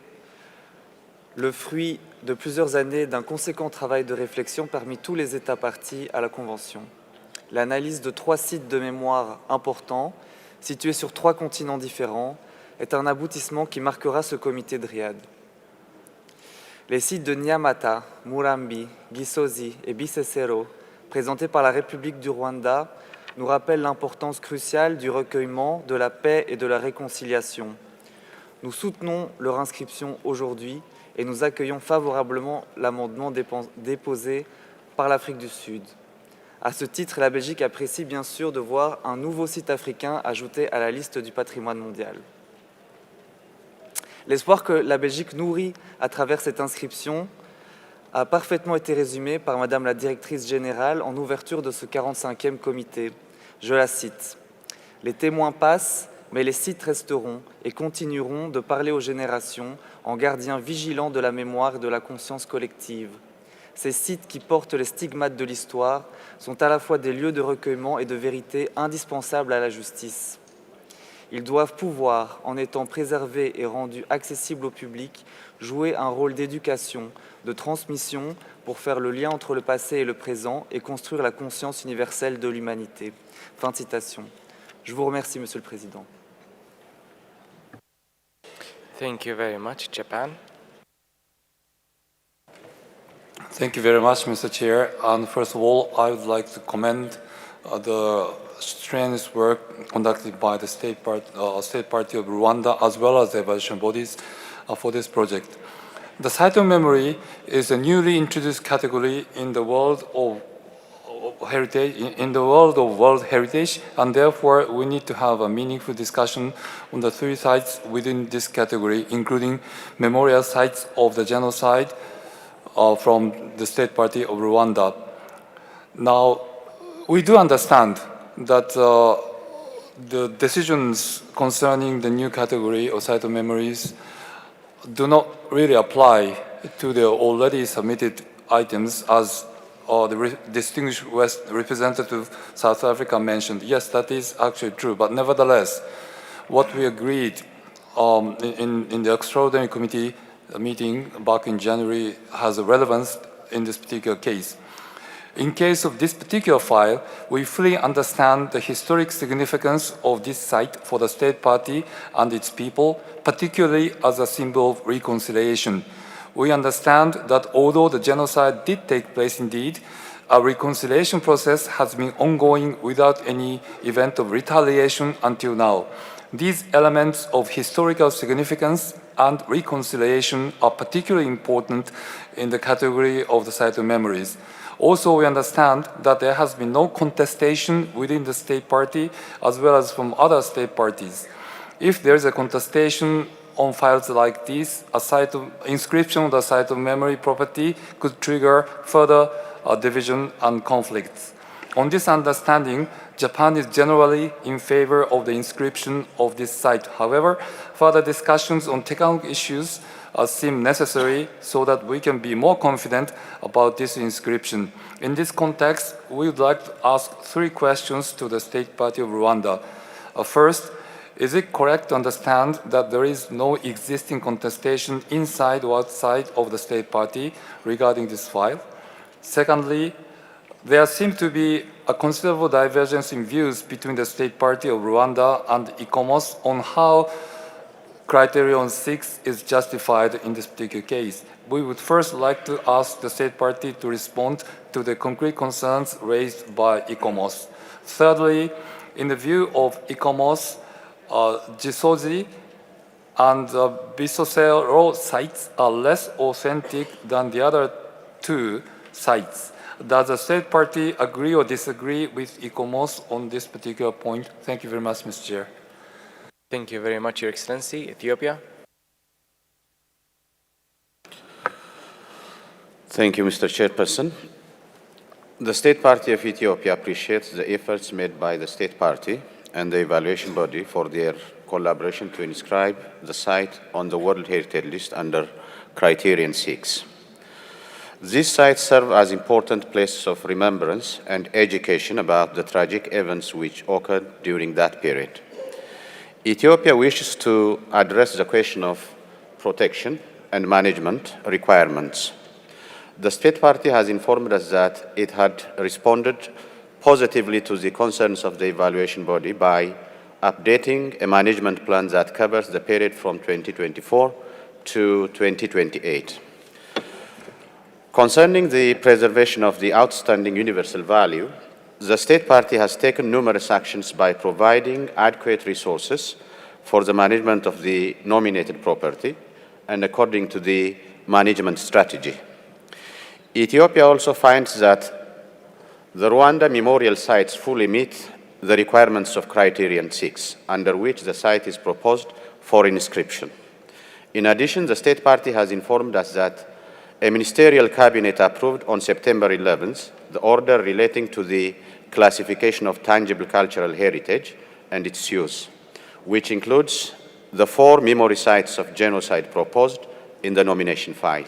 le fruit de plusieurs années d'un conséquent travail de réflexion parmi tous les États partis à la Convention. L'analyse de 3 sites de mémoire importants, situés sur 3 continents différents, est un aboutissement qui marquera ce comité de Riyad. Les sites de Nyamata, Murambi, Gisozi et Bisesero, présentés par la République du Rwanda, nous rappellent l'importance cruciale du recueillement, de la paix et de la réconciliation. Nous soutenons leur inscription aujourd'hui et nous accueillons favorablement l'amendement déposé par l'Afrique du Sud. À ce titre, la Belgique apprécie bien sûr de voir un nouveau site africain ajouté à la liste du patrimoine mondial. L'espoir que la Belgique nourrit à travers cette inscription a parfaitement été résumé par Madame la Directrice Générale en ouverture de ce 45e comité. Je la cite. « Les témoins passent, mais les sites resteront et continueront de parler aux générations en gardiens vigilants de la mémoire et de la conscience collective. Ces sites qui portent les stigmates de l'histoire sont à la fois des lieux de recueillement et de vérité indispensables à la justice. Ils doivent pouvoir, en étant préservés et rendus accessibles au public, jouer un rôle d'éducation, de transmission pour faire le lien entre le passé et le présent et construire la conscience universelle de l'humanité. » Fin de citation. Je vous remercie, Monsieur le Président. Thank you very much. Japan. Thank you very much, Mr. Chair. And first of all, I would like to commend the strenuous work conducted by the State Party of Rwanda as well as the evaluation bodies for this project. The site of memory is a newly introduced category in the world of World Heritage, and therefore we need to have a meaningful discussion on the 3 sites within this category, including memorial sites of the genocide from the State Party of Rwanda. Now, we do understand that the decisions concerning the new category of site of memories do not really apply to the already submitted items, as the distinguished West representative South Africa mentioned. Yes, that is actually true, but nevertheless, what we agreed in the extraordinary committee meeting back in January has a relevance in this particular case. In case of this particular file, we fully understand the historic significance of this site for the State Party and its people, particularly as a symbol of reconciliation. We understand that although the genocide did take place indeed, a reconciliation process has been ongoing without any event of retaliation until now. These elements of historical significance and reconciliation are particularly important in the category of the site of memories. Also, we understand that there has been no contestation within the State Party as well as from other state parties. If there is a contestation on files like this, inscription on the site of memory property could trigger further division and conflicts. On this understanding, Japan is generally in favor of the inscription of this site. However, further discussions on technical issues seem necessary so that we can be more confident about this inscription. In this context, we would like to ask 3 questions to the State Party of Rwanda. First, is it correct to understand that there is no existing contestation inside or outside of the State Party regarding this file? Secondly, there seems to be a considerable divergence in views between the State Party of Rwanda and ICOMOS on how Criterion 6 is justified in this particular case. We would first like to ask the State Party to respond to the concrete concerns raised by ICOMOS. Thirdly, in the view of ICOMOS, Gisozi and Bisosero sites are less authentic than the other 2 sites. Does the State Party agree or disagree with ICOMOS on this particular point? Thank you very much, Mr. Chair. Thank you very much, Your Excellency. Ethiopia. Thank you, Mr. Chairperson. The State Party of Ethiopia appreciates the efforts made by the State Party and the evaluation body for their collaboration to inscribe the site on the World Heritage List under Criterion 6. These sites serve as important places of remembrance and education about the tragic events which occurred during that period. Ethiopia wishes to address the question of protection and management requirements. The State Party has informed us that it had responded positively to the concerns of the evaluation body by updating a management plan that covers the period from 2024 to 2028. Concerning the preservation of the outstanding universal value, the State Party has taken numerous actions by providing adequate resources for the management of the nominated property and according to the management strategy. Ethiopia also finds that the Rwanda memorial sites fully meet the requirements of Criterion 6, under which the site is proposed for inscription. In addition, the State Party has informed us that a ministerial cabinet approved on September 11th the order relating to the classification of tangible cultural heritage and its use, which includes the 4 memory sites of genocide proposed in the nomination file.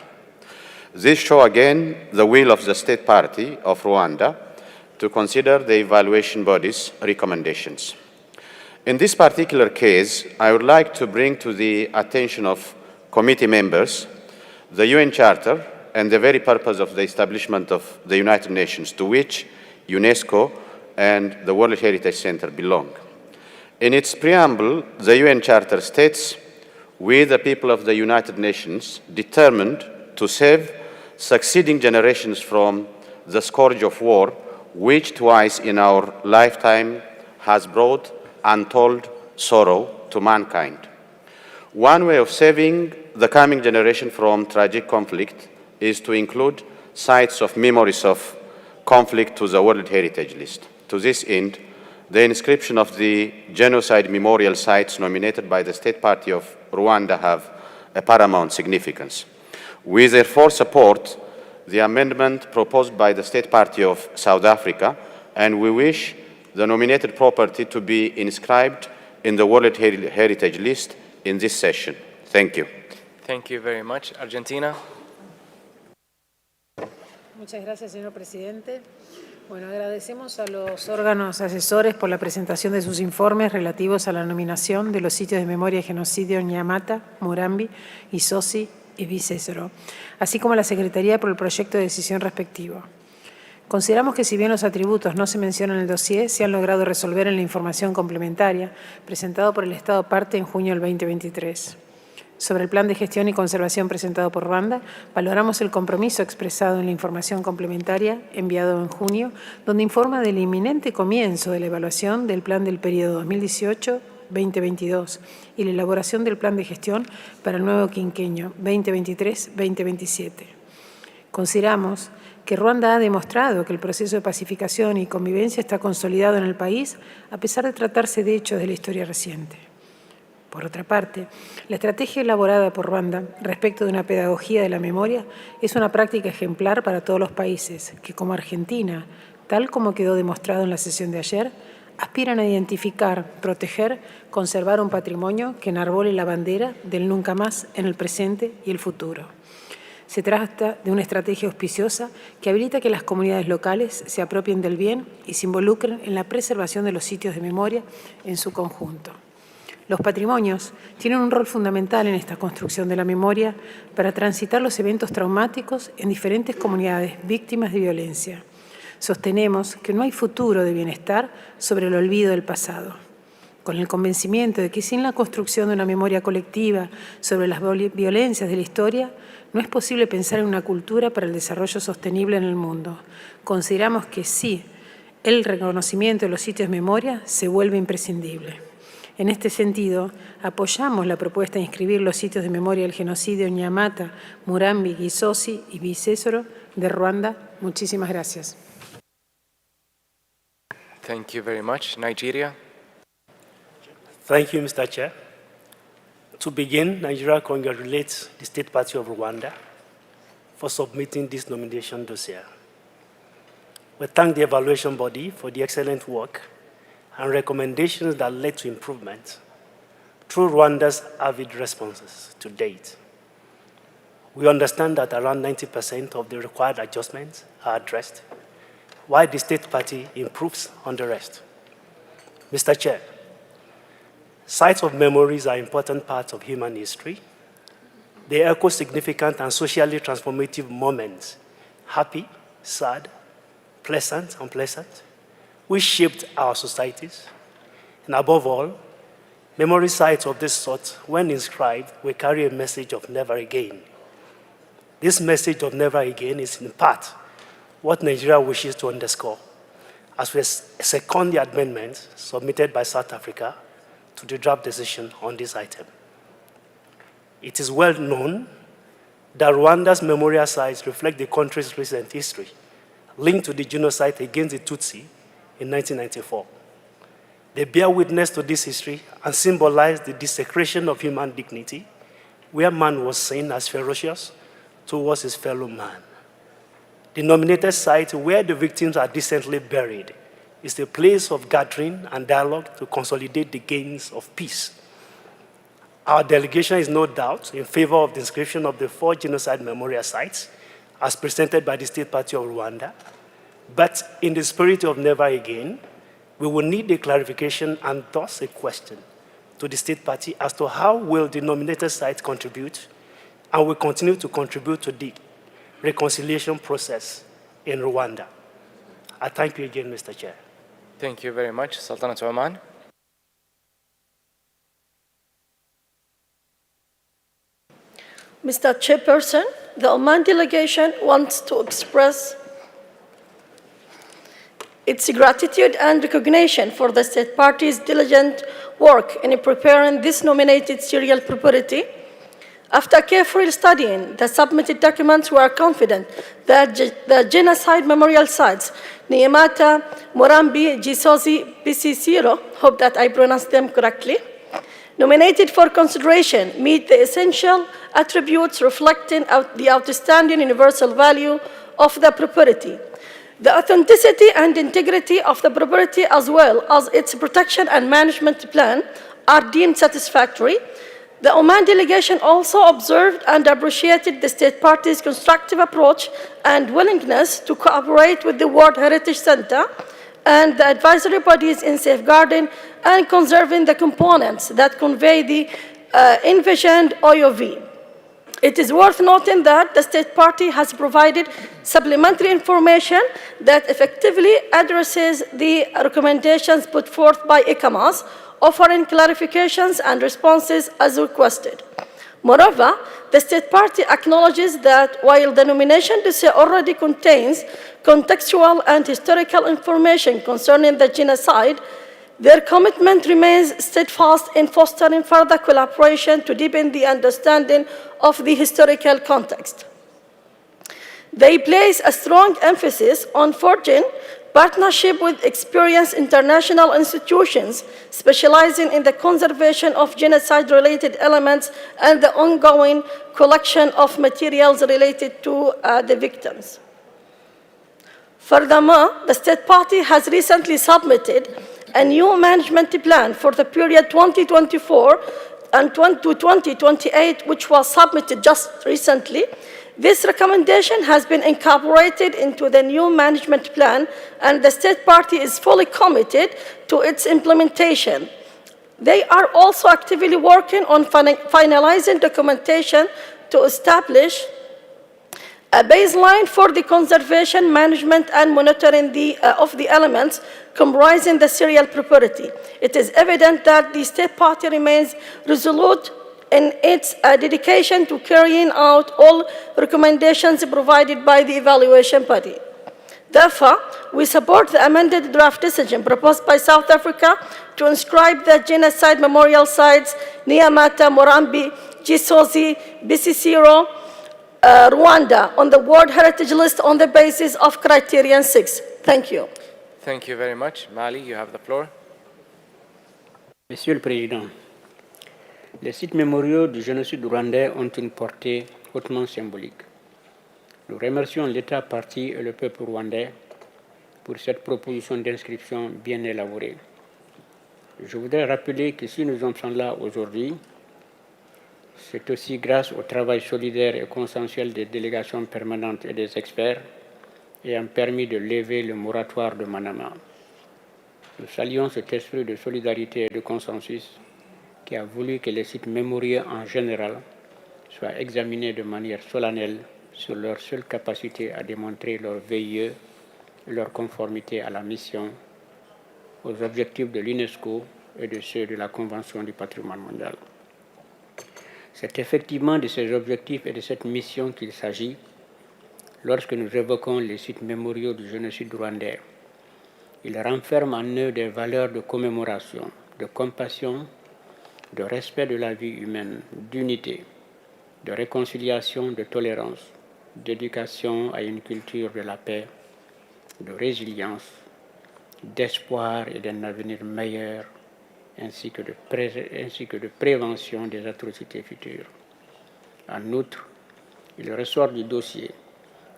This shows again the will of the State Party of Rwanda to consider the evaluation body's recommendations. In this particular case, I would like to bring to the attention of committee members the UN Charter and the very purpose of the establishment of the United Nations, to which UNESCO and the World Heritage Center belong. In its preamble, the UN Charter states, "We, the people of the United Nations, determined to save succeeding generations from the scourge of war, which twice in our lifetime has brought untold sorrow to mankind. One way of saving the coming generation from tragic conflict is to include sites of memories of conflict to the World Heritage List. To this end, the inscription of the genocide memorial sites nominated by the State Party of Rwanda have a paramount significance. We therefore support the amendment proposed by the State Party of South Africa, and we wish the nominated property to be inscribed in the World Heritage List in this session. Thank you. Thank you very much. Argentina. Muchas gracias, señor presidente. Bueno, agradecemos a los órganos asesores por la presentación de sus informes relativos a la nominación de los sitios de memoria de genocidio en Nyamata, Murambi, Isosi y Bisesero, así como a la Secretaría por el proyecto de decisión respectivo. Consideramos que si bien los atributos no se mencionan en el dossier, se han logrado resolver en la información complementaria presentado por el Estado parte en junio del 2023. Sobre el plan de gestión y conservación presentado por Rwanda, valoramos el compromiso expresado en la información complementaria enviado en junio, donde informa del inminente comienzo de la evaluación del plan del periodo 2018-2022 y la elaboración del plan de gestión para el nuevo quinquenio 2023-2027. Consideramos que Ruanda ha demostrado que el proceso de pacificación y convivencia está consolidado en el país, a pesar de tratarse de hechos de la historia reciente. Por otra parte, la estrategia elaborada por Ruanda respecto de una pedagogía de la memoria es una práctica ejemplar para todos los países que, como Argentina, tal como quedó demostrado en la sesión de ayer, aspiran a identificar, proteger, conservar un patrimonio que enarbole la bandera del nunca más en el presente y el futuro. Se trata de una estrategia auspiciosa que habilita que las comunidades locales se apropien del bien y se involucren en la preservación de los sitios de memoria en su conjunto. Los patrimonios tienen un rol fundamental en esta construcción de la memoria para transitar los eventos traumáticos en diferentes comunidades víctimas de violencia. Sostenemos que no hay futuro de bienestar sobre el olvido del pasado, con el convencimiento de que sin la construcción de una memoria colectiva sobre las violencias de la historia, no es posible pensar en una cultura para el desarrollo sostenible en el mundo. Consideramos que sí, el reconocimiento de los sitios de memoria se vuelve imprescindible. En este sentido, apoyamos la propuesta de inscribir los sitios de memoria del genocidio en Nyamata, Murambi, Gisozi y Bisesero de Ruanda. Muchísimas gracias. Thank you very much. Nigeria. Thank you, Mr. Chair. To begin, Nigeria congratulates the State Party of Rwanda for submitting this nomination dossier. We thank the evaluation body for the excellent work and recommendations that led to improvement through Rwanda's avid responses to date. We understand that around 90% of the required adjustments are addressed, while the State Party improves on the rest. Mr. Chair, sites of memories are important parts of human history. They echo significant and socially transformative moments, happy, sad, pleasant, unpleasant, which shaped our societies. And above all, memory sites of this sort, when inscribed, will carry a message of never again. This message of never again is in part what Nigeria wishes to underscore as we second the amendment submitted by South Africa to the draft decision on this item. It is well known that Rwanda's memorial sites reflect the country's recent history, linked to the genocide against the Tutsi in 1994. They bear witness to this history and symbolize the desecration of human dignity, where man was seen as ferocious towards his fellow man. The nominated site where the victims are decently buried is a place of gathering and dialogue to consolidate the gains of peace. Our delegation is no doubt in favor of the inscription of the 4 genocide memorial sites as presented by the State Party of Rwanda, but in the spirit of never again, we will need a clarification and thus a question to the State Party as to how will the nominated site contribute and will continue to contribute to the reconciliation process in Rwanda. I thank you again, Mr. Chair. Thank you very much. Sultanate Oman. Mr. Chairperson, the Oman delegation wants to express its gratitude and recognition for the State Party's diligent work in preparing this nominated serial property. After carefully studying the submitted documents, we are confident that the genocide memorial sites, Nyamata, Murambi, Gisozi, Bisisiro, hope that I pronounced them correctly, nominated for consideration meet the essential attributes reflecting the outstanding universal value of the property. The authenticity and integrity of the property, as well as its protection and management plan, are deemed satisfactory. The Oman delegation also observed and appreciated the State Party's constructive approach and willingness to cooperate with the World Heritage Center and the advisory bodies in safeguarding and conserving the components that convey the envisioned OOV. It is worth noting that the State Party has provided supplementary information that effectively addresses the recommendations put forth by ICAMAS, offering clarifications and responses as requested. Moreover, the State Party acknowledges that while the nomination dossier already contains contextual and historical information concerning the genocide, their commitment remains steadfast in fostering further collaboration to deepen the understanding of the historical context. They place a strong emphasis on forging partnership with experienced international institutions specializing in the conservation of genocide-related elements, and the ongoing collection of materials related to the victims. Furthermore, the State Party has recently submitted a new management plan for the period 2024 and to 2028, which was submitted just recently. This recommendation has been incorporated into the new management plan, and the State Party is fully committed to its implementation. They are also actively working on finalizing documentation to establish a baseline for the conservation, management, and monitoring of the elements comprising the serial property. It is evident that the State Party remains resolute in its dedication to carrying out all recommendations provided by the evaluation body. Therefore, we support the amended draft decision proposed by South Africa to inscribe the genocide memorial sites Nyamata, Murambi, Gisozi, Bisisiro, Rwanda on the World Heritage List on the basis of Criterion 6. Thank you. Thank you very much. Mali, you have the floor. Monsieur le Président, les sites mémoriaux du génocide rwandais ont une portée hautement symbolique. Nous remercions l'État partie et le peuple rwandais pour cette proposition d'inscription bien élaborée. Je voudrais rappeler que si nous en sommes là aujourd'hui, c'est aussi grâce au travail solidaire et consensuel des délégations permanentes et des experts ayant permis de lever le moratoire de Manama. Nous saluons cet esprit de solidarité et de consensus qui a voulu que les sites mémoriaux en général soient examinés de manière solennelle sur leur seule capacité à démontrer leur VIE et leur conformité à la mission, aux objectifs de l'UNESCO et de ceux de la Convention du patrimoine mondial. C'est effectivement de ces objectifs et de cette mission qu'il s'agit lorsque nous évoquons les sites mémoriaux du génocide rwandais. Ils renferment en eux des valeurs de commémoration, de compassion, de respect de la vie humaine, d'unité, de réconciliation, de tolérance, d'éducation à une culture de la paix, de résilience, d'espoir et d'un avenir meilleur, ainsi que de prévention des atrocités futures. En outre, il ressort du dossier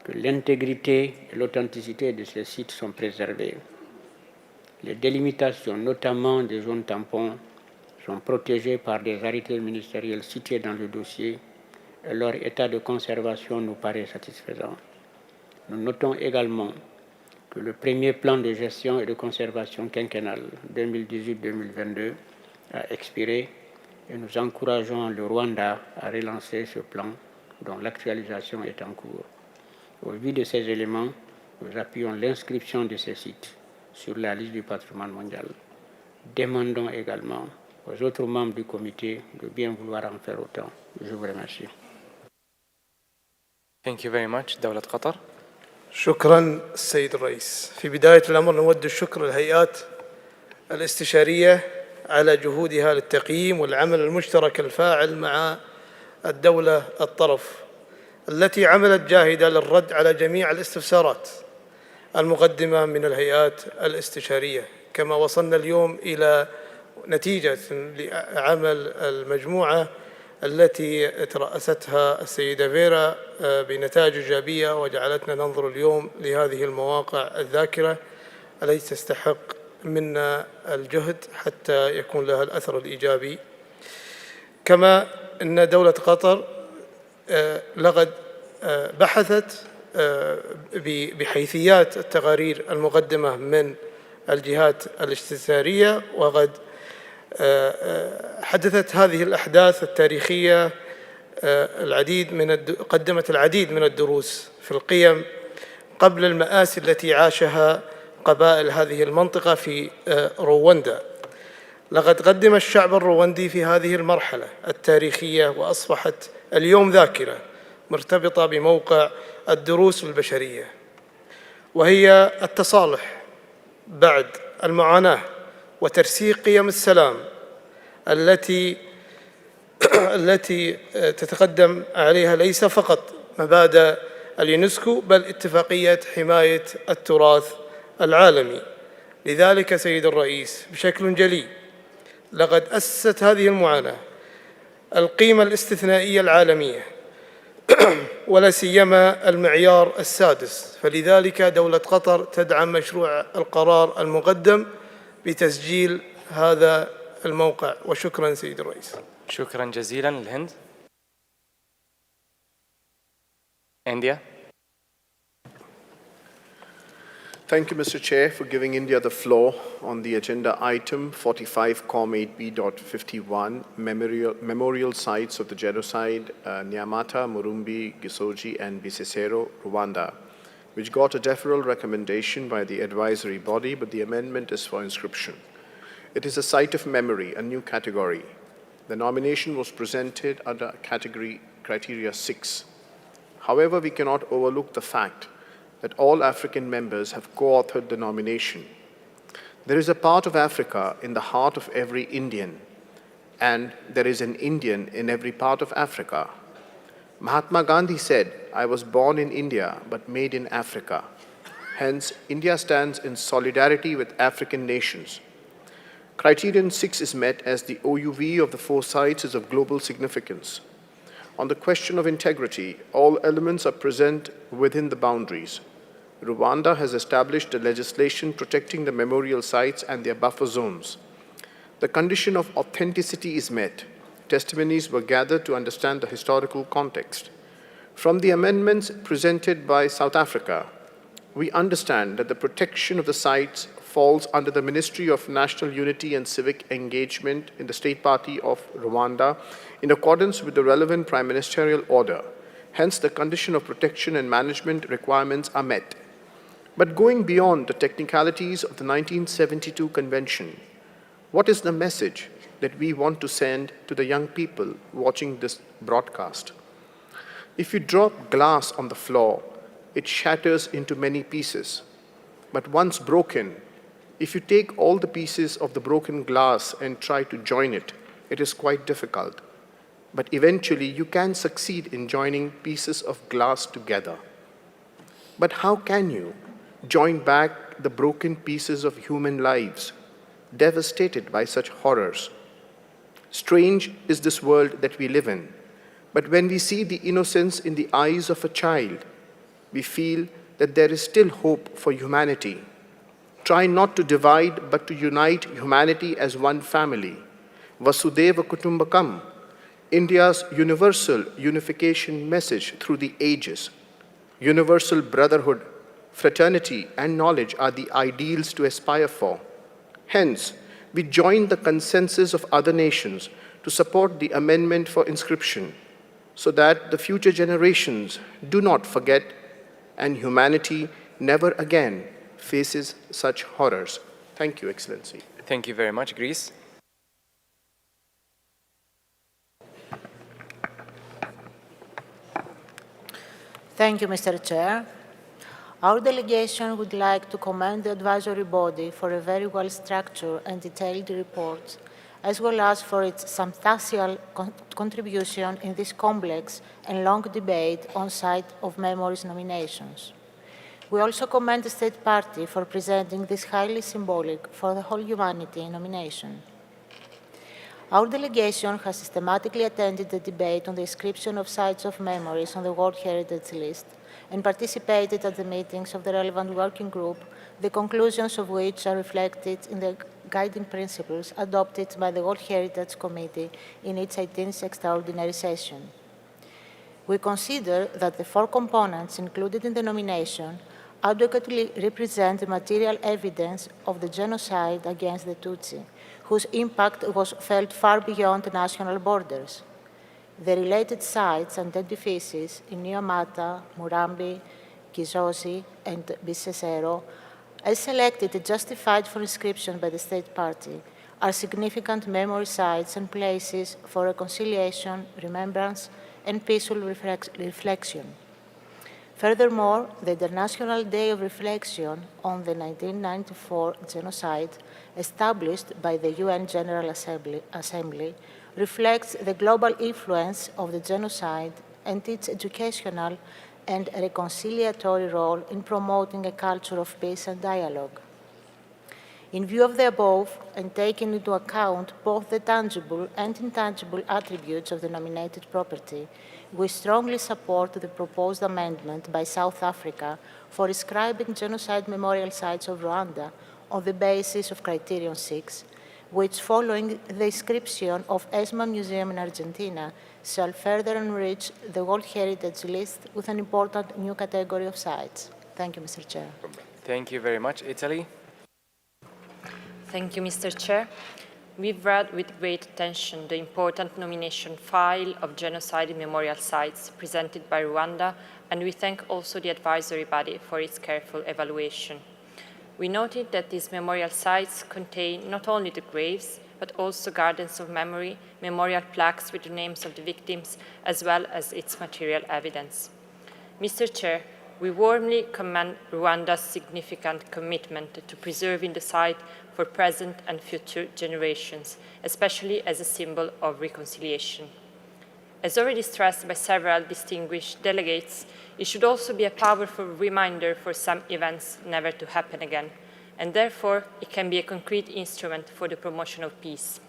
que l'intégrité et l'authenticité de ces sites sont préservées. Les délimitations, notamment des zones tampons, sont protégées par des arrêtés ministériels cités dans le dossier et leur état de conservation nous paraît satisfaisant. Nous notons également que le premier plan de gestion et de conservation quinquennal 2018-2022 a expiré et nous encourageons le Rwanda à relancer ce plan dont l'actualisation est en cours. Au vu de ces éléments, nous appuyons l'inscription de ces sites sur la liste du patrimoine mondial. Demandons également aux autres membres du comité de bien vouloir en faire autant. Je vous remercie. Thank you very much. دولة قطر. شكرا السيد الرئيس. في بداية الأمر نود الشكر للهيئات الاستشارية على جهودها للتقييم والعمل المشترك الفاعل مع الدولة الطرف التي عملت جاهدة للرد على جميع الاستفسارات المقدمة من الهيئات الاستشارية. كما وصلنا اليوم إلى نتيجة لعمل المجموعة التي ترأستها السيدة فيرا بنتائج إيجابية وجعلتنا ننظر اليوم لهذه المواقع الذاكرة التي تستحق منا الجهد حتى يكون لها الأثر الإيجابي. كما أن دولة قطر لقد بحثت بحيثيات التقارير المقدمة من الجهات الاستشارية وقد حدثت هذه الأحداث التاريخية قدمت العديد من الدروس في القيم قبل المآسي التي عاشها قبائل هذه المنطقة في رواندا. لقد قدم الشعب الرواندي في هذه المرحلة التاريخية وأصبحت اليوم ذاكرة مرتبطة بموقع الدروس البشرية، وهي التصالح بعد المعاناة وترسيخ قيم السلام التي تتقدم عليها ليس فقط مبادئ اليونسكو بل اتفاقية حماية التراث العالمي. لذلك سيد الرئيس بشكل جلي لقد أسست هذه المعاناة القيمة الاستثنائية العالمية ولا سيما المعيار السادس، فلذلك دولة قطر تدعم مشروع القرار المقدم بتسجيل هذا الموقع. وشكرا سيد الرئيس. شكرا جزيلا. الهند. India. Thank you, Mr. Chair, for giving India the floor on the agenda item 45 Com 8B.51, memorial sites of the genocide, Nyamata, Murumbi, Gisoji, and Bisesero, Rwanda, which got a deferral recommendation by the advisory body, but the amendment is for inscription. It is a site of memory, a new category. The nomination was presented under category criteria 6. However, we cannot overlook the fact that all African members have co-authored the nomination. There is a part of Africa in the heart of every Indian, and there is an Indian in every part of Africa. Mahatma Gandhi said, "I was born in India, but made in Africa." Hence, India stands in solidarity with African nations. Criterion 6 is met as the OUV of the 4 sites is of global significance. On the question of integrity, all elements are present within the boundaries. Rwanda has established a legislation protecting the memorial sites and their buffer zones. The condition of authenticity is met. Testimonies were gathered to understand the historical context. From the amendments presented by South Africa, we understand that the protection of the sites falls under the Ministry of National Unity and Civic Engagement in the State Party of Rwanda in accordance with the relevant Prime Ministerial order. Hence, the condition of protection and management requirements are met. But going beyond the technicalities of the 1972 Convention, what is the message that we want to send to the young people watching this broadcast? If you drop glass on the floor, it shatters into many pieces. But once broken, if you take all the pieces of the broken glass and try to join it, it is quite difficult. But eventually, you can succeed in joining pieces of glass together. But how can you join back the broken pieces of human lives, devastated by such horrors? Strange is this world that we live in, but when we see the innocence in the eyes of a child, we feel that there is still hope for humanity. Try not to divide, but to unite humanity as one family. Vasudeva Kutumbakam, India's universal unification message through the ages. Universal brotherhood, fraternity, and knowledge are the ideals to aspire for. Hence, we join the consensus of other nations to support the amendment for inscription so that the future generations do not forget and humanity never again faces such horrors. Thank you, Excellency. Thank you very much. Greece. Thank you, Mr. Chair. Our delegation would like to commend the advisory body for a very well-structured and detailed report, as well as for its substantial contribution in this complex and long debate on site of memories nominations. We also commend the State Party for presenting this highly symbolic for the whole humanity nomination. Our delegation has systematically attended the debate on the inscription of sites of memories on the World Heritage List and participated at the meetings of the relevant working group, the conclusions of which are reflected in the guiding principles adopted by the World Heritage Committee in its 18th extraordinary session. We consider that the 4 components included in the nomination adequately represent the material evidence of the genocide against the Tutsi, whose impact was felt far beyond national borders. The related sites and edifices in Nyamata, Murambi, Gizozi, and Bisesero, as selected and justified for inscription by the State Party, are significant memory sites and places for reconciliation, remembrance, and peaceful reflection. Furthermore, the International Day of Reflection on the 1994 genocide, established by the UN General Assembly, reflects the global influence of the genocide and its educational and a reconciliatory role in promoting a culture of peace and dialogue. In view of the above, and taking into account both the tangible and intangible attributes of the nominated property, we strongly support the proposed amendment by South Africa for inscribing genocide memorial sites of Rwanda on the basis of Criterion 6, which, following the inscription of ESMA Museum in Argentina, shall further enrich the World Heritage List with an important new category of sites. Thank you, Mr. Chair. Thank you very much. Italy? Thank you, Mr. Chair. We've read with great attention the important nomination file of genocide memorial sites presented by Rwanda, and we thank also the advisory body for its careful evaluation. We noted that these memorial sites contain not only the graves, but also gardens of memory, memorial plaques with the names of the victims, as well as its material evidence. Mr. Chair, we warmly commend Rwanda's significant commitment to preserving the site for present and future generations, especially as a symbol of reconciliation. As already stressed by several distinguished delegates, it should also be a powerful reminder for some events never to happen again, and therefore it can be a concrete instrument for the promotion of peace.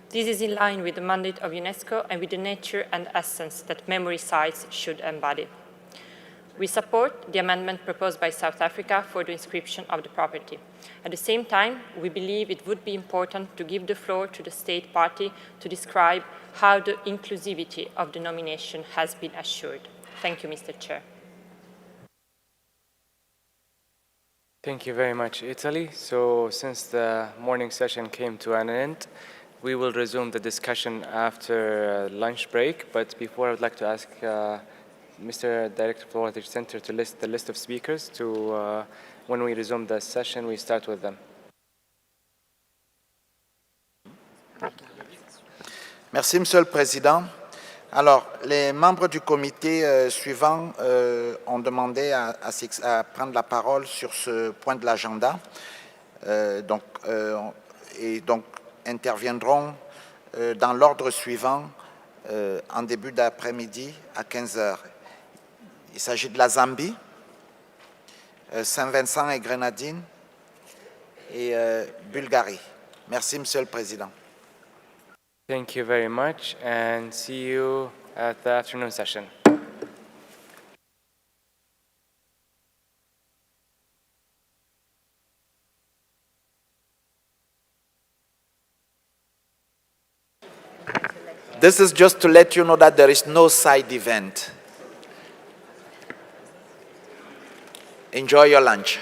This is in line with the mandate of UNESCO and with the nature and essence that memory sites should embody. We support the amendment proposed by South Africa for the inscription of the property. At the same time, we believe it would be important to give the floor to the state party to describe how the inclusivity of the nomination has been assured. Thank you, Mr. Chair. Thank you very much, Italy. So since the morning session came to an end, we will resume the discussion after lunch break. But before, I would like to ask Mr. Director of the Heritage Center to list the list of speakers to, when we resume the session, we start with them. Merci, Monsieur le Président. Alors, les membres du comité suivant ont demandé à prendre la parole sur ce point de l'agenda. Donc, interviendront dans l'ordre suivant en début d'après-midi à 15 h. Il s'agit de la Zambie, Saint-Vincent et Grenadines et Bulgarie. Merci, Monsieur le Président. Thank you very much, and see you at the afternoon session. This is just to let you know that there is no side event. Enjoy your lunch.